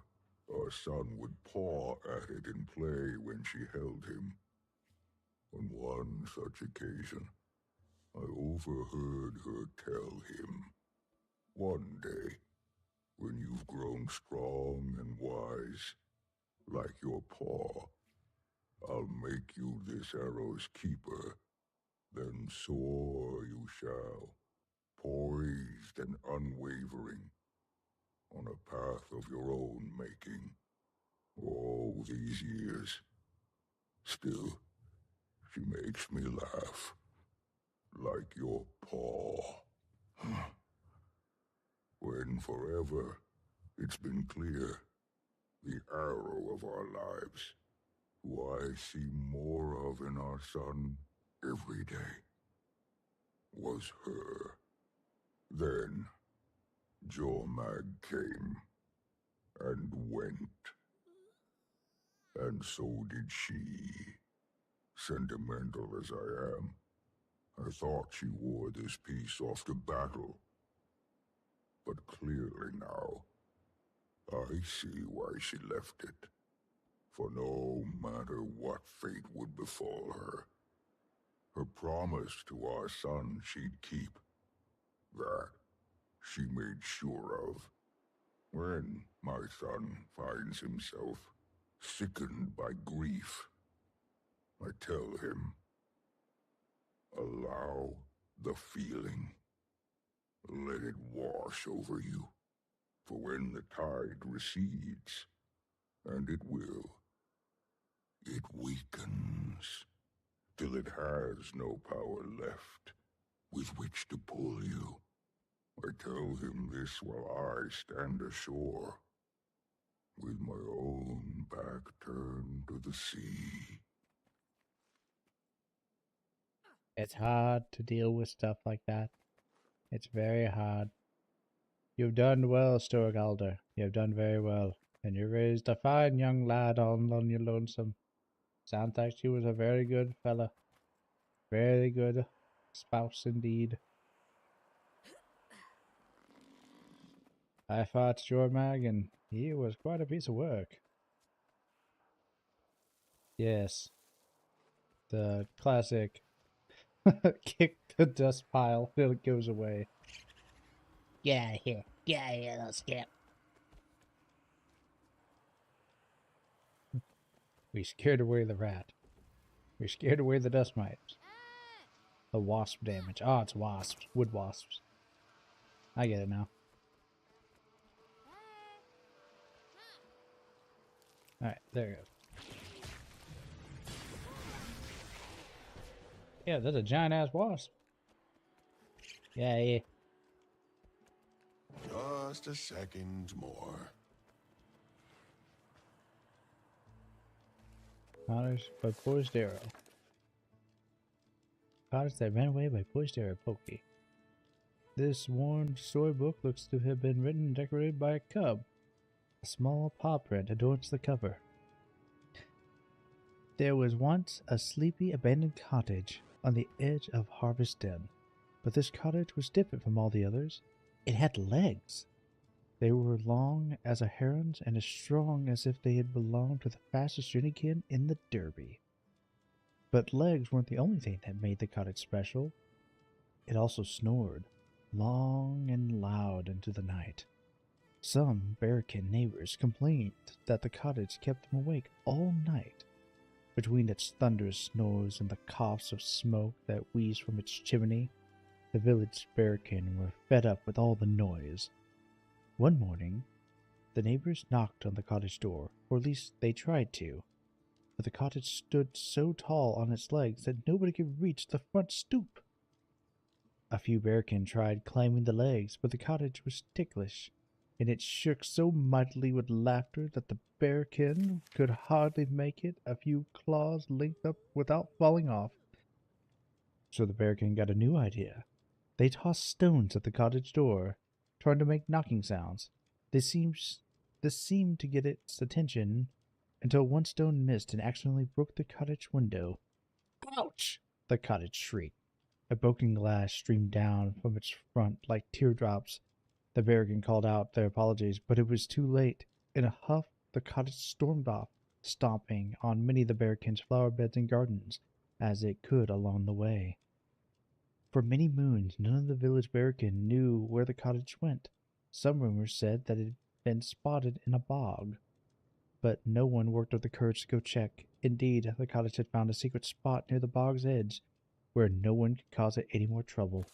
our son would paw at it and play when she held him. On one such occasion, I overheard her tell him, "One day, when you've grown strong and wise, like your paw, I'll make you this arrow's keeper. Then soar you shall, poised and unwavering, on a path of your own making. All these years, still, she makes me laugh, like your paw. When forever, it's been clear, the arrow of our lives, who I see more of in our son every day, was her. Then, Jormag came and went. And so did she. Sentimental as I am, I thought she wore this piece off to battle. But clearly now, I see why she left it. For no matter what fate would befall her, her promise to our son she'd keep, that she made sure of. When my son finds himself sickened by grief, I tell him, allow the feeling. Let it wash over you. For when the tide recedes, and it will, it weakens, till it has no power left with which to pull you. I tell him this while I stand ashore, with my own back turned to the sea. It's hard to deal with stuff like that. It's very hard. You've done well, Storgalder. You've done very well. And you raised a fine young lad on your lonesome. Sounds like she was a very good fella. Very good spouse indeed. I fought Jormag, and he was quite a piece of work. Yes. The classic kick the dust pile till it goes away. Get out of here. Get out of here, little skip. We scared away the rat. We scared away the dust mites. The wasp damage. Oh, it's wasps. Wood wasps. I get it now. Alright, there it goes. Yeah, that's a giant ass wasp. Yeah. Just a second more. Cottage by poised arrow. Cottage that ran away by poised arrow Pokey. This worn storybook looks to have been written and decorated by a cub. A small paw print adorns the cover. There was once a sleepy abandoned cottage on the edge of Harvest Den, but this cottage was different from all the others. It had legs. They were long as a heron's and as strong as if they had belonged to the fastest journeykin in the Derby. But legs weren't the only thing that made the cottage special. It also snored, long and loud into the night. Some bearkin neighbors complained that the cottage kept them awake all night. Between its thunderous snores and the coughs of smoke that wheezed from its chimney, the village bearkin were fed up with all the noise. One morning, the neighbors knocked on the cottage door, or at least they tried to, but the cottage stood so tall on its legs that nobody could reach the front stoop. A few bearkin tried climbing the legs, but the cottage was ticklish, and it shook so mightily with laughter that the bearkin could hardly make it a few claws linked up without falling off. So the bearkin got a new idea. They tossed stones at the cottage door, trying to make knocking sounds. This seemed to get its attention until one stone missed and accidentally broke the cottage window. Ouch! The cottage shrieked. A broken glass streamed down from its front like teardrops. The Berrigan called out their apologies, but it was too late. In a huff, the cottage stormed off, stomping on many of the Berrigan's flower beds and gardens as it could along the way. For many moons, none of the village Berrigan knew where the cottage went. Some rumors said that it had been spotted in a bog, but no one worked up the courage to go check. Indeed, the cottage had found a secret spot near the bog's edge, where no one could cause it any more trouble.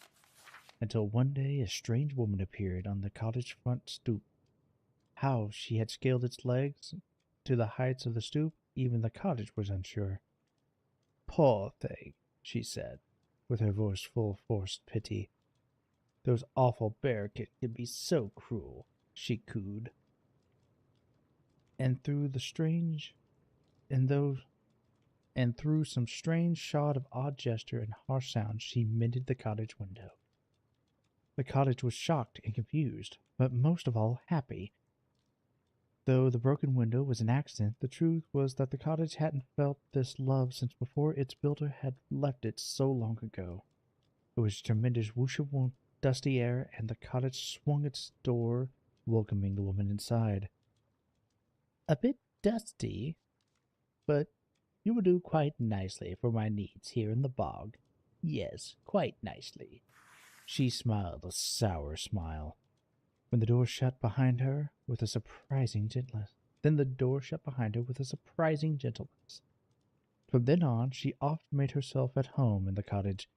Until one day a strange woman appeared on the cottage front stoop. How she had scaled its legs to the heights of the stoop, even the cottage was unsure. "Poor thing," she said, with her voice full of forced pity. "Those awful Berrigan can be so cruel," she cooed. And through some strange shot of odd gesture and harsh sound, she mended the cottage window. The cottage was shocked and confused, but most of all happy. Though the broken window was an accident, the truth was that the cottage hadn't felt this love since before its builder had left it so long ago. It was a tremendous whoosh of warm, dusty air, and the cottage swung its door, welcoming the woman inside. "A bit dusty, but you will do quite nicely for my needs here in the bog. Yes, quite nicely." She smiled a sour smile. When the door shut behind her with a surprising gentleness. Then the door shut behind her with a surprising gentleness. From then on, she often made herself at home in the cottage.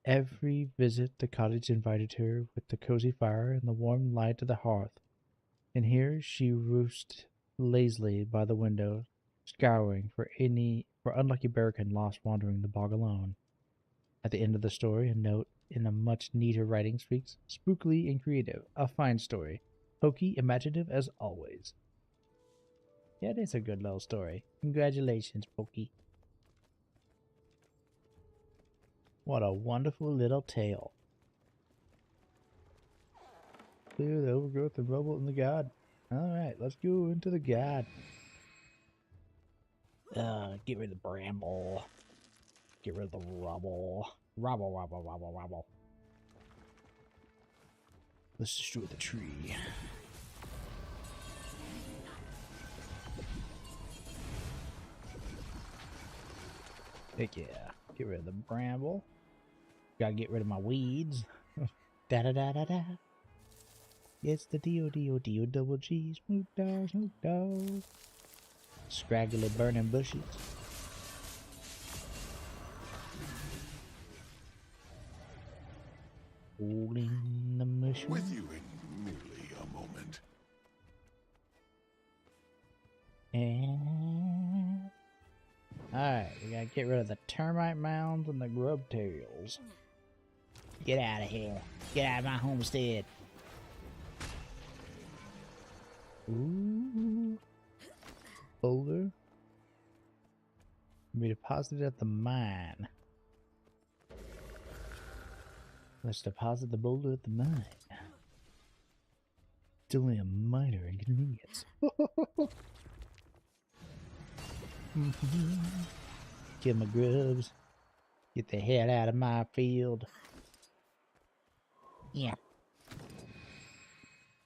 Every visit the cottage invited her with the cozy fire and the warm light of the hearth. And here she roosted lazily by the window, scouring for unlucky Berrigan lost wandering the bog alone. At the end of the story, a note in a much neater writing speaks, spookily and creative. A fine story. Hokey, imaginative as always. Yeah, it is a good little story. Congratulations, Pokey. What a wonderful little tale. Clear the overgrowth and rubble in the god. Alright, let's go into the god. Get rid of the bramble. Get rid of the rubble. Rubble. Let's destroy the tree. Heck yeah. Get rid of the bramble. Gotta get rid of my weeds. Da-da-da-da-da. It's the D-O-D-O-D-O double G. Snoop Dogg. Scraggly burning bushes. Holding the mushroom. With you in merely a moment. And alright, we gotta get rid of the termite mounds and the grub tails. Get out of here. Get out of my homestead. Ooh. Boulder. We deposited at the mine. Let's deposit the boulder at the mine. It's only a minor inconvenience. Kill my grubs. Get the hell out of my field. Yeah.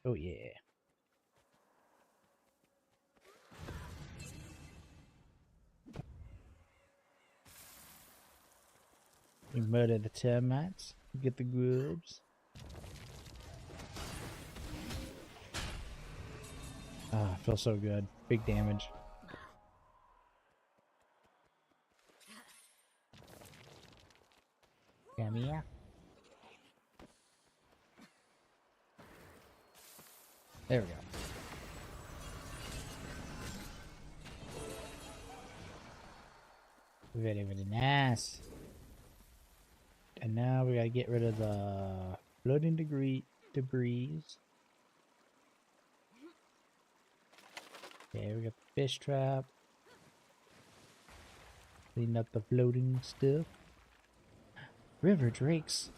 Oh yeah. We murder the termites. Get the grubs. Ah, feels so good. Big damage. Come here. There we go. Very, very nice. And now we gotta get rid of the floating debris. Okay, we got the fish trap. Clean up the floating stuff. River drakes.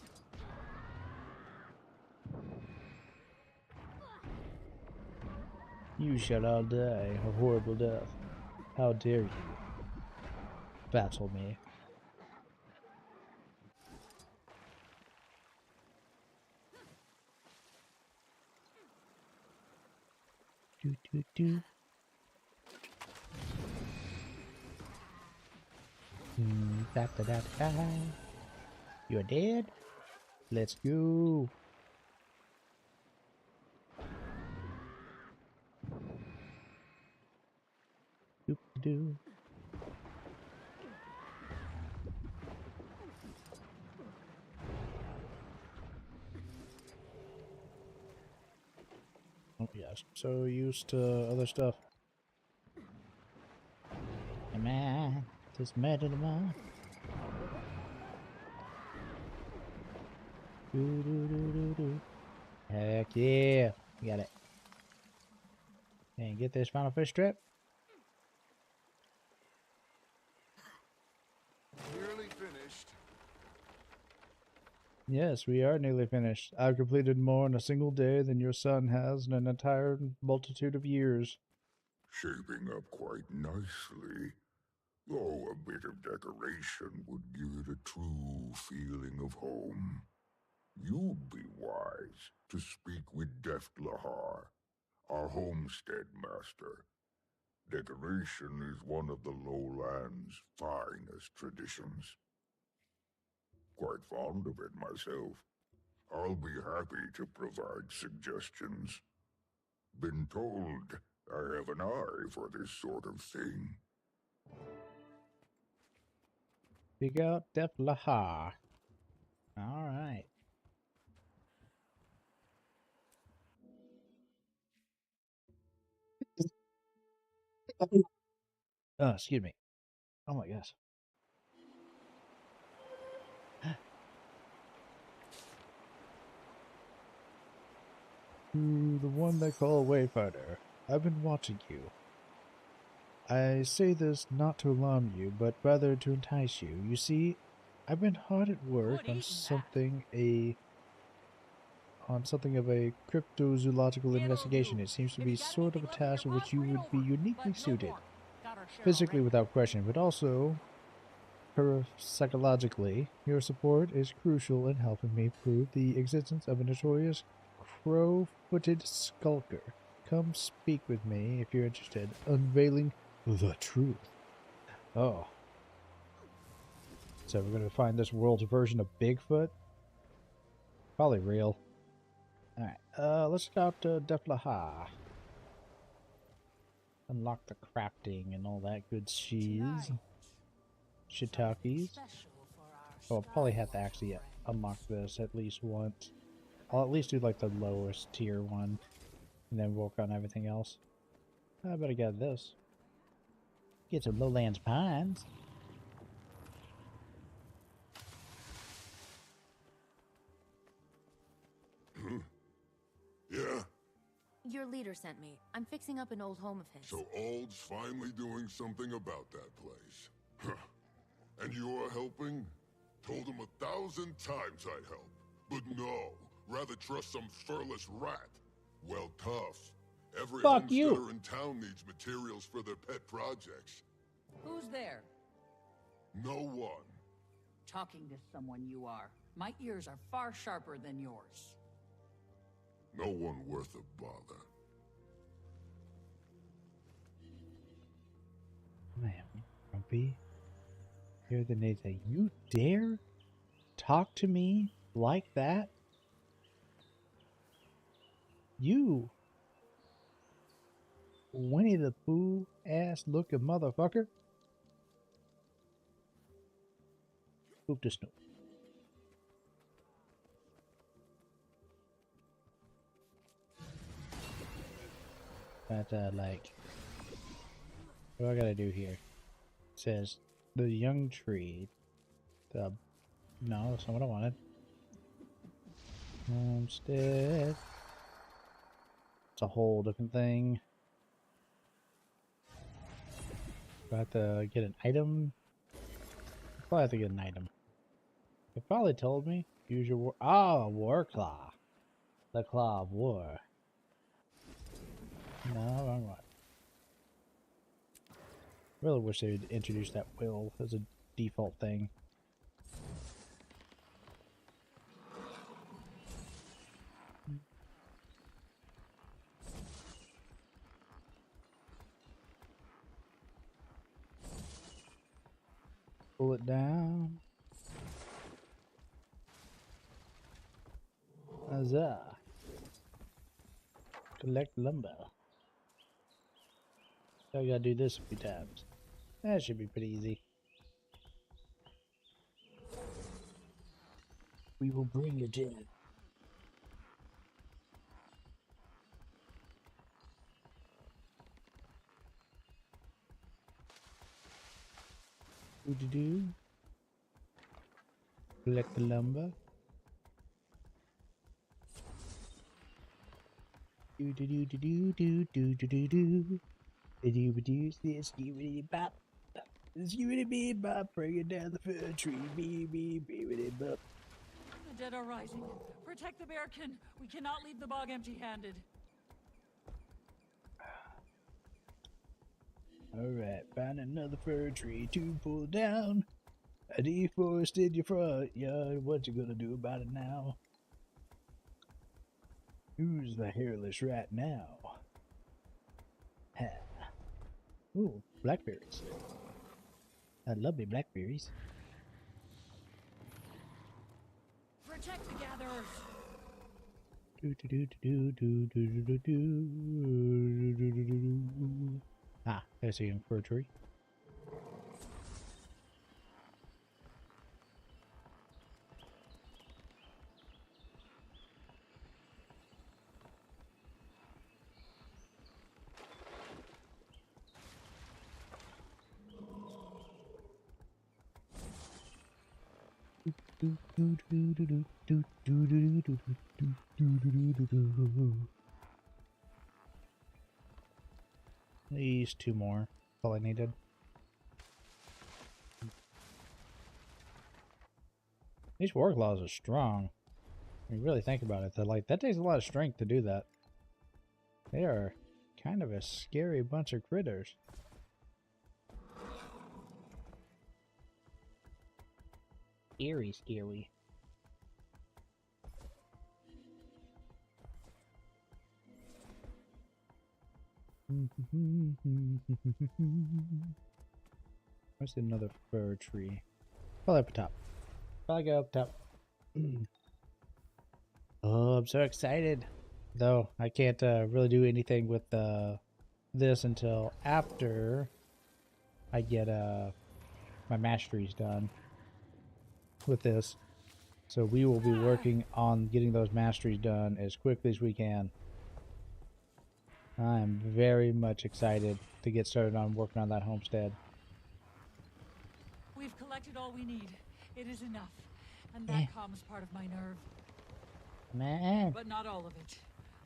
You shall all die a horrible death. How dare you? Battle me. do, do, do. Da, da, da, da. You are dead? Let's go. Doop doo. Oh yes, so used to other stuff. Come on, just murder them all. Do do do do do. Heck yeah, we got it. And get this final fish trap. Nearly finished. Yes, we are nearly finished. I've completed more in a single day than your son has in an entire multitude of years. Shaping up quite nicely. Though a bit of decoration would give it a true feeling of home. You'd be wise to speak with Deft Lahar, our homestead master. Decoration is one of the lowlands' finest traditions. Quite fond of it myself. I'll be happy to provide suggestions. Been told I have an eye for this sort of thing. Big out Def Lahar. Alright. Excuse me. Oh my gosh. To the one they call Wayfinder, I've been watching you. I say this not to alarm you, but rather to entice you. You see, I've been hard at work on something of a cryptozoological investigation. It seems to be sort of a task for which you would be uniquely suited. Physically without question, but also psychologically. Your support is crucial in helping me prove the existence of a notorious crow-footed skulker. Come speak with me if you're interested. Unveiling the truth. Oh. So we're going to find this world's version of Bigfoot? Probably real. Alright, let's go out to Def Lahar. Unlock the crafting and all that good cheese. Shiitakes. Oh, I'll probably have to actually unlock this at least once. I'll at least do like the lowest tier one. And then work on everything else. I better get this. Get some lowlands pines. Yeah? Your leader sent me. I'm fixing up an old home of his. So Ald's finally doing something about that place. Huh. And you're helping? Told him 1,000 times I'd help. But no, rather trust some furless rat. Well, tough. Every homesteader in town needs materials for their pet projects. Who's there? No one. Talking to someone you are. My ears are far sharper than yours. No one worth a bother. Man, Grumpy. Hear the names. You dare talk to me like that? You Winnie the Pooh ass looking motherfucker. Scoop to Snoop. But like, what do I gotta do here? It says the young tree. No, that's not what I wanted. Homestead. It's a whole different thing. Do I have to get an item? I probably have to get an item. It probably told me. Use your war. Ah, war claw. The claw of war. No, wrong one. Really wish they would introduce that will as a default thing. pull it down. Huzzah. Collect lumber. So I gotta do this a few times. That should be pretty easy. We will bring it in. Do-do-do. Collect the lumber. Do-do-do-do-do-do-do-do-do. Do-do-do-do. Skibbity-bop. Skibbity-bop. Bring it down the fir tree. Bee-bee-bee-bop. The dead are rising. Protect the bearkin. We cannot leave the bog empty-handed. Alright, find another fir tree to pull down. A deforested your front yard. What you gonna do about it now? Who's the hairless rat now? Ha. Ooh, blackberries. I love me blackberries. Protect the gatherers. Ah, there's a fir tree. At least 2 more. That's all I needed. These war claws are strong. When you really think about it, that takes a lot of strength to do that. They are kind of a scary bunch of critters. Scary. Where's another fir tree? Probably up top. Probably go up top. Oh, I'm so excited. Though I can't really do anything with this until after I get my masteries done with this. So we will be working on getting those masteries done as quickly as we can. I am very much excited to get started on working on that homestead. We've collected all we need. It is enough. And that calms part of my nerve. Man. But not all of it.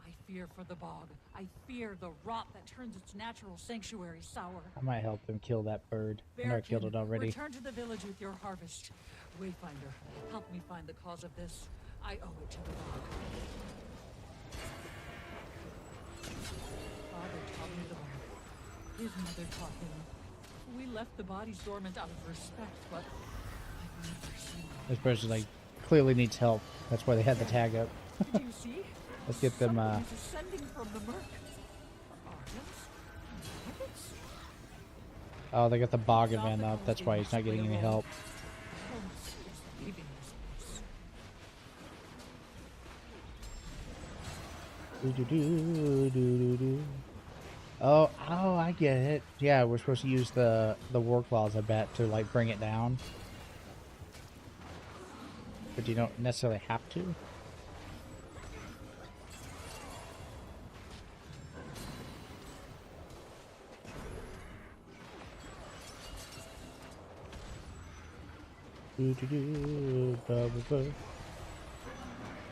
I fear for the bog. I fear the rot that turns its natural sanctuary sour. I might help them kill that bird. I know I killed it already. Return to the village with your harvest. Wayfinder, help me find the cause of this. I owe it to the bog. Father taught me the bog. His mother taught him. We left the bodies dormant out of respect, but I've never seen them. This person clearly needs help. That's why they had the tag up. Do you see? Let's get them Ascending from the murk. Oh, they got the bog event up. That's why he's not getting any help. Oh, I get it. Yeah, we're supposed to use the war claws, I bet, to bring it down. But you don't necessarily have to.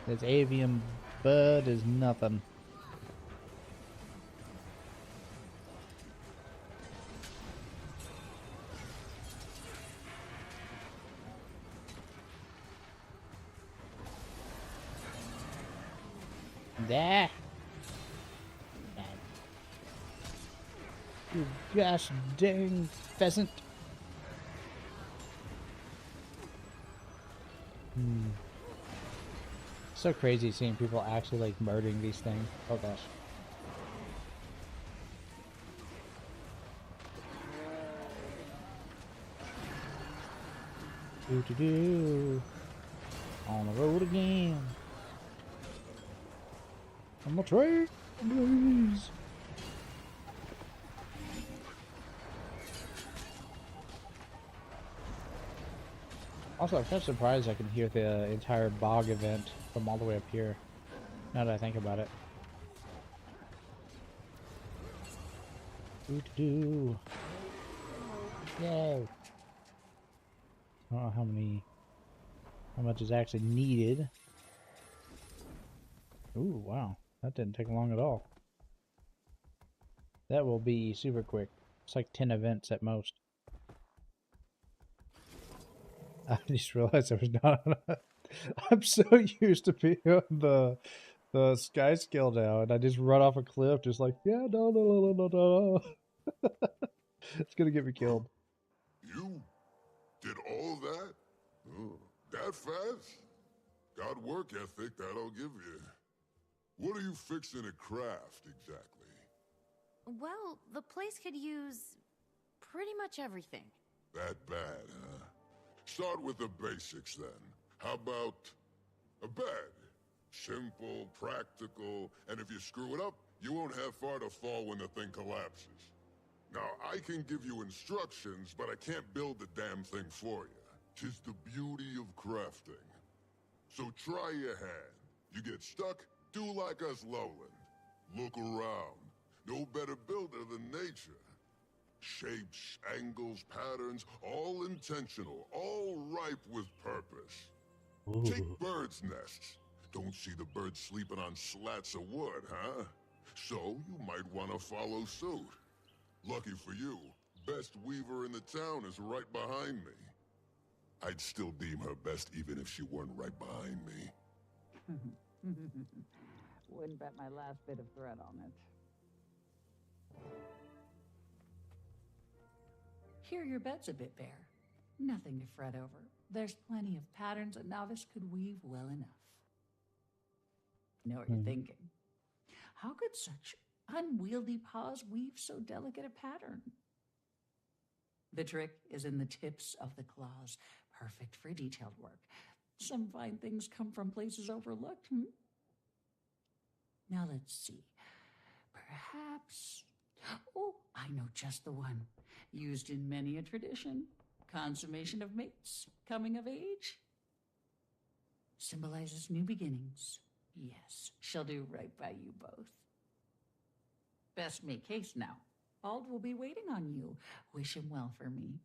This avian bud is nothing. There. You gosh dang pheasant. So crazy seeing people actually murdering these things. Oh gosh. Do. On the road again. I'm a train, please. Also, I'm kind of surprised I can hear the entire bog event from all the way up here. Now that I think about it. Do. Yay. I don't know how much is actually needed. Ooh, wow. That didn't take long at all. That will be super quick. It's like 10 events at most. I just realized I was not. I'm so used to being on the sky scale now, and I just run off a cliff, just like, yeah, no. It's gonna get me killed. You did all that? Oh, that fast? Got work ethic, that I'll give you. What are you fixing to craft, exactly? Well, the place could use pretty much everything. That bad, huh? Start with the basics, then. How about a bed? Simple, practical, and if you screw it up, you won't have far to fall when the thing collapses. Now, I can give you instructions, but I can't build the damn thing for you. 'Tis the beauty of crafting. So try your hand. You get stuck, do like us lowland. Look around. No better builder than nature. Shapes, angles, patterns, all intentional, all ripe with purpose. Ooh. Take birds' nests. Don't see the birds sleeping on slats of wood, huh? So you might want to follow suit. Lucky for you, best weaver in the town is right behind me. I'd still deem her best even if she weren't right behind me. Wouldn't bet my last bit of thread on it. Here your bed's a bit bare. Nothing to fret over. There's plenty of patterns a novice could weave well enough. Know what you're thinking? How could such unwieldy paws weave so delicate a pattern? The trick is in the tips of the claws, perfect for detailed work. Some fine things come from places overlooked, Now let's see. Perhaps... Oh, I know just the one. Used in many a tradition. Consummation of mates. Coming of age. Symbolizes new beginnings. Yes, she'll do right by you both. Best make haste now. Ald will be waiting on you. Wish him well for me.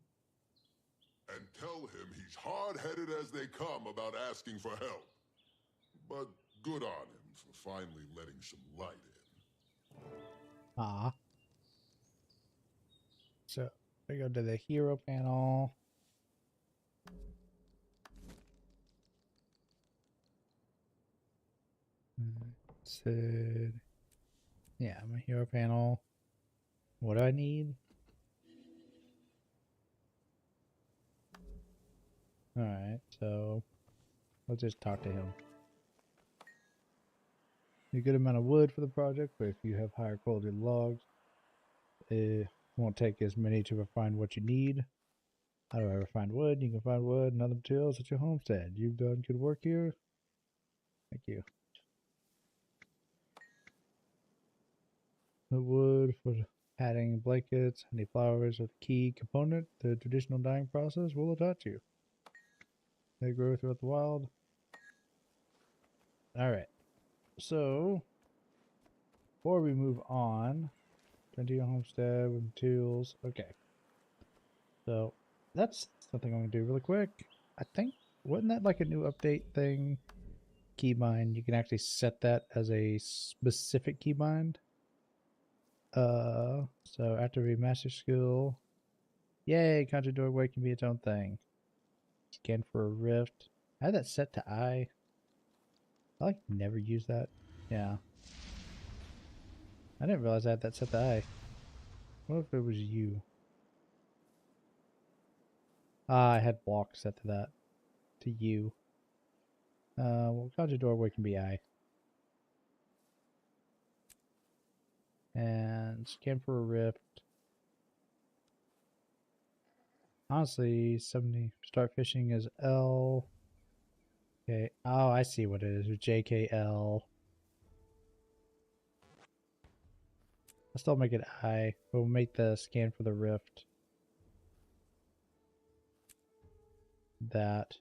And tell him he's hard-headed as they come about asking for help. But good on him for finally letting some light in. Ah. So, we go to the hero panel. Said, yeah, my hero panel. What do I need? Alright, so let's just talk to him. A good amount of wood for the project, but if you have higher quality logs, it won't take as many to refine what you need. How do I refine wood? You can find wood and other materials at your homestead. You've done good work here. Thank you. The wood for padding blankets, honey flowers are the key component. The traditional dyeing process will attach you. They grow throughout the wild. Alright. So, before we move on, turn to your homestead with materials. Okay. So, that's something I'm going to do really quick. I think, wasn't that like a new update thing? Keybind, you can actually set that as a specific keybind. So after we master skill, yay, country doorway can be its own thing. Scan for a rift. I had that set to I. I like never use that. Yeah. I didn't realize I had that set to I. What if it was you? Ah, I had block set to that. To you. Well, country doorway can be I. And scan for a rift. Honestly, 70. Start fishing is L. Okay. Oh, I see what it is. JKL. I'll still make it I. We'll make the scan for the rift. That.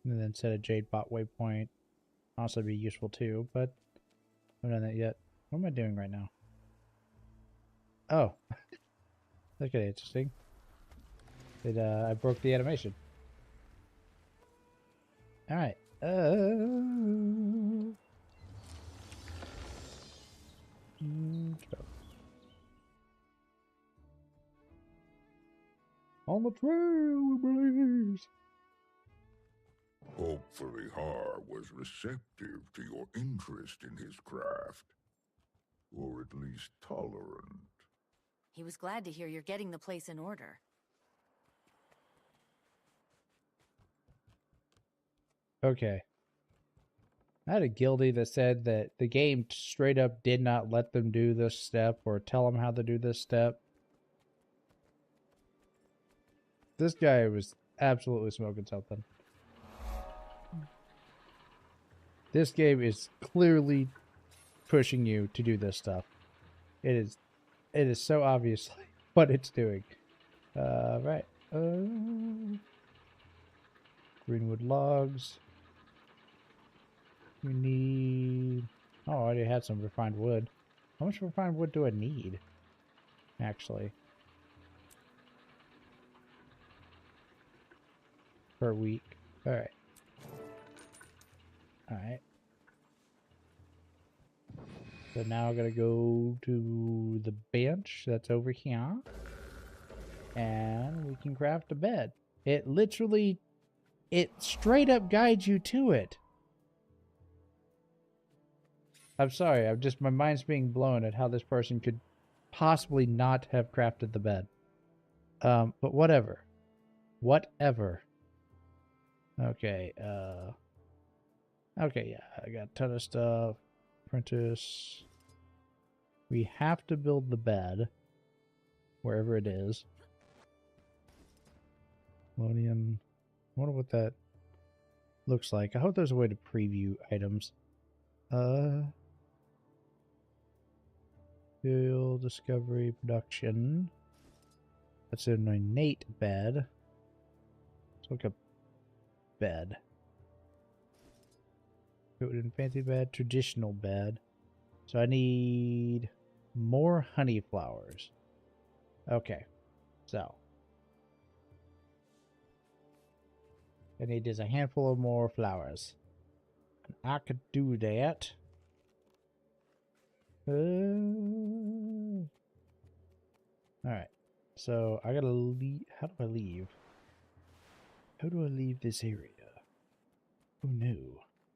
And then set a Jade bot waypoint. Also be useful too, but I haven't done that yet. What am I doing right now? Oh. Look at it, interesting. I broke the animation. Alright. On the trail, blaze. Hopefully Har was receptive to your interest in his craft. Or at least tolerant. He was glad to hear you're getting the place in order. Okay. I had a guildie that said that the game straight up did not let them do this step or tell them how to do this step. This guy was absolutely smoking something. This game is clearly pushing you to do this stuff. It is so obvious what it's doing. Right. Greenwood logs. We need... Oh, I already had some refined wood. How much refined wood do I need? Actually. Per week. Alright. Alright. So now I gotta go to the bench that's over here. And we can craft a bed. It literally... It straight up guides you to it. I'm sorry, my mind's being blown at how this person could possibly not have crafted the bed. But whatever. Whatever. Okay, okay, yeah, I got a ton of stuff. Apprentice. We have to build the bed. Wherever it is. Colonium. I wonder what that looks like. I hope there's a way to preview items. Field, discovery, production. That's an innate bed. Let's look up bed. Fancy bed, traditional bed. So I need more honey flowers. Okay. So. I need is a handful of more flowers. And I could do that. Alright. So I gotta leave. How do I leave? How do I leave this area? Oh no.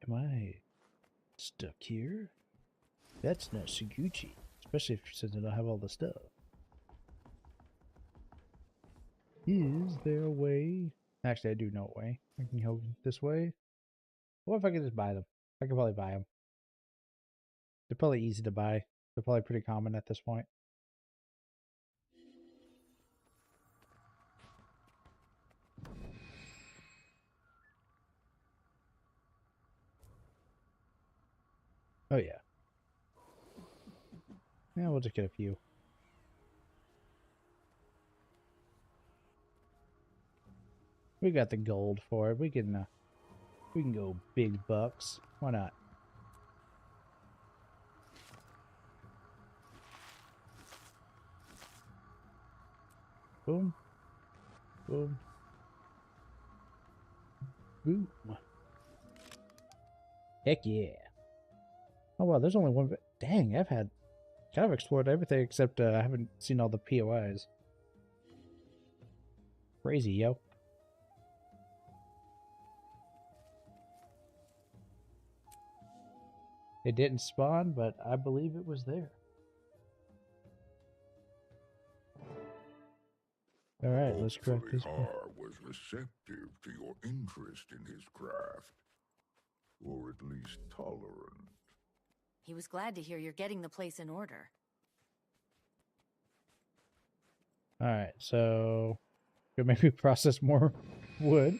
Am I stuck here? That's not so Gucci. Especially since I don't have all the stuff. Is there a way? Actually, I do know a way. I can go this way. What if I could just buy them? I could probably buy them. They're probably easy to buy. They're probably pretty common at this point. Oh, yeah. Yeah, we'll just get a few. We got the gold for it. We can go big bucks. Why not? Boom. Boom. Boom. Heck yeah. Oh, wow, there's only one. Dang, I've kind of explored everything except I haven't seen all the POIs. Crazy, yo. It didn't spawn, but I believe it was there. Alright, let's craft this. Har was receptive to your interest in his craft. Or at least tolerant. He was glad to hear you're getting the place in order. Alright, so could maybe process more wood,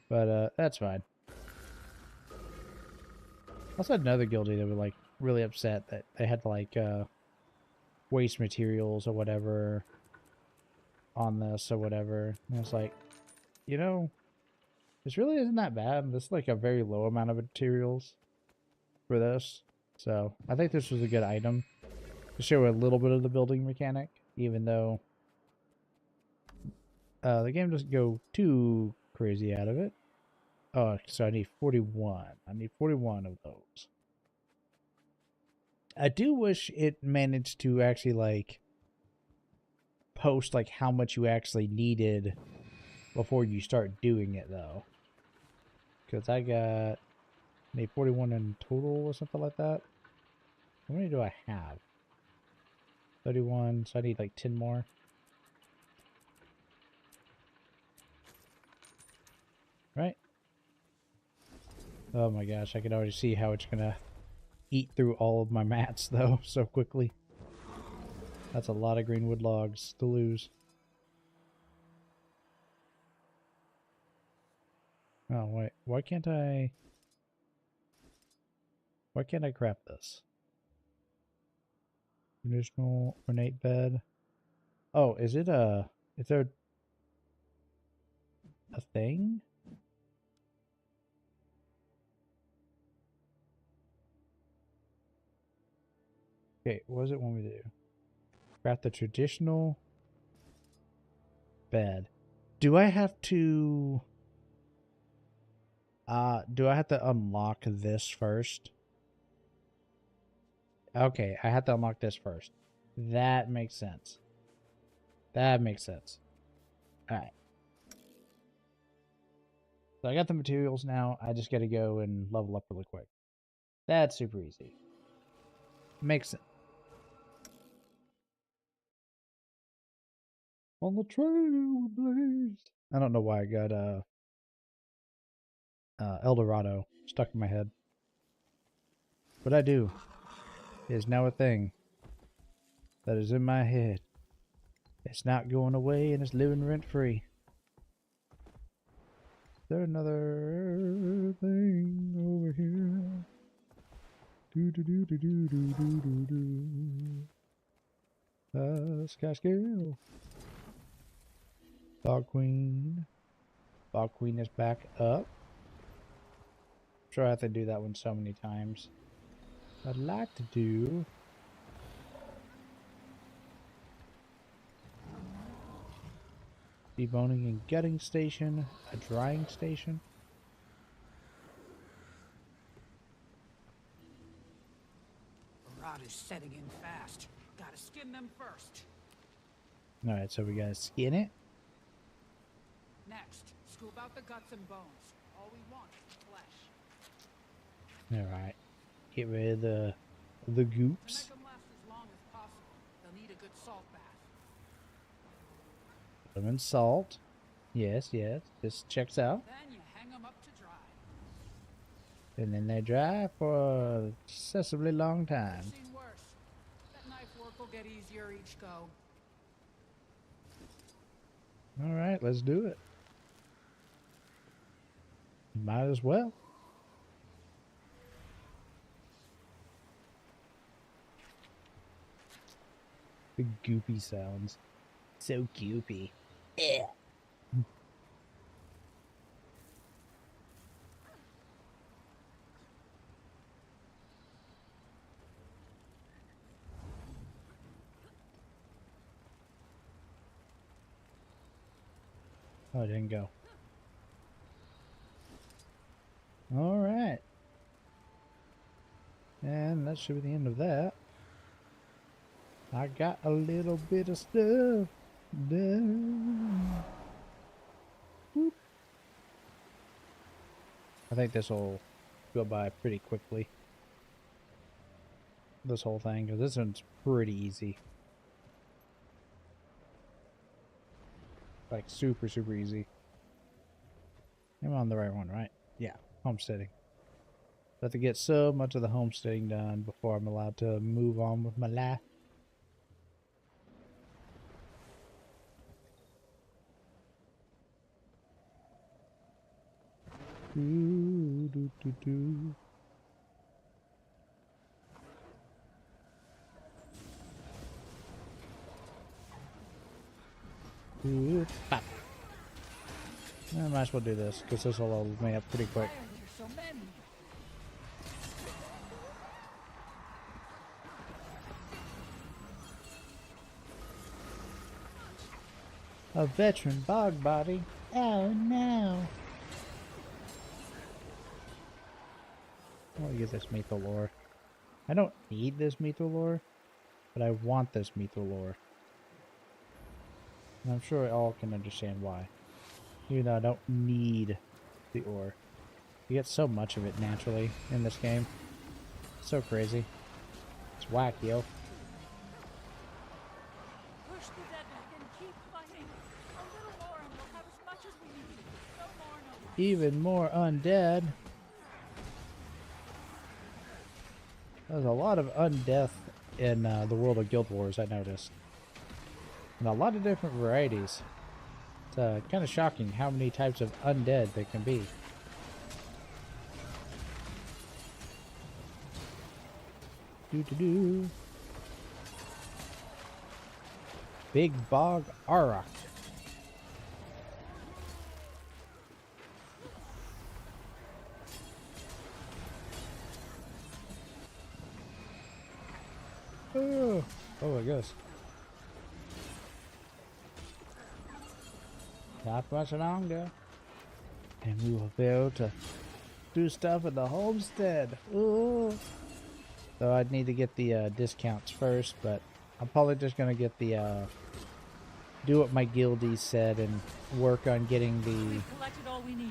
but that's fine. Also had another guildie that were like really upset that they had like waste materials or whatever on this or whatever. And I was like, you know, this really isn't that bad. This is like a very low amount of materials for this. So I think this was a good item to show a little bit of the building mechanic, even though the game doesn't go too crazy out of it. Oh, so I need 41. I need 41 of those. I do wish it managed to actually like post like how much you actually needed before you start doing it though. Because I need 41 in total or something like that. How many do I have? 31, so I need like 10 more. Right? Oh my gosh, I can already see how it's gonna eat through all of my mats though so quickly. That's a lot of greenwood logs to lose. Oh wait, why can't I craft this? Traditional ornate bed. Oh, is there a thing? Okay, what does it want me to do? Craft the traditional bed. Do I have to unlock this first? Okay, I have to unlock this first. That makes sense. That makes sense. Alright. So I got the materials now. I just gotta go and level up really quick. That's super easy. Makes sense. On the trail blazed. I don't know why I got El Dorado stuck in my head. But I do. It is now a thing that is in my head. It's not going away and it's living rent free. Is there another thing over here? Do do do do do do do do do. Sky scale. Fog Queen. Fog Queen is back up. I'm sure I have to do that one so many times. What I'd like to do. Deboning and gutting station. A drying station. The rot is setting in fast. Gotta skin them first. Alright, so we gotta skin it. Next, scoop out the guts and bones. All we want is flesh. Alright. Get rid of the goops. To make them last as long as possible, they'll need a good salt bath. Put them in salt. Yes, yes. This checks out. Then you hang them up to dry. And then they dry for an excessively long time. I've seen worse. That knife work will get easier each go. Alright, let's do it. Might as well. The goopy sounds. So goopy. Yeah. Oh, it didn't go. Alright. And that should be the end of that. I got a little bit of stuff done. Whoop. I think this will go by pretty quickly. This whole thing, because this one's pretty easy. Like super, super easy. I'm on the right one, right? Yeah, homesteading. I have to get so much of the homesteading done before I'm allowed to move on with my life. Do, do, do, do. Ooh, pop. I might as well do this, because this will load me up pretty quick. So many. A veteran bog body. Oh no. I'll use this Mytho lore. I don't need this Mytho lore, but I want this Mytho lore. And I'm sure all can understand why. Even though I don't need the ore. You get so much of it naturally in this game. So crazy. It's whack, yo. Push the dead back and keep fighting. A little more and we'll have as much as we need. No more, no less. Even more undead. There's a lot of undeath in the world of Guild Wars, I noticed. And a lot of different varieties. It's kind of shocking how many types of undead there can be. Doo-doo-doo. Big Bog Auroch. Oh, I guess. Not much longer. And we will be able to do stuff at the homestead. Ooh. So I'd need to get the discounts first, but I'm probably just going to get the do what my guildies said and work on getting the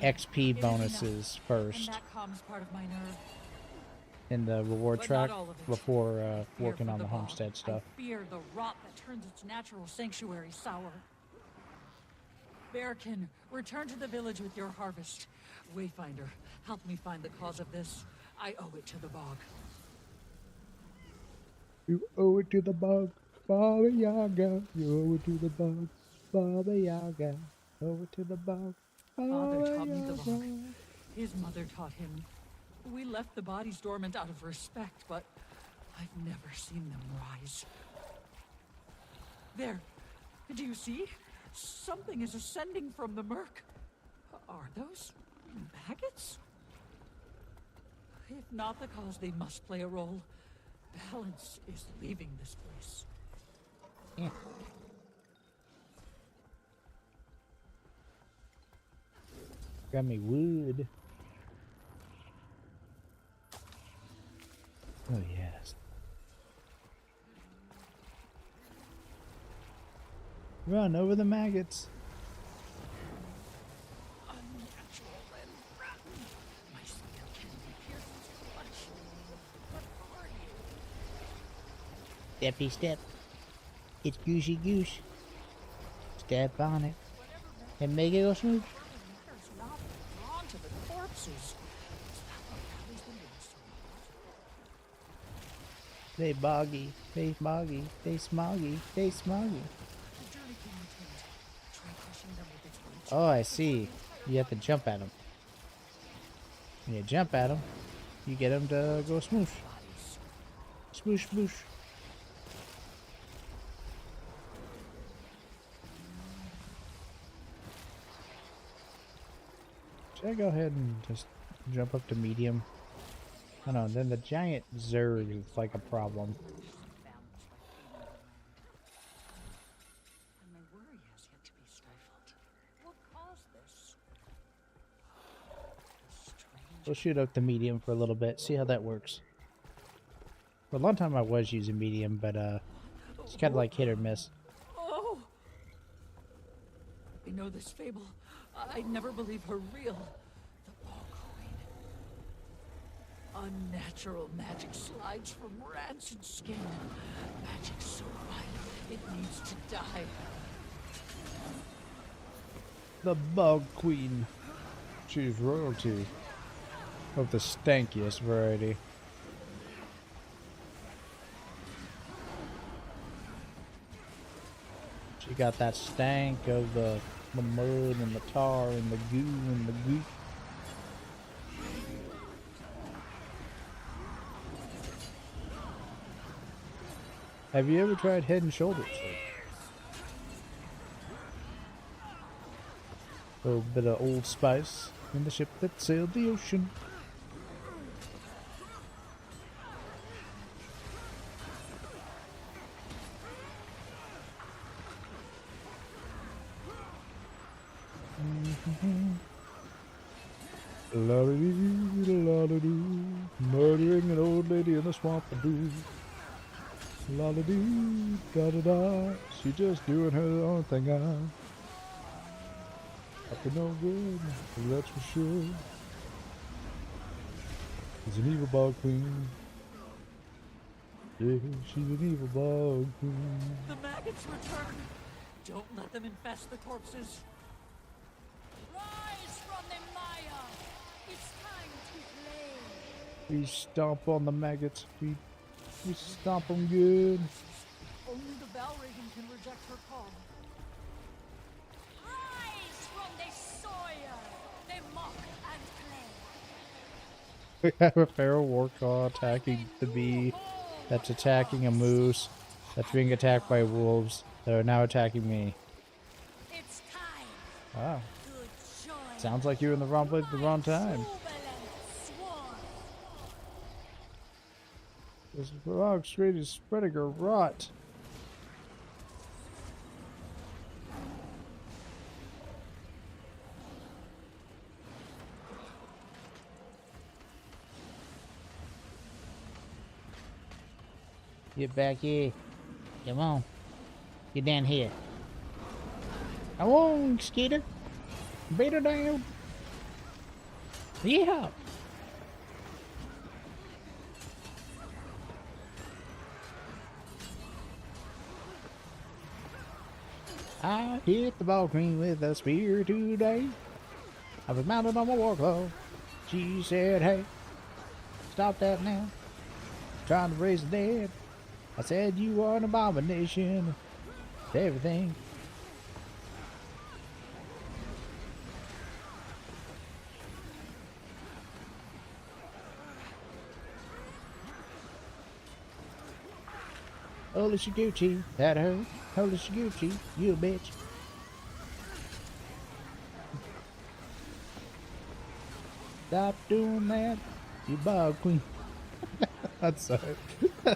XP bonuses first in the reward track before working on the homestead stuff. I fear the rot that turns its natural sanctuary sour. Bearkin, return to the village with your harvest. Wayfinder, help me find the cause of this. I owe it to the bog. You owe it to the bog, Baba Yaga. You owe it to the bog, Baba Yaga. Owe it to the bog, Baba Father taught me the Yaga. bog. His mother taught him. We left the bodies dormant out of respect, but I've never seen them rise. There. Do you see? Something is ascending from the murk. Are those maggots? If not the cause, they must play a role. Balance is leaving this place. Yeah. Got me wood. Oh yes. Run over the maggots. Unnatural and rotten. My skill can be pierced too much. What are you? Steppy step. It's goosey goose. Step on it. And make it go smooth. Matter's not drawn to the corpses. Is that what Allie's been doing so much? They boggy. They smoggy. They smoggy. They smoggy. The journey can be tamed. Try crushing them with its roots. Oh, I see. You have to jump at them. When you jump at them, you get them to go smoosh. Smoosh, smoosh. Should I go ahead and just jump up to medium? I don't know, then the giant Zerg is like a problem. And my worry has yet to be stifled. What caused this? We'll shoot up to medium for a little bit, see how that works. For a long time I was using medium, but it's kind of like hit or miss. Oh! I know this fable. I'd never believe her real. The Bog Queen. Unnatural magic slides from rancid skin. Magic so violent, it needs to die. The Bog Queen. She's royalty of the stankiest variety. She got that stank of the mud and the tar and the goo and the goop. Have you ever tried Head and Shoulders? A little bit of Old Spice in the ship that sailed the ocean. La-da-dee-la-da-doo, murdering an old lady in the swamp a-doo. La-da-dee, da-da-da, she just doing her own thing. Up to no good, that's for sure. She's an evil bog queen. Yeah, she's an evil bog queen. The maggots return! Don't let them infest the corpses. Rise from the mire! It's time to play! We stomp on the maggots. We stomp them good. Only the Valraven can reject her call. Rise from the soil! They mock and play. We have a feral warcaw attacking the bee that's attacking a moose that's being attacked by wolves that are now attacking me. It's time. Wow. Sounds like you're in the wrong place at the wrong time. This frog straight is spreading her rot. Get back here. Come on. Get down here. Come on, Skeeter. Beat her down. Yeah. I hit the ball queen with a spear today. I was mounted on my war club. She said, hey, stop that now. Trying to raise the dead. I said you are an abomination to everything. Holy Shiguchi, that hurt. Holy Shiguchi, you a bitch. Stop doing that, you bog queen. That's so. Oh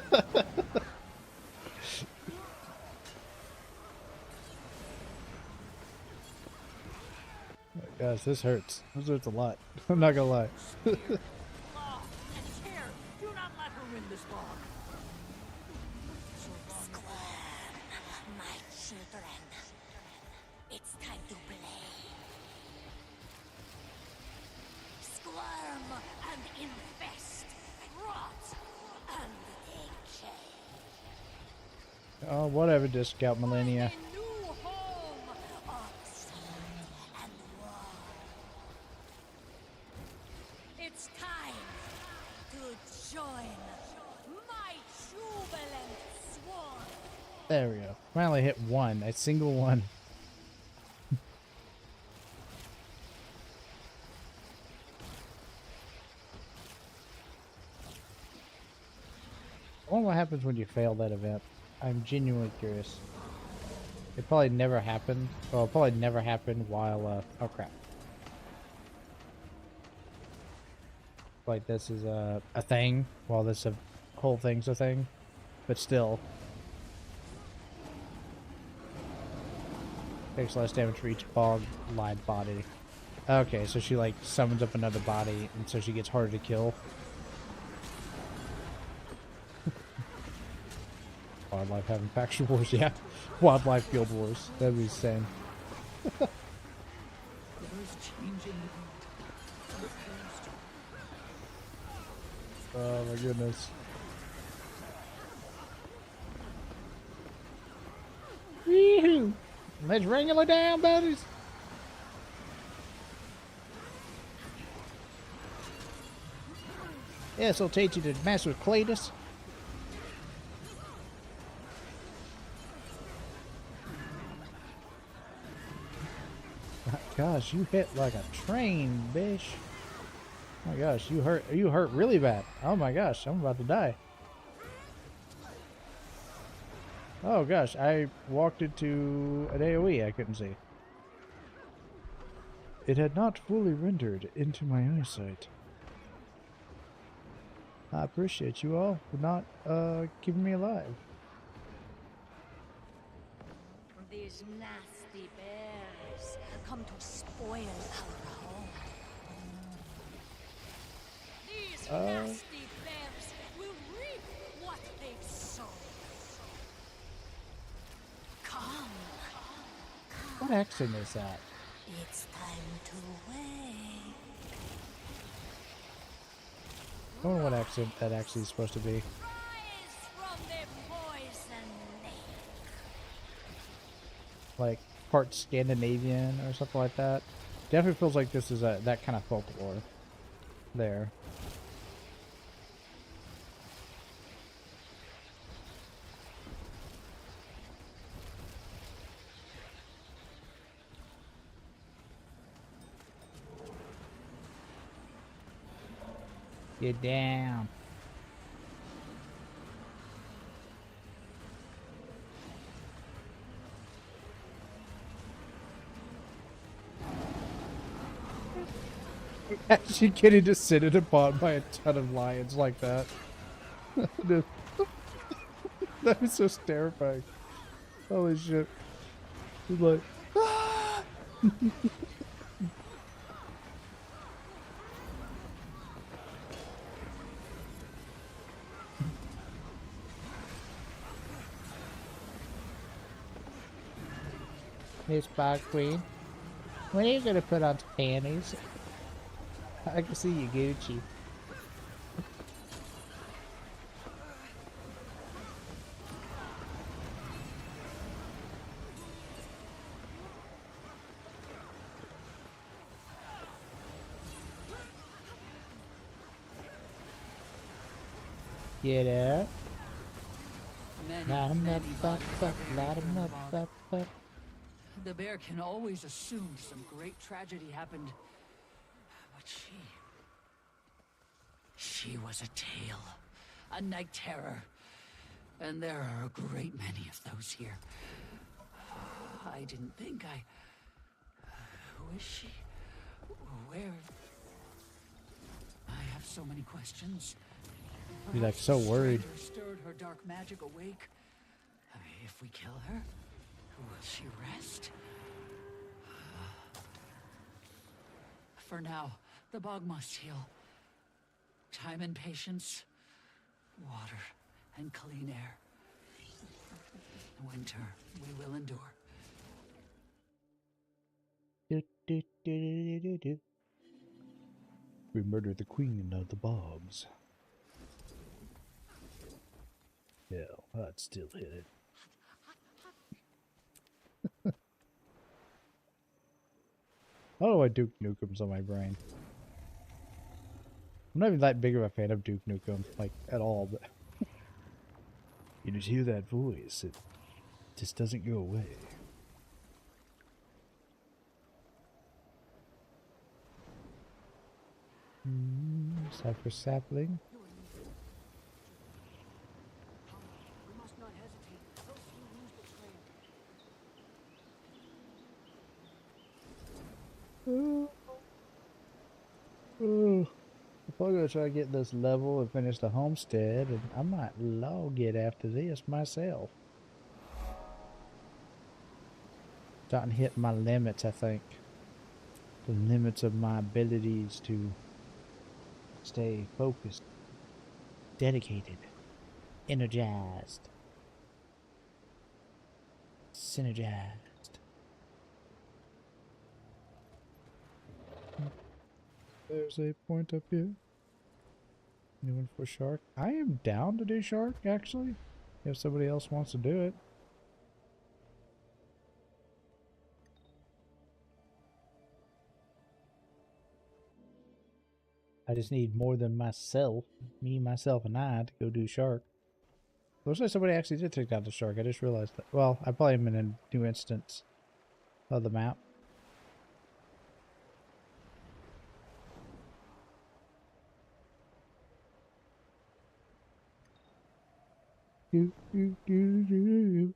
gosh, this hurts. This hurts a lot. I'm not gonna lie. Claw and tear! Do not let her win this ball! My children, it's time to play. Squirm and infest, rot and decay. Oh, whatever, Discount Millennia. A new home of sword and war. It's time to join my jubilant swarm. There we go. Finally hit one. A single one. I wonder what happens when you fail that event. I'm genuinely curious. It probably never happened. Well, it probably never happened while, oh crap. Like this is a thing, while this whole thing's a thing. But still. Takes less damage for each bog-lied body. Okay, so she like summons up another body, and so she gets harder to kill. Wildlife having faction wars, yeah. Wildlife guild wars. That'd be insane. There is change in the past. Oh my goodness. Wee-hoo! Let's wrangle her down, buddies. Yes, I'll teach you to mess with Cletus. Gosh, you hit like a train, bish. Oh my gosh, you hurt really bad. Oh my gosh, I'm about to die. Oh gosh, I walked into an AoE I couldn't see. It had not fully rendered into my eyesight. I appreciate you all for not keeping me alive. These nasty bears come to spoil our home. These nasty bears will reap what they've sown. Come. What accent is that? It's time to wake. I don't know what accent that actually is supposed to be. Rise from the poison lake. Like part Scandinavian or something like that. Definitely feels like this is that kind of folklore there. Get down. Actually getting descended upon by a ton of lions like that. That was so terrifying. Holy shit. He's like, ah! Miss Bog Queen, when are you gonna put on panties? I can see you, Gucci. Get up. Light 'em up, up, up, light 'em up, up, up. The bear can always assume some great tragedy happened. But she was a tale, a night terror. And there are a great many of those here. I didn't think who is she? Where? I have so many questions. You're like so worried. Perhaps the stranger stirred her dark magic awake. If we kill her, will she rest? For now, the bog must heal. Time and patience, water and clean air. Winter we will endure. Do, do, do, do, do. We murdered the queen of the bogs. Hell, I'd still hit it. I don't know why Duke Nukem's on my brain. I'm not even that big of a fan of Duke Nukem, like, at all, but... You just hear that voice, it just doesn't go away. Cypher sapling. We must not hesitate, else we'll lose the trail. I'm probably gonna try to get this level and finish the homestead, and I might log it after this myself. Starting to hit my limits, I think. The limits of my abilities to stay focused, dedicated, energized, synergized. There's a point up here. Anyone for shark? I am down to do shark, actually. If somebody else wants to do it. I just need more than myself, me, myself, and I to go do shark. Looks like somebody actually did take down the shark. I just realized that. Well, I probably am in a new instance of the map. Do, do, do, do.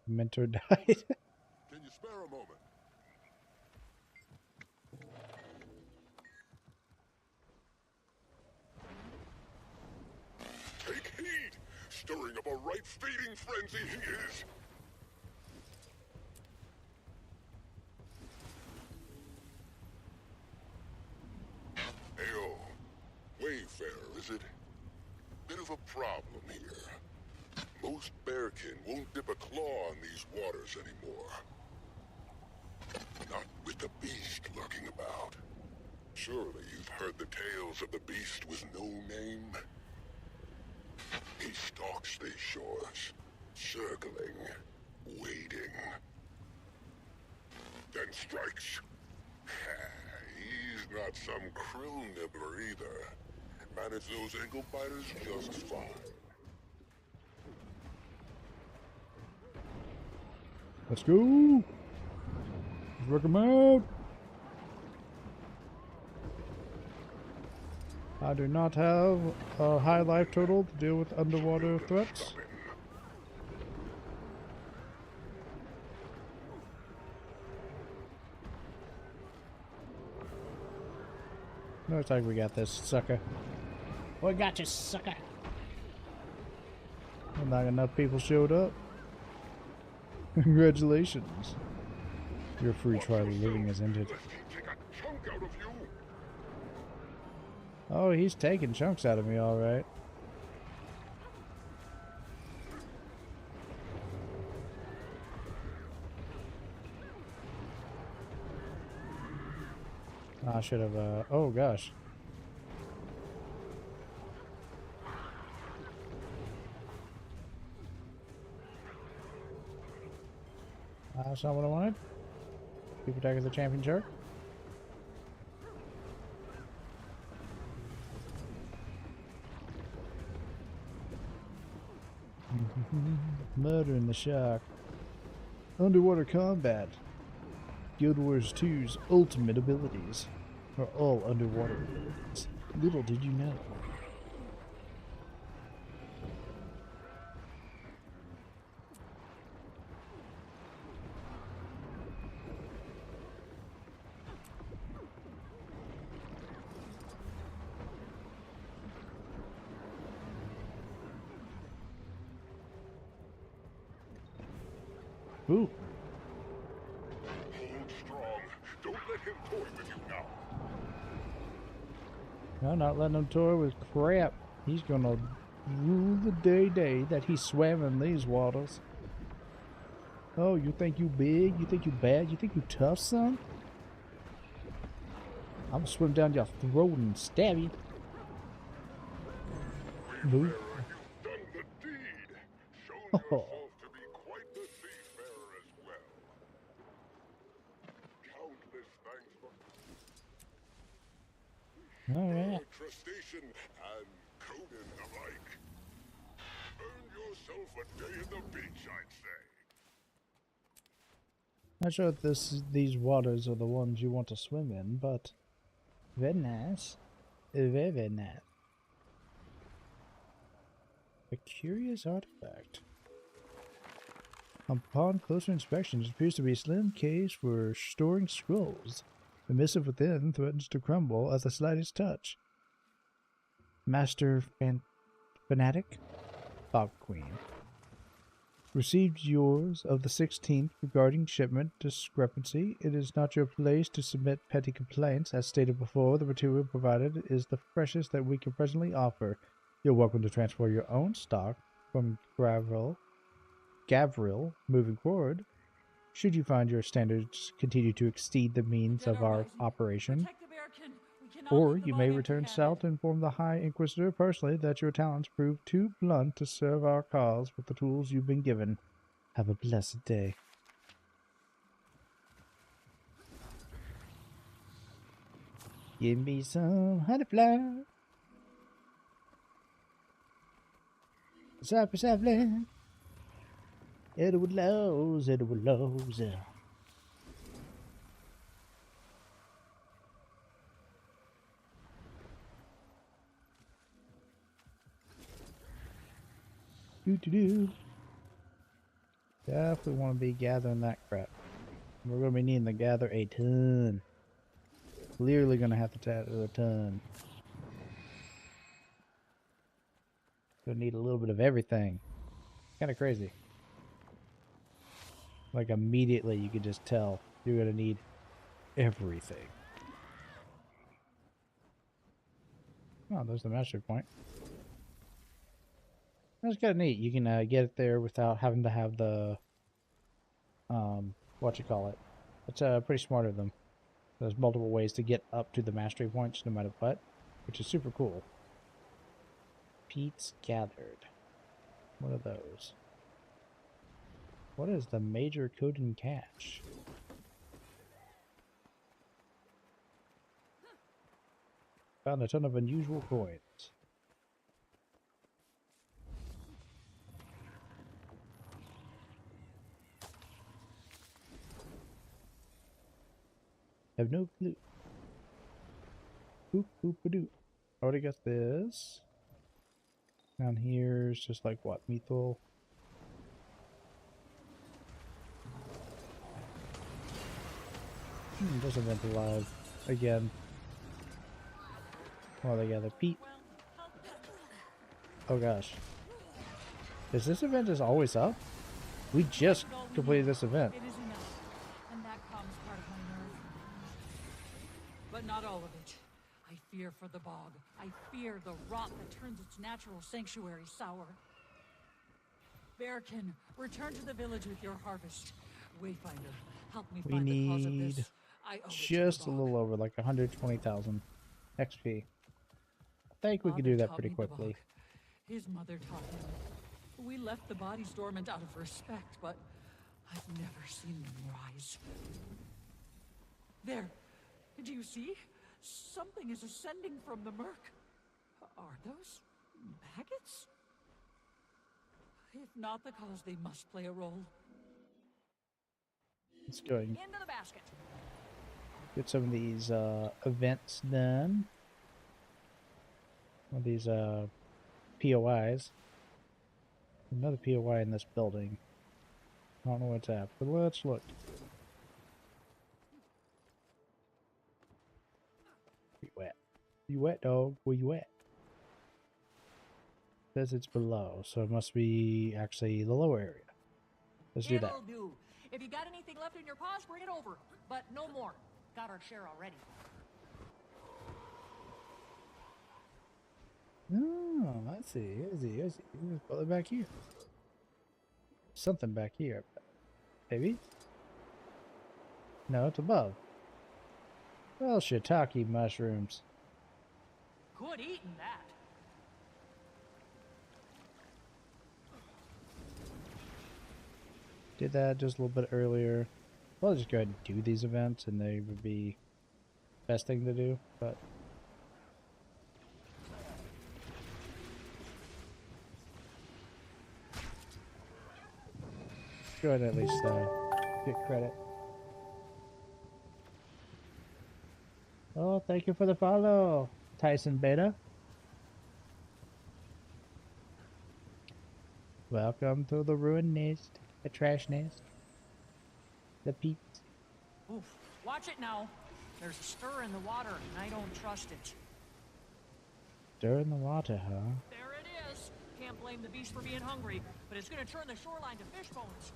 Mentor died. Can you spare a moment? Take heed! Stirring up a right feeding frenzy he is! Ayo, Wayfarer, is it? Bit of a problem here. Most bearkin won't dip a claw in these waters anymore. Not with the beast lurking about. Surely you've heard the tales of the beast with no name? He stalks these shores, circling, waiting. Then strikes. He's not some krill nibbler either. Manage those ankle biters just fine. Let's go. Let's work 'em out. I do not have a high life total to deal with underwater threats. No, it's like we got this, sucker. We got you, sucker. Not enough people showed up. Congratulations. Your free trial of living has ended. Oh, he's taking chunks out of me, alright. I should have, oh gosh. That's not what I wanted. Keep attacking the champion shark. Murdering the shark. Underwater combat. Guild Wars 2's ultimate abilities are all underwater abilities. Little did you know. Ooh. Hold strong. Don't let him toy with you now. No, not letting him toy with crap. He's gonna rule the day that he swam in these waters. Oh, you think you big? You think you bad? You think you tough, son? I'm gonna swim down your throat and stab you. Move. Oh. Alright. Crustacean and Conan alike. Earn yourself a day at the beach, I'd say. Not sure if these waters are the ones you want to swim in, but very nice. Very, very nice. A curious artifact. Upon closer inspection, it appears to be a slim case for storing scrolls. The missive within threatens to crumble at the slightest touch. Master Fanatic? Fog Queen. Received yours of the 16th regarding shipment discrepancy. It is not your place to submit petty complaints. As stated before, the material provided is the freshest that we can presently offer. You're welcome to transfer your own stock from Gavril moving forward. Should you find your standards continue to exceed the means of our operation, or you may return south to inform the High Inquisitor personally that your talents proved too blunt to serve our cause with the tools you've been given. Have a blessed day. Give me some honey flower. Softly, softly. Edward Lowe's, Edward Lowe's. Do. Definitely want to be gathering that crap. We're going to be needing to gather a ton. Clearly going to have to gather a ton. Gonna need a little bit of everything. Kind of crazy. Like immediately you could just tell you're gonna need everything. Oh, there's the mastery point. That's kind of neat. You can get it there without having to have the whatchamacallit. It's pretty smart of them. There's multiple ways to get up to the mastery points no matter what, which is super cool. Peats gathered. What are those? What is the major Coden cache? Found a ton of unusual coins. Have no clue. Boop boop a doop. Already got this. Down here is just like what? Methyl. This event alive again. All together. Pete. Oh gosh. Is this event just always up? We just completed this event. It is enough, and that calms part of my nerve. But not all of it. I fear for the bog. I fear the rot that turns its natural sanctuary sour. Bearkin, return to the village with your harvest. Wayfinder, help me We find the cause of need this. I owe it to the just a bog. little over, like 120,000 XP. I think we could do that pretty quickly. His mother taught him. We left the bodies dormant out of respect, but I've never seen them rise. There. Do you see? Something is ascending from the murk. Are those maggots? If not the cause, they must play a role. Let's go and Into the basket. get some of these events done. One of these POIs. Another POI in this building. I don't know what's at, but let's look. You wet? You wet, dog? Where you at? Says it's below, so it must be actually the lower area. Let's do that. It'll do. If you got anything left in your paws, bring it over. But no more. Got our share already. Oh, I see. I see. I see. There's a back here. Something back here. Maybe? No, it's above. Well, shiitake mushrooms. Good eating that. Did that just a little bit earlier. I'll just go ahead and do these events, and they would be best thing to do, but go ahead and at least get credit. Oh, thank you for the follow, Tyson Beta. Welcome to the ruined nest, the trash nest, the peeps. Oof. Watch it now. There's a stir in the water, and I don't trust it. Stir in the water, huh? There it is. Can't blame the beast for being hungry, but it's gonna turn the shoreline to fish bones.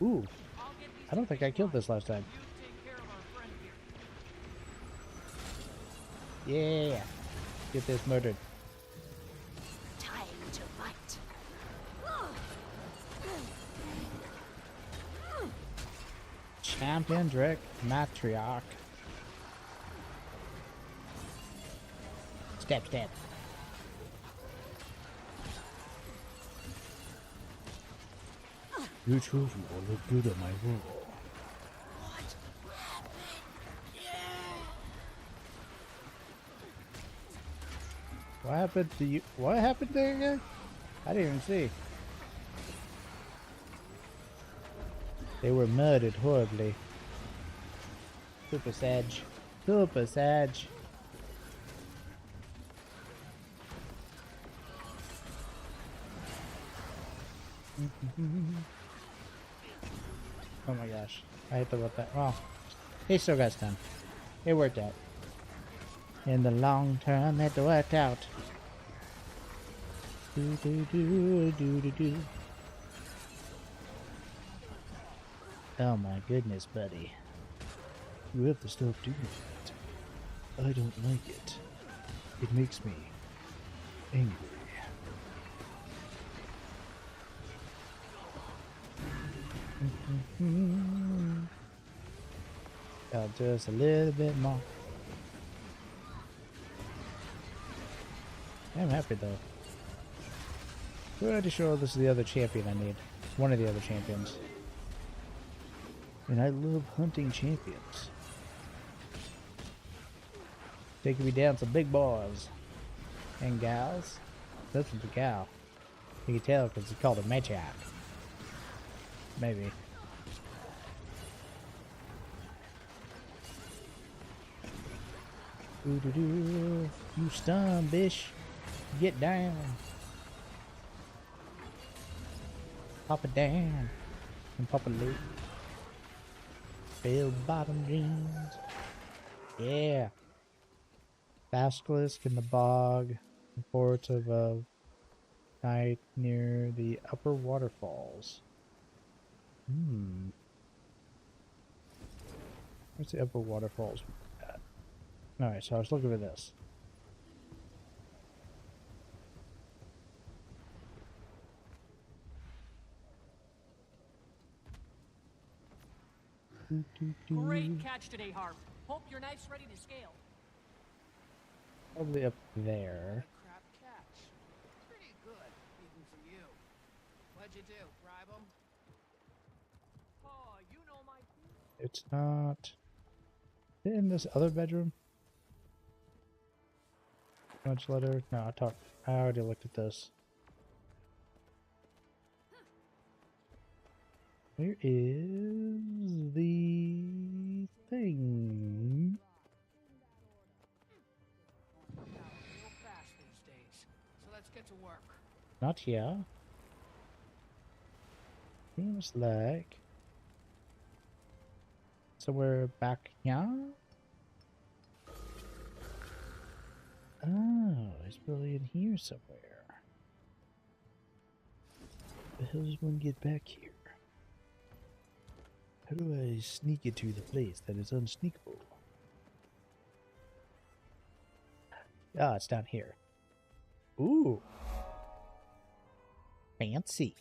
Ooh, I'll get these I don't think I killed this last time. You take care of our friend here. Yeah, get this murdered. Time to fight. Champion Drake Matriarch. Step, step. You truly will look good on my wall. What happened to you? What happened there again? I didn't even see. They were murdered horribly. Super sad. Super sad. Oh my gosh. I hate about that. Well, he still got stunned. It worked out. In the long term, it worked out. Do do do do do do. Oh my goodness, buddy. You have to stop doing that. I don't like it. It makes me angry. Just a little bit more. I'm happy though. Pretty sure this is the other champion I need. One of the other champions. And I love hunting champions. Taking me down some big boys. And gals. This one's a gal. You can tell because it's called a Magic. Maybe. Ooh-doo-doo. You stun, bish. Get down. Pop it down. And pop it low. Bell bottom jeans. Yeah. Basilisk in the bog. Reports of a night near the upper waterfalls. Where's the upper waterfalls at? Alright, so I was looking at this. Great catch today, Harp. Hope your knife's ready to scale. Probably up there. Crap catch. Pretty good, even for you. What'd you do? Bribe him? Oh, you know my... It's not. Is it in this other bedroom? Much letter? No, I already looked at this. Where is the thing? Real fast these days. So let's get to work. Not here. Seems like somewhere back here. Oh, it's probably in here somewhere. The hell does one get back here? How do I sneak into the place that is unsneakable? Ah, it's down here. Ooh. Fancy.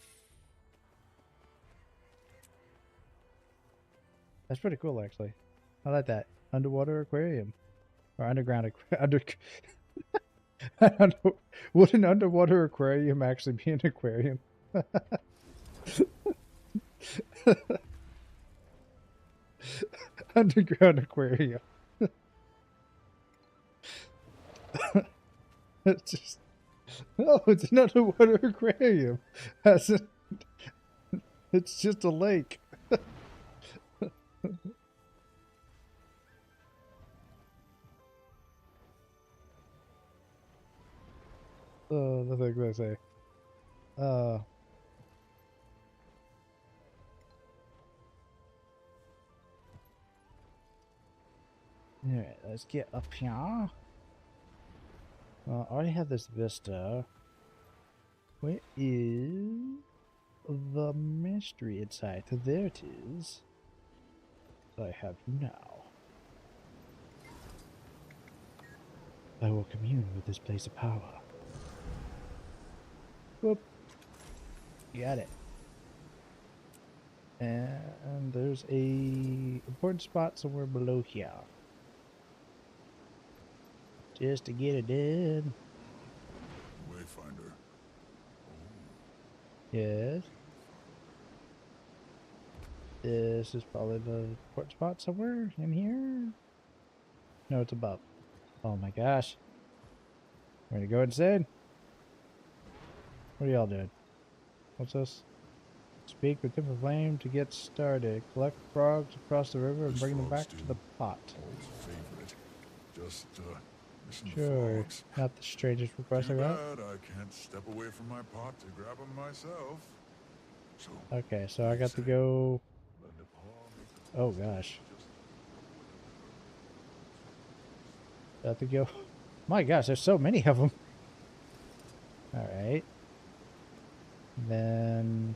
That's pretty cool, actually. I like that. Underwater aquarium. Or underground would an underwater aquarium actually be an aquarium? Underground aquarium. It's just... Oh, it's an underwater aquarium. It's just a lake. Oh, nothing can I say. Alright, let's get up here. Well, I already have this vista. Where is the mystery inside? There it is. I have you now. I will commune with this place of power. Whoop. Got it. And there's a important spot somewhere below here. Just to get it done. Wayfinder. Yes. This is probably the important spot somewhere in here. No, it's above. Oh my gosh. Ready to go insane? What are y'all doing? What's this? Speak with Timber Flame to get started. Collect frogs across the river and bring them back to the pot. Favorite. Just, Sure. Not the strangest request I got. Too bad I can't step away from my pot to grab them myself. Okay, so I got to go... Oh, gosh. Got to go... My gosh, there's so many of them. Alright. Then...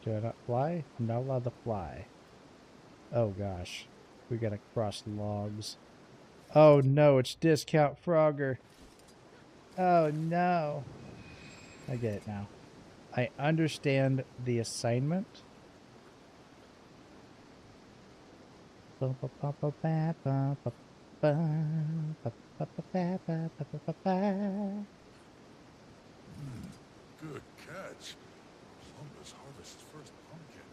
Do I not fly? I'm not allowed to fly. Oh, gosh. We gotta cross logs. Oh, no, it's Discount Frogger. Oh, no. I get it now. I understand the assignment. Good catch. Columbus harvests his first pumpkin.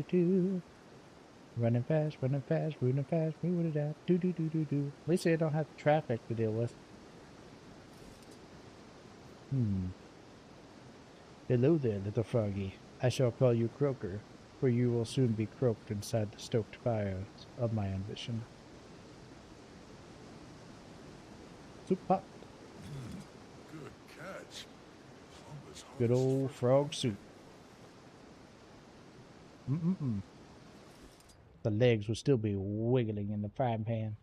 Do. Running fast, running fast, running fast, moving it out. Do. At least I don't have traffic to deal with. Hello there, little froggy. I shall call you Croaker, for you will soon be croaked inside the stoked fires of my ambition. Soup pot. Good catch. Good old frog soup. The legs will still be wiggling in the frying pan.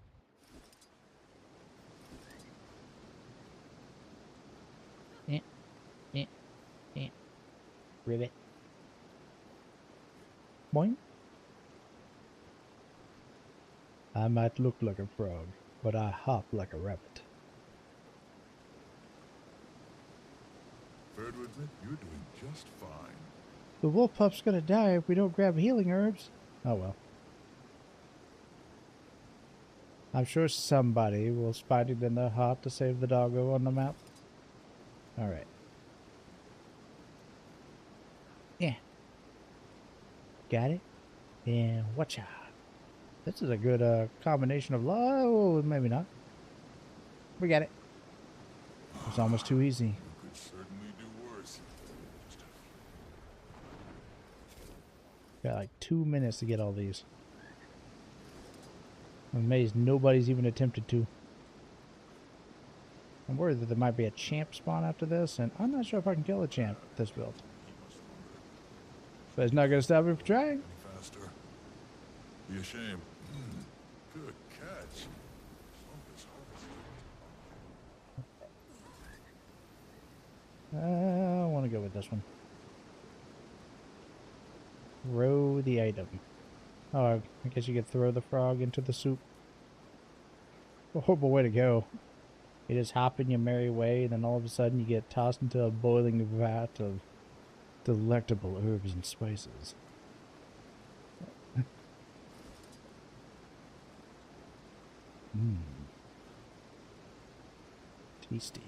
Rivet. Boing. I might look like a frog, but I hop like a rabbit. Fair to admit, you're doing just fine. The wolf pup's gonna die if we don't grab healing herbs. Oh well. I'm sure somebody will spot it in their heart to save the doggo on the map. Alright. Yeah. Got it? And watch out. This is a good combination of oh, maybe not. We got it. It's almost too easy. You could certainly do worse. Got like 2 minutes to get all these. I'm amazed nobody's even attempted to. I'm worried that there might be a champ spawn after this, and I'm not sure if I can kill a champ with this build. But it's not going to stop me from trying. Faster. Be a shame. Good catch. I want to go with this one. Throw the item. Oh, I guess you could throw the frog into the soup. A horrible way to go. You just hop in your merry way, and then all of a sudden you get tossed into a boiling vat of delectable herbs and spices. Tasty.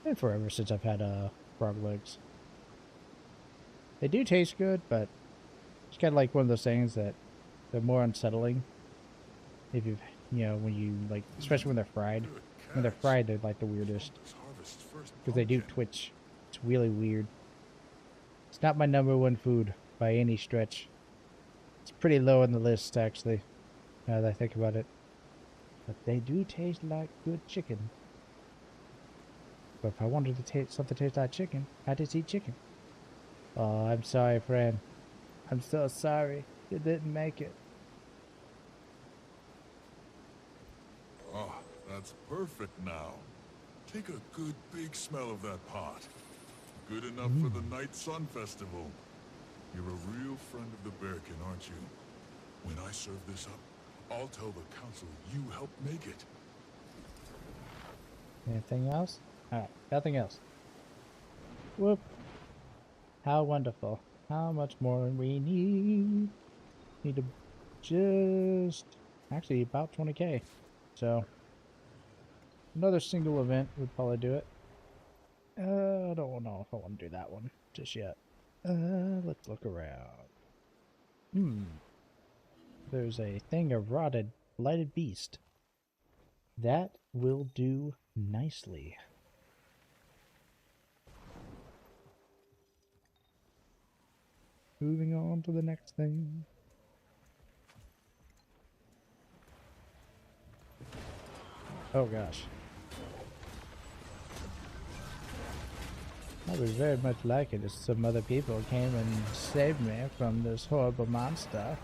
Been forever since I've had frog legs. They do taste good, but it's kind of like one of those things that they're more unsettling. If you've, when you like, especially when they're fried. When they're fried, they're like the weirdest because they do twitch. It's really weird. It's not my #1 food by any stretch. It's pretty low on the list, actually, now that I think about it. But they do taste like good chicken. But if I wanted to taste something taste like chicken, I just eat chicken. Oh, I'm sorry, friend. I'm so sorry. You didn't make it. Oh, that's perfect now. Take a good big smell of that pot. Good enough for the Night Sun Festival. You're a real friend of the Bearkin, aren't you? When I serve this up, I'll tell the council you helped make it. Anything else? Alright, nothing else. Whoop. How wonderful. How much more we need? Need to just... Actually, about 20k. So, another single event would probably do it. I don't know if I want to do that one just yet. Let's look around. There's a thing of rotted, blighted beast. That will do nicely. Moving on to the next thing. Oh gosh. I would very much like it if some other people came and saved me from this horrible monster.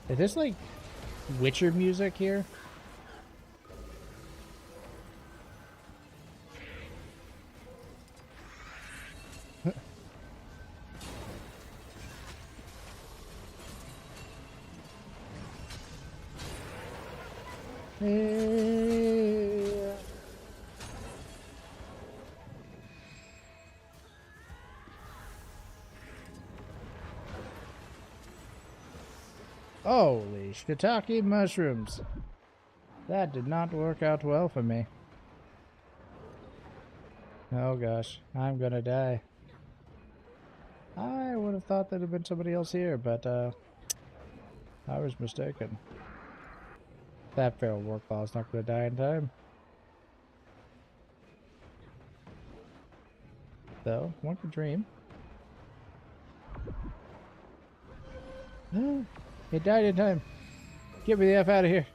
Is this like Witcher music here? Holy shiitake mushrooms. That did not work out well for me. Oh gosh, I'm gonna die. I would have thought there'd have been somebody else here, but I was mistaken. That feral warclaw is not gonna die in time. Though, one could dream. It died in time. Get me the F out of here.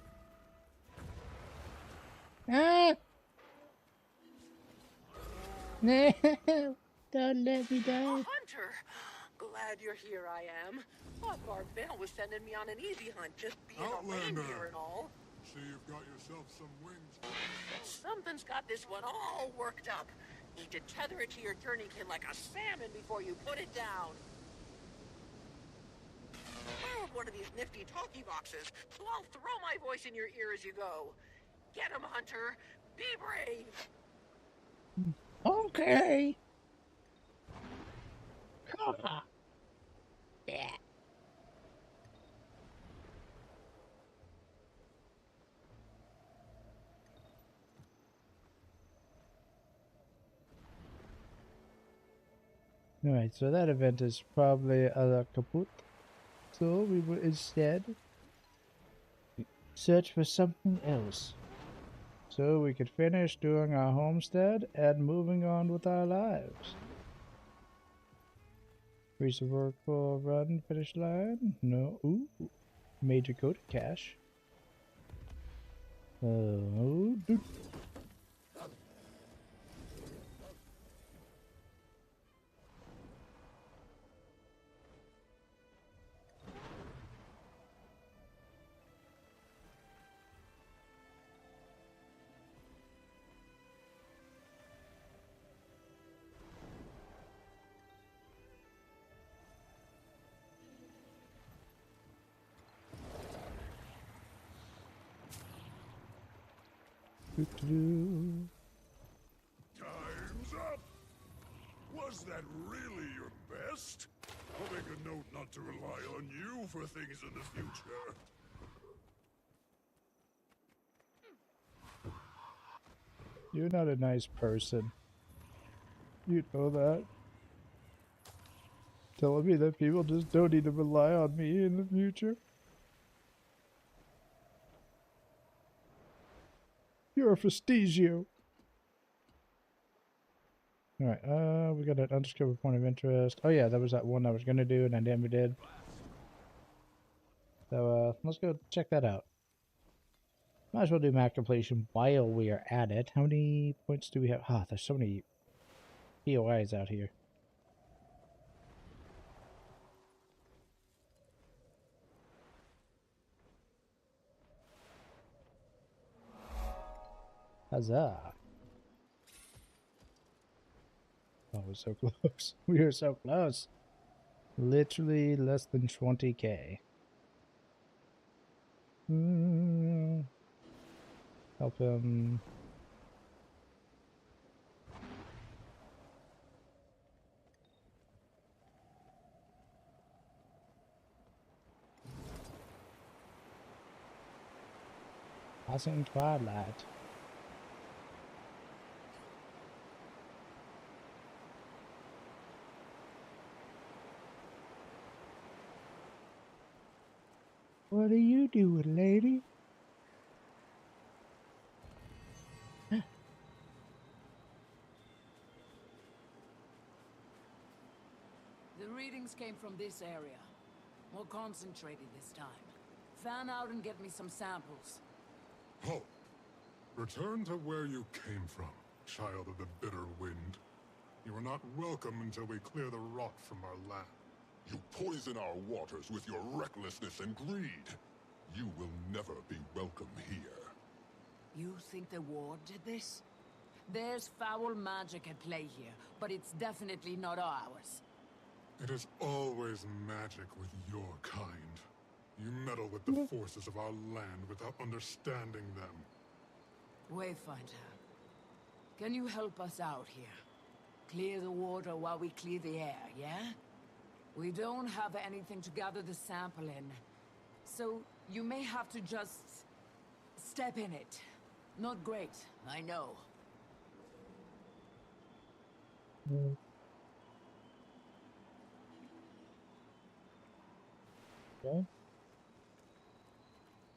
Ah! No! Don't let me die. Hunter! Glad you're here, I am. Thought Barbell was sending me on an easy hunt, just being a reindeer and all. See, you've got yourself some wings. Something's got this one all worked up. Need to tether it to your tourniquet like a salmon before you put it down. Borrowed one of these nifty talkie boxes, so I'll throw my voice in your ear as you go. Get him, Hunter. Be brave. Okay. Yeah. Alright, so that event is probably kaput. So we will instead search for something else. So we could finish doing our homestead and moving on with our lives. Piece of work for run, finish line? No. Ooh. Major code cash. Oh, dude. Time's up! Was that really your best? I'll make a note not to rely on you for things in the future. You're not a nice person. You know that. Telling me that people just don't need to rely on me in the future. You're a Festigio. Alright, we got an undiscovered point of interest. Oh yeah, that was that one I was gonna do and I never did. So, let's go check that out. Might as well do map completion while we are at it. How many points do we have? Ah, there's so many POIs out here. Huzzah. Oh, we're so close. We are so close. Literally less than 20k. Help him. Passing twilight. What are you doing, lady? The readings came from this area. More concentrated this time. Fan out and get me some samples. Halt! Return to where you came from, child of the bitter wind. You are not welcome until we clear the rot from our land. You poison our waters with your recklessness and greed. You will never be welcome here. You think the war did this? There's foul magic at play here, but it's definitely not ours. It is always magic with your kind. You meddle with the forces of our land without understanding them. Wayfinder, can you help us out here? Clear the water while we clear the air, yeah? We don't have anything to gather the sample in, so you may have to just step in it. Not great, I know. Okay.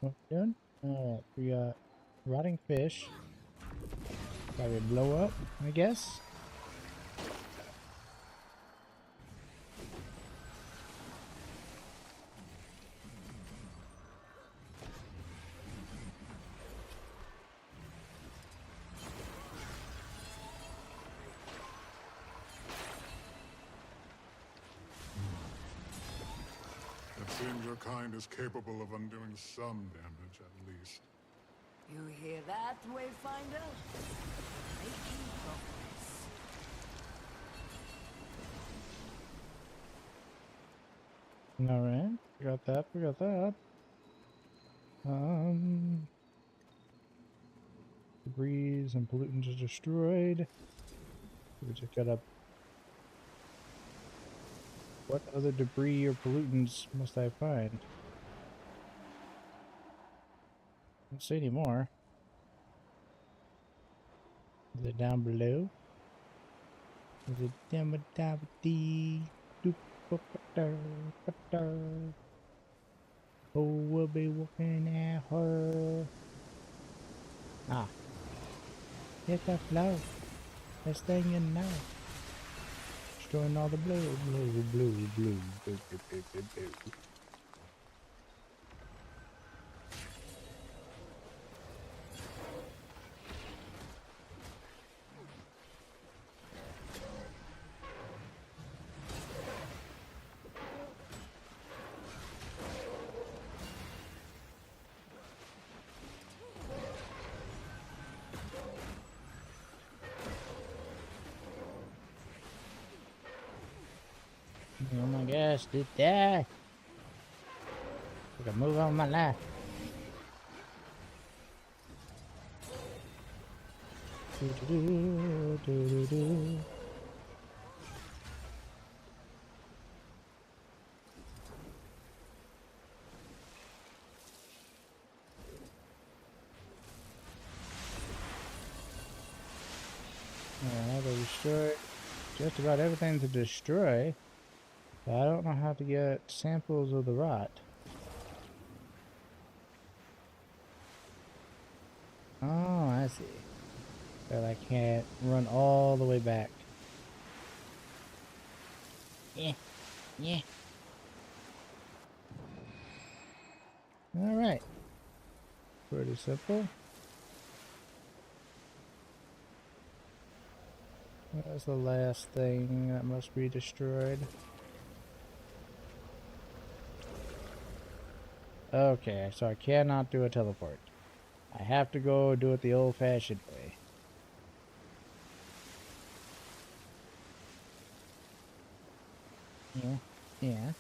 What we doing? Alright, we got rotting fish. Probably blow up, I guess. It seems your kind is capable of undoing some damage, at least. You hear that, Wayfinder? Making progress. Alright, we got that, we got that. Debris and pollutants are destroyed. We just gotta... What other debris or pollutants must I find? Don't see any more. Is it down below? Is it down Oh, we'll be working at her. Ah. Hit the flow. This thing you know. Destroying all the blue. Oh my gosh, did that? I can move on my life. Alright, they destroyed just about everything to destroy. But I don't know how to get samples of the rot. Oh, I see. But I can't run all the way back. Yeah. Alright. Pretty simple. That's the last thing that must be destroyed. Okay, so I cannot do a teleport. I have to go do it the old-fashioned way. Yeah.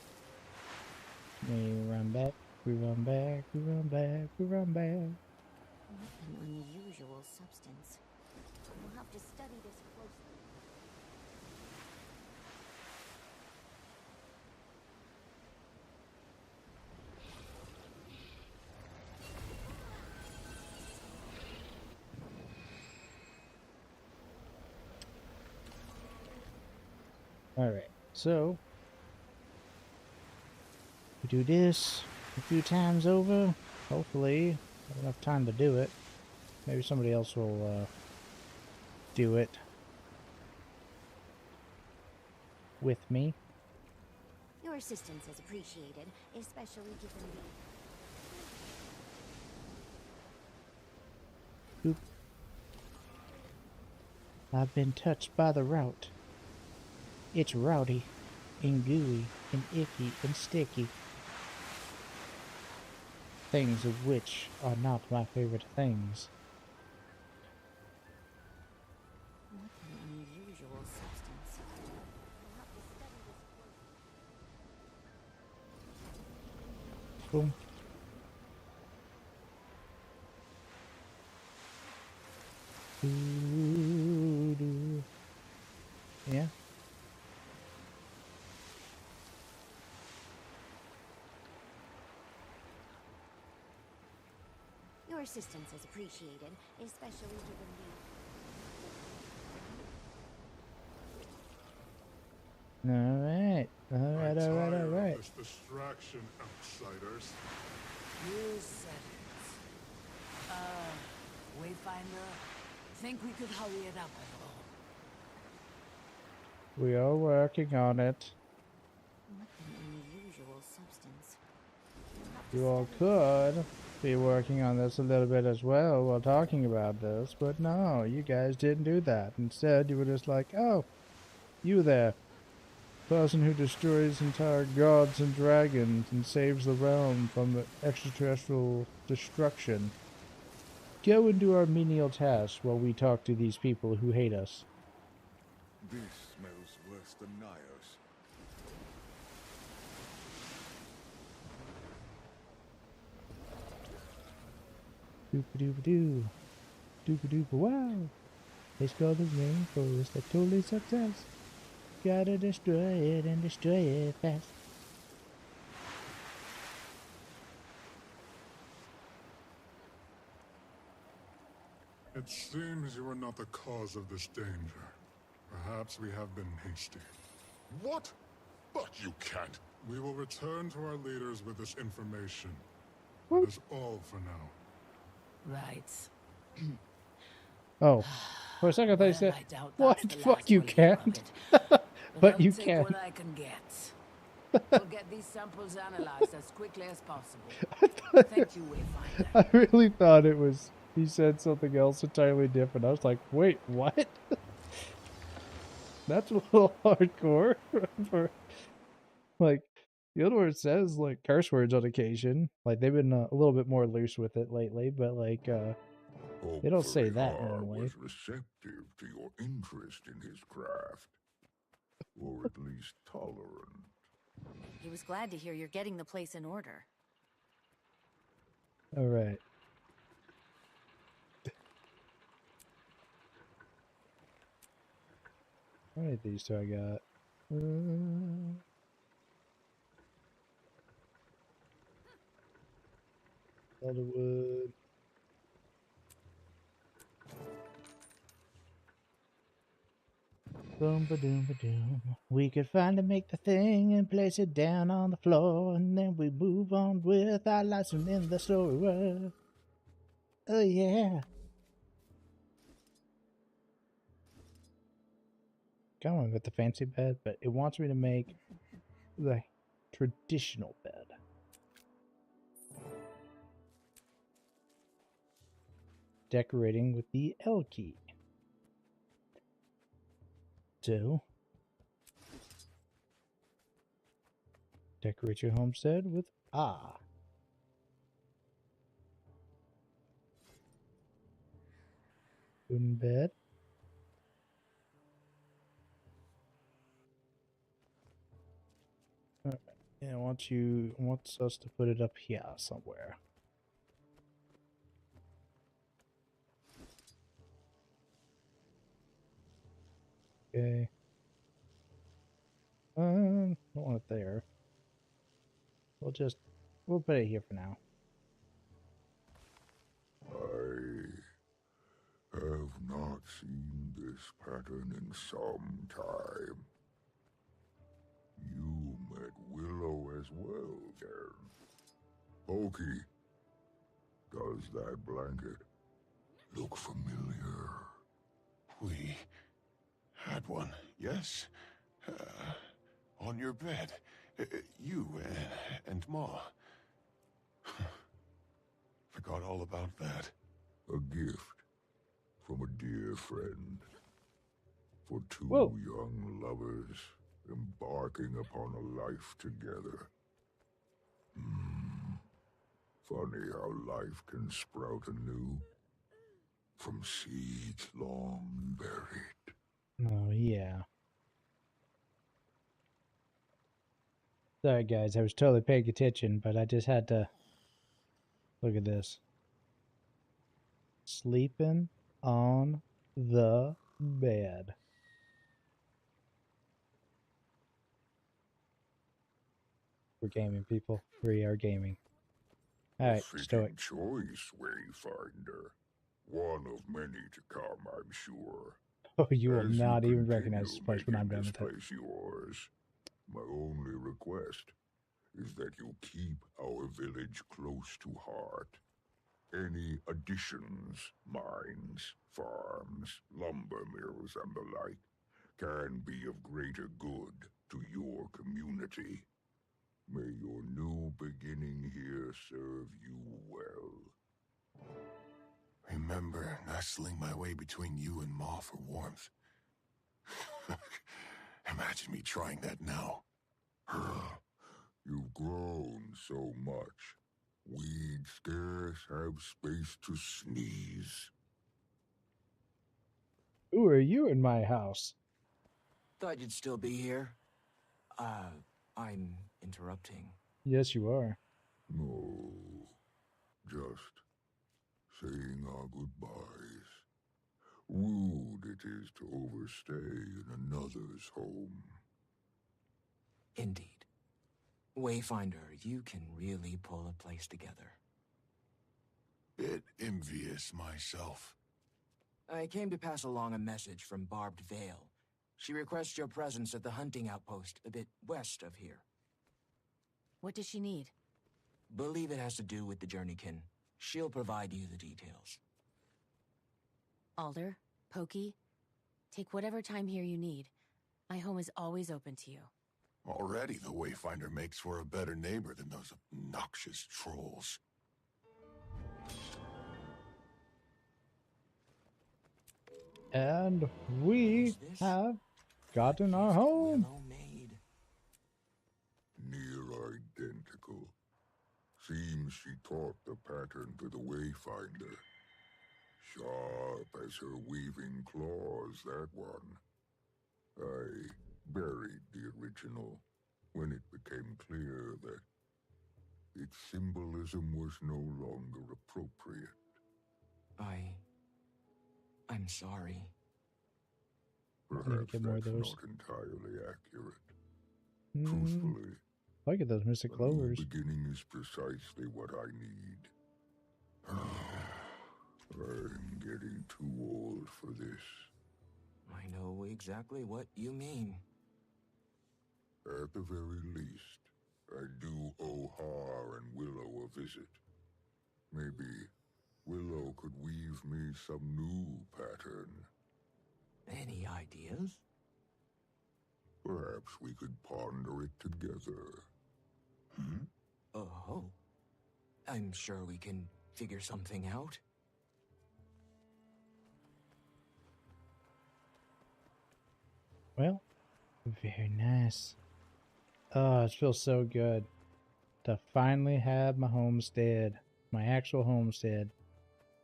We run back, we run back, we run back, we run back. An unusual substance. We'll have to study this closely. Alright, so we do this a few times over. Hopefully, have enough time to do it. Maybe somebody else will do it with me. You're Your assistance is appreciated, especially given the... Oop. I've been touched by the route. It's rowdy, and gooey, and icky, and sticky. Things of which are not my favorite things. What an unusual substance. Boom. Doo-doo. Yeah. Your assistance is appreciated, especially given the... Alright. Alright, alright, alright. This distraction, outsiders. You said it. Wayfinder, think we could hurry it up at all? We are working on it. What an unusual substance. You all could be working on this a little bit as well while talking about this, but no, you guys didn't do that. Instead, you were just like, oh, you there. Person who destroys entire gods and dragons and saves the realm from the extraterrestrial destruction. Go and do our menial tasks while we talk to these people who hate us. This smells worse than Nyos. Doop-a-doop-a-doo. Doop-a-doop-a-wow. It's called the rainforest that totally sucks ass. Gotta destroy it and destroy it fast. It seems you are not the cause of this danger. Perhaps we have been hasty. What? But you can't. We will return to our leaders with this information. That is all for now. Right. Oh, for a second they said, I doubt what? that's the Fuck, last you we'll hear of can't. it. But I'll you take can. what I can get. We'll get these samples analyzed as quickly as possible. Thank you, Wayfinder. I really thought it was, he said something else entirely different. I was like, wait, what? That's a little hardcore. For, like, Guild says, like, curse words on occasion. Like, they've been a little bit more loose with it lately, but, like, they don't say Hopefully that Har normally. was receptive to your interest in his craft. Or at least tolerant. He was glad to hear you're getting the place in order. Alright. How many of these do I got? Other wood. Boom ba doom ba doom. We could finally make the thing and place it down on the floor, and then we move on with our lives in the story world. Oh yeah. Kind of want to get the fancy bed, but it wants me to make the traditional bed. Decorating with the L key. So, decorate your homestead with ah. Wooden bed. Alright. Yeah, wants us to put it up here somewhere. Okay. Don't want it there. We'll put it here for now. I have not seen this pattern in some time. You met Willow as well, then. Pokey, does that blanket look familiar? We had one, yes? On your bed. You and Ma. Forgot all about that. A gift from a dear friend. For two Whoa. young lovers embarking upon a life together. Funny how life can sprout anew from seeds long buried. Oh, yeah. Sorry, guys. I was totally paying attention, but I just had to look at this. Sleeping on the bed. We're gaming, people. We are gaming. Alright, A Stoic. fitting choice, Wayfinder. One of many to come, I'm sure. Oh, you will As not you even recognize this continue place when I'm making done this with it. place yours, my only request is that you keep our village close to heart. Any additions, mines, farms, lumber mills, and the like, can be of greater good to your community. May your new beginning here serve you well. Remember nestling my way between you and Ma for warmth. Imagine me trying that now. You've grown so much. We'd scarce have space to sneeze. Who are you in my house? Thought you'd still be here. I'm interrupting. Yes, you are. No, just saying our goodbyes. Rude it is to overstay in another's home. Indeed. Wayfinder, you can really pull a place together. Bit envious myself. I came to pass along a message from Barbed Vale. She requests your presence at the hunting outpost a bit west of here. What does she need? Believe it has to do with the Journeykin. She'll provide you the details. Alder, Pokey, take whatever time here you need. My home is always open to you. Already the Wayfinder makes for a better neighbor than those obnoxious trolls. And we have gotten our home. Near identical. Seems she taught the pattern to the Wayfinder. Sharp as her weaving claws, that one. I buried the original when it became clear that its symbolism was no longer appropriate. I'm sorry. Perhaps get more of that's those. not entirely accurate. Mm, Truthfully, look at those Mystic Clovers. the beginning is precisely what I need. I'm getting too old for this. I know exactly what you mean. At the very least, I do owe Har and Willow a visit. Maybe Willow could weave me some new pattern. Any ideas? Perhaps we could ponder it together. Oh. I'm sure we can figure something out. Well, very nice. Oh, it feels so good to finally have my homestead. My actual homestead.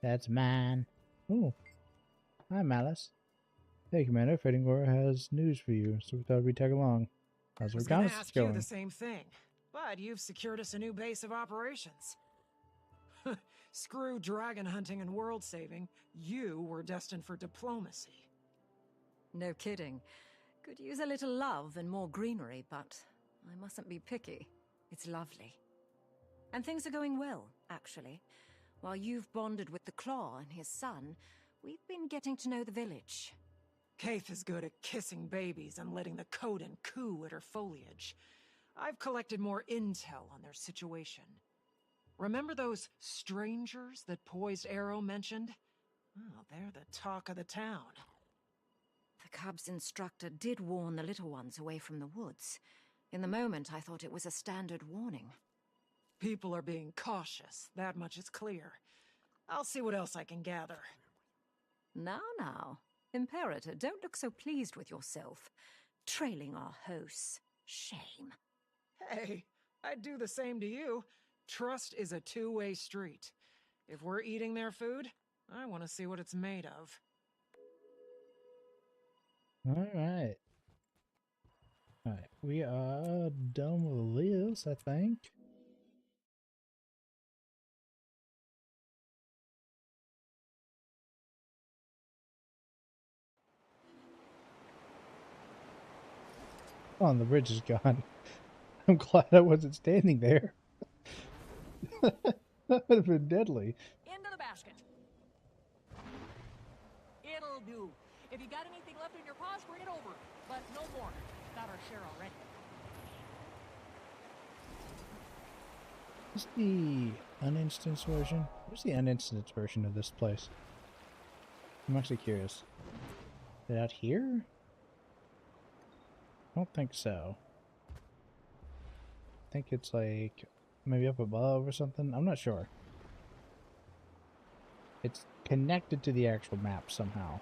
That's mine. Oh, hi, Malice. Hey, Commander. Fading Aura has news for you, so we thought we'd tag along. How's I was going to reconnaissance ask you going? the same thing, but you've secured us a new base of operations. Screw dragon hunting and world saving. You were destined for diplomacy. No kidding. Could use a little love and more greenery, but I mustn't be picky. It's lovely. And things are going well, actually. While you've bonded with the Claw and his son, we've been getting to know the village. Kaith is good at kissing babies and letting the Coden coo at her foliage. I've collected more intel on their situation. Remember those strangers that Poised Arrow mentioned? Oh, they're the talk of the town. The cub's instructor did warn the little ones away from the woods. In the moment, I thought it was a standard warning. People are being cautious, that much is clear. I'll see what else I can gather. Now. Imperator, don't look so pleased with yourself. Trailing our hosts. Shame. Hey, I'd do the same to you. Trust is a two-way street. If we're eating their food, I want to see what it's made of. Alright. Alright, we are done with this, I think. Oh, and the bridge is gone. I'm glad I wasn't standing there. That would have been deadly. Into the basket. It'll do. If you got anything left in your paws, bring it over. But no more. Got our share already. What's the uninstanced version? Where's the uninstanced version of this place? I'm actually curious. Is it out here? I don't think so. I think it's like maybe up above or something. I'm not sure. It's connected to the actual map somehow.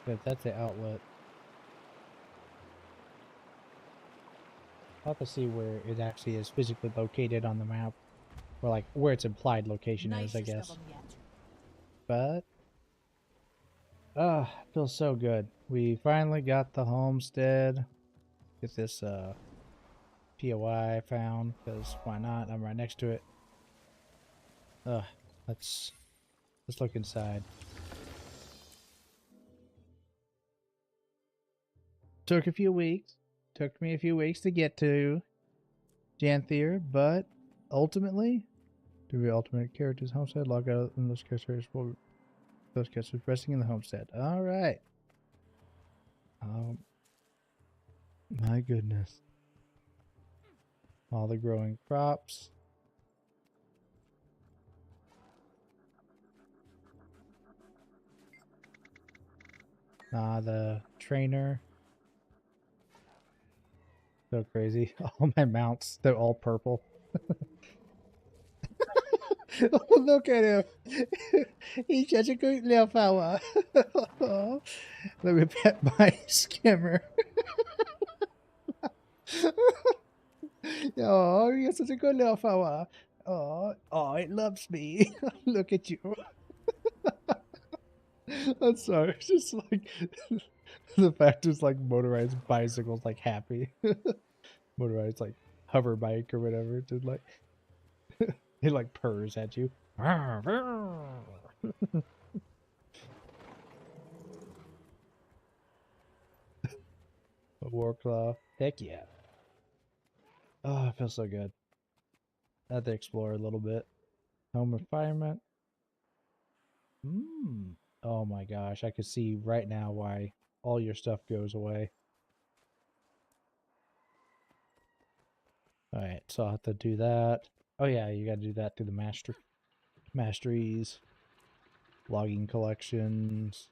But that's the outlet. I'll have to see where it actually is physically located on the map. Or like where its implied location is, I guess. But feels so good. We finally got the homestead. Get this POI found, because why not? I'm right next to it. Let's look inside. Took me a few weeks to get to Janthir, but ultimately, do we ultimate characters homestead? Log out and those characters resting in the homestead. All right. My goodness. All the growing crops. The trainer. So crazy. All my mounts, they're all purple. Oh, look at him. He's such a good little fella. Let me pet my skimmer. Oh, you're such a good little fella. Oh, it loves me. Look at you. I'm sorry. It's just like the fact is like motorized bicycles, like happy. Motorized like hover bike or whatever. Just like it like purrs at you. A war claw. Heck yeah. Oh, it feels so good. I have to explore a little bit. Home refinement. Oh my gosh, I can see right now why all your stuff goes away. Alright, so I'll have to do that. Oh yeah, you gotta do that through the masteries. Logging collections.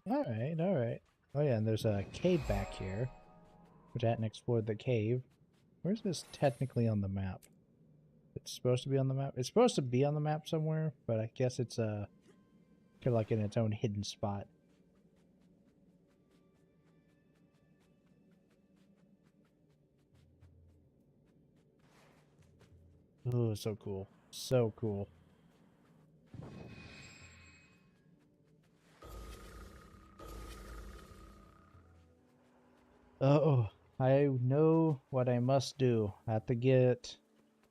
Alright. Oh yeah, and there's a cave back here. Which I hadn't explored the cave. Where's this technically on the map? It's supposed to be on the map? It's supposed to be on the map somewhere, but I guess it's kind of like in its own hidden spot. Oh, so cool. So cool. Oh, I know what I must do. I have to get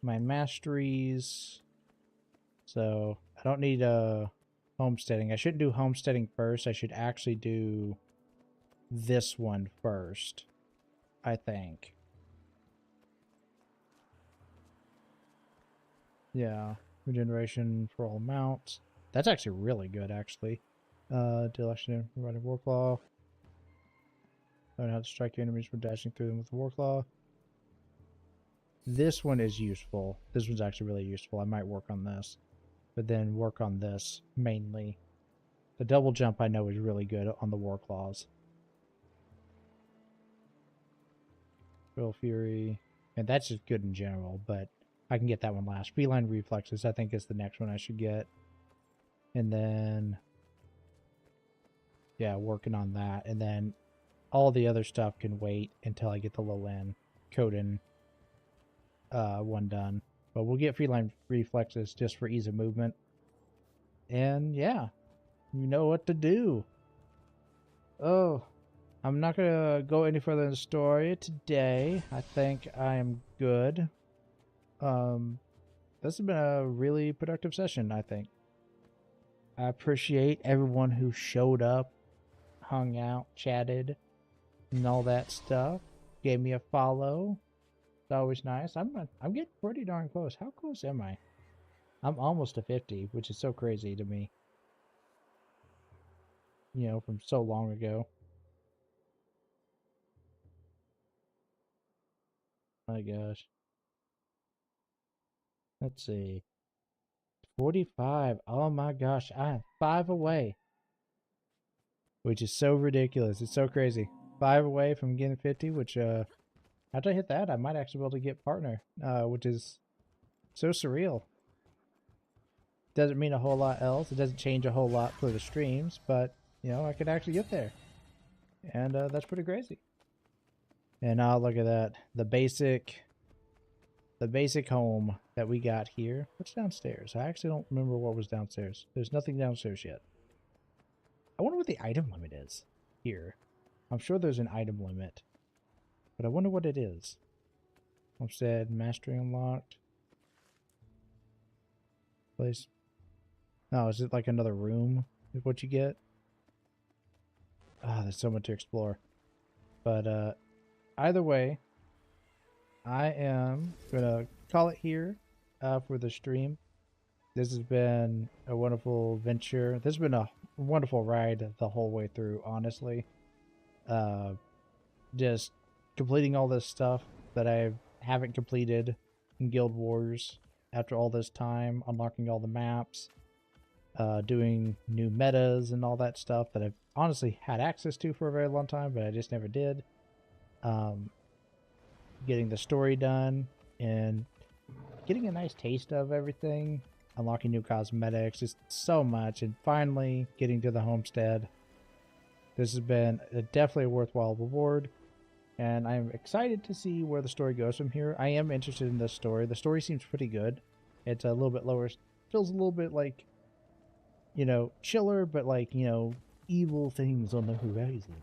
my masteries. So, I don't need homesteading. I shouldn't do homesteading first. I should actually do this one first, I think. Yeah, regeneration for all mounts. That's actually really good, actually. Deletion provided Warclaw. Learn how to strike your enemies when dashing through them with the Warclaw. This one is useful. This one's actually really useful. I might work on this. But then work on this, mainly. The double jump I know is really good on the War Claws. Real Fury. And that's just good in general, but I can get that one last. Feline Reflexes, I think, is the next one I should get. And then, yeah, working on that. And then all the other stuff can wait until I get the low end Coden one done. But we'll get Feline Reflexes just for ease of movement. And yeah, you know what to do. Oh, I'm not going to go any further in the story today. I think I am good. This has been a really productive session, I think. I appreciate everyone who showed up, hung out, chatted, and all that stuff. Gave me a follow. It's always nice. I'm getting pretty darn close. How close am I? I'm almost to 50, which is so crazy to me. You know, from so long ago. My gosh. Let's see. 45. Oh my gosh. I'm 5 away. Which is so ridiculous. It's so crazy. 5 away from getting 50, which, after I hit that, I might actually be able to get partner, which is so surreal. Doesn't mean a whole lot else. It doesn't change a whole lot for the streams, but, you know, I could actually get there. And, that's pretty crazy. And now look at that. The basic home that we got here. What's downstairs? I actually don't remember what was downstairs. There's nothing downstairs yet. I wonder what the item limit is here. I'm sure there's an item limit, but I wonder what it is. Homestead, mastery unlocked. Place. No, is it like another room is what you get? Ah, there's so much to explore. But either way, I am gonna call it here for the stream. This has been a wonderful venture. This has been a wonderful ride the whole way through, honestly. Just completing all this stuff that I haven't completed in Guild Wars after all this time, unlocking all the maps, doing new metas and all that stuff that I've honestly had access to for a very long time, but I just never did. Getting the story done and getting a nice taste of everything, unlocking new cosmetics, just so much, and finally getting to the homestead. This has been definitely a worthwhile reward, and I'm excited to see where the story goes from here. I am interested in this story. The story seems pretty good. It's a little bit lower, feels a little bit like, you know, chiller, but like, you know, evil things on the horizon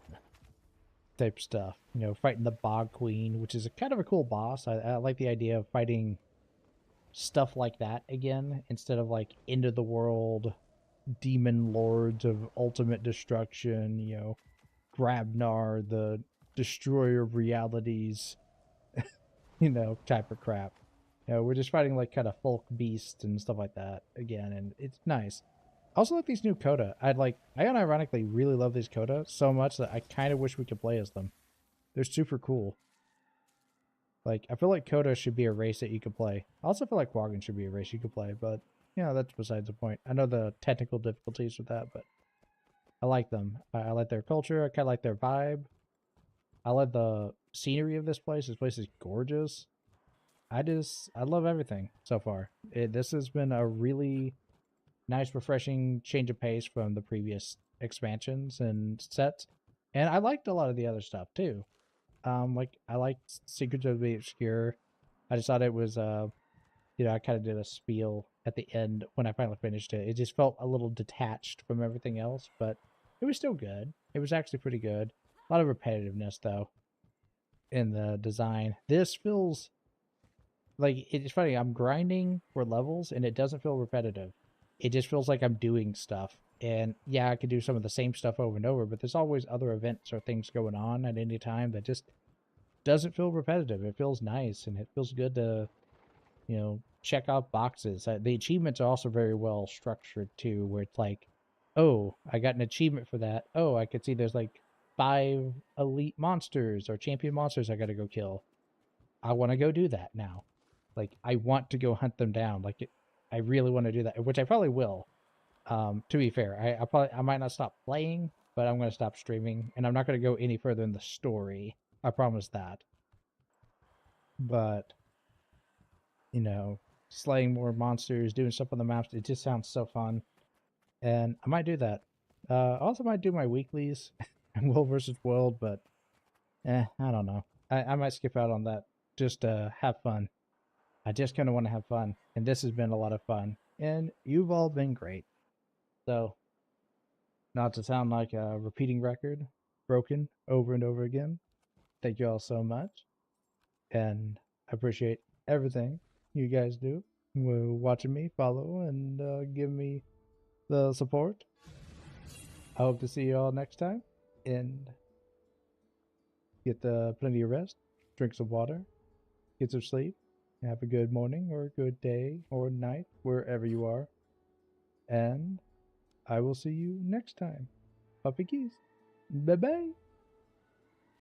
type stuff. You know, fighting the Bog Queen, which is a kind of a cool boss. I like the idea of fighting stuff like that again, instead of like end of the world demon lords of ultimate destruction, you know, Grabnar, the destroyer of realities, you know, type of crap. You know, we're just fighting like kind of folk beasts and stuff like that again, and it's nice. I also like these new Coda. I unironically really love these Coda so much that I kind of wish we could play as them. They're super cool. Like, I feel like Coda should be a race that you could play. I also feel like Quaggan should be a race you could play, but, you know, that's besides the point. I know the technical difficulties with that, but I like them. I like their culture. I kind of like their vibe. I like the scenery of this place. This place is gorgeous. I love everything so far. This has been a really nice, refreshing change of pace from the previous expansions and sets. And I liked a lot of the other stuff too. Like I liked Secrets of the Obscure. I just thought it was you know, I kind of did a spiel at the end when I finally finished it. It just felt a little detached from everything else, but it was still good. It was actually pretty good. A lot of repetitiveness though in the design. This feels like, it's funny, I'm grinding for levels and it doesn't feel repetitive. It just feels like I'm doing stuff. And yeah, I could do some of the same stuff over and over, but there's always other events or things going on at any time that just doesn't feel repetitive. It feels nice and it feels good to, you know, check off boxes. The achievements are also very well structured too, where it's like, oh, I got an achievement for that. Oh, I could see there's like 5 elite monsters or champion monsters I gotta go kill. I want to go do that now. Like, I want to go hunt them down. Like, I really want to do that, which I probably will. To be fair, I might not stop playing, but I'm gonna stop streaming, and I'm not gonna go any further in the story. I promise that. But slaying more monsters, doing stuff on the maps, it just sounds so fun, and I might do that. Also might do my weeklies and World versus World, but I don't know. I might skip out on that just to have fun. I just kind of want to have fun, and this has been a lot of fun, and you've all been great. So, not to sound like a repeating record, broken over and over again, thank you all so much, and I appreciate everything you guys do. Watching me, follow, and give me the support. I hope to see you all next time, and get plenty of rest, drink some water, get some sleep, have a good morning or a good day or night, wherever you are. And I will see you next time. Puppy keys. Bye bye.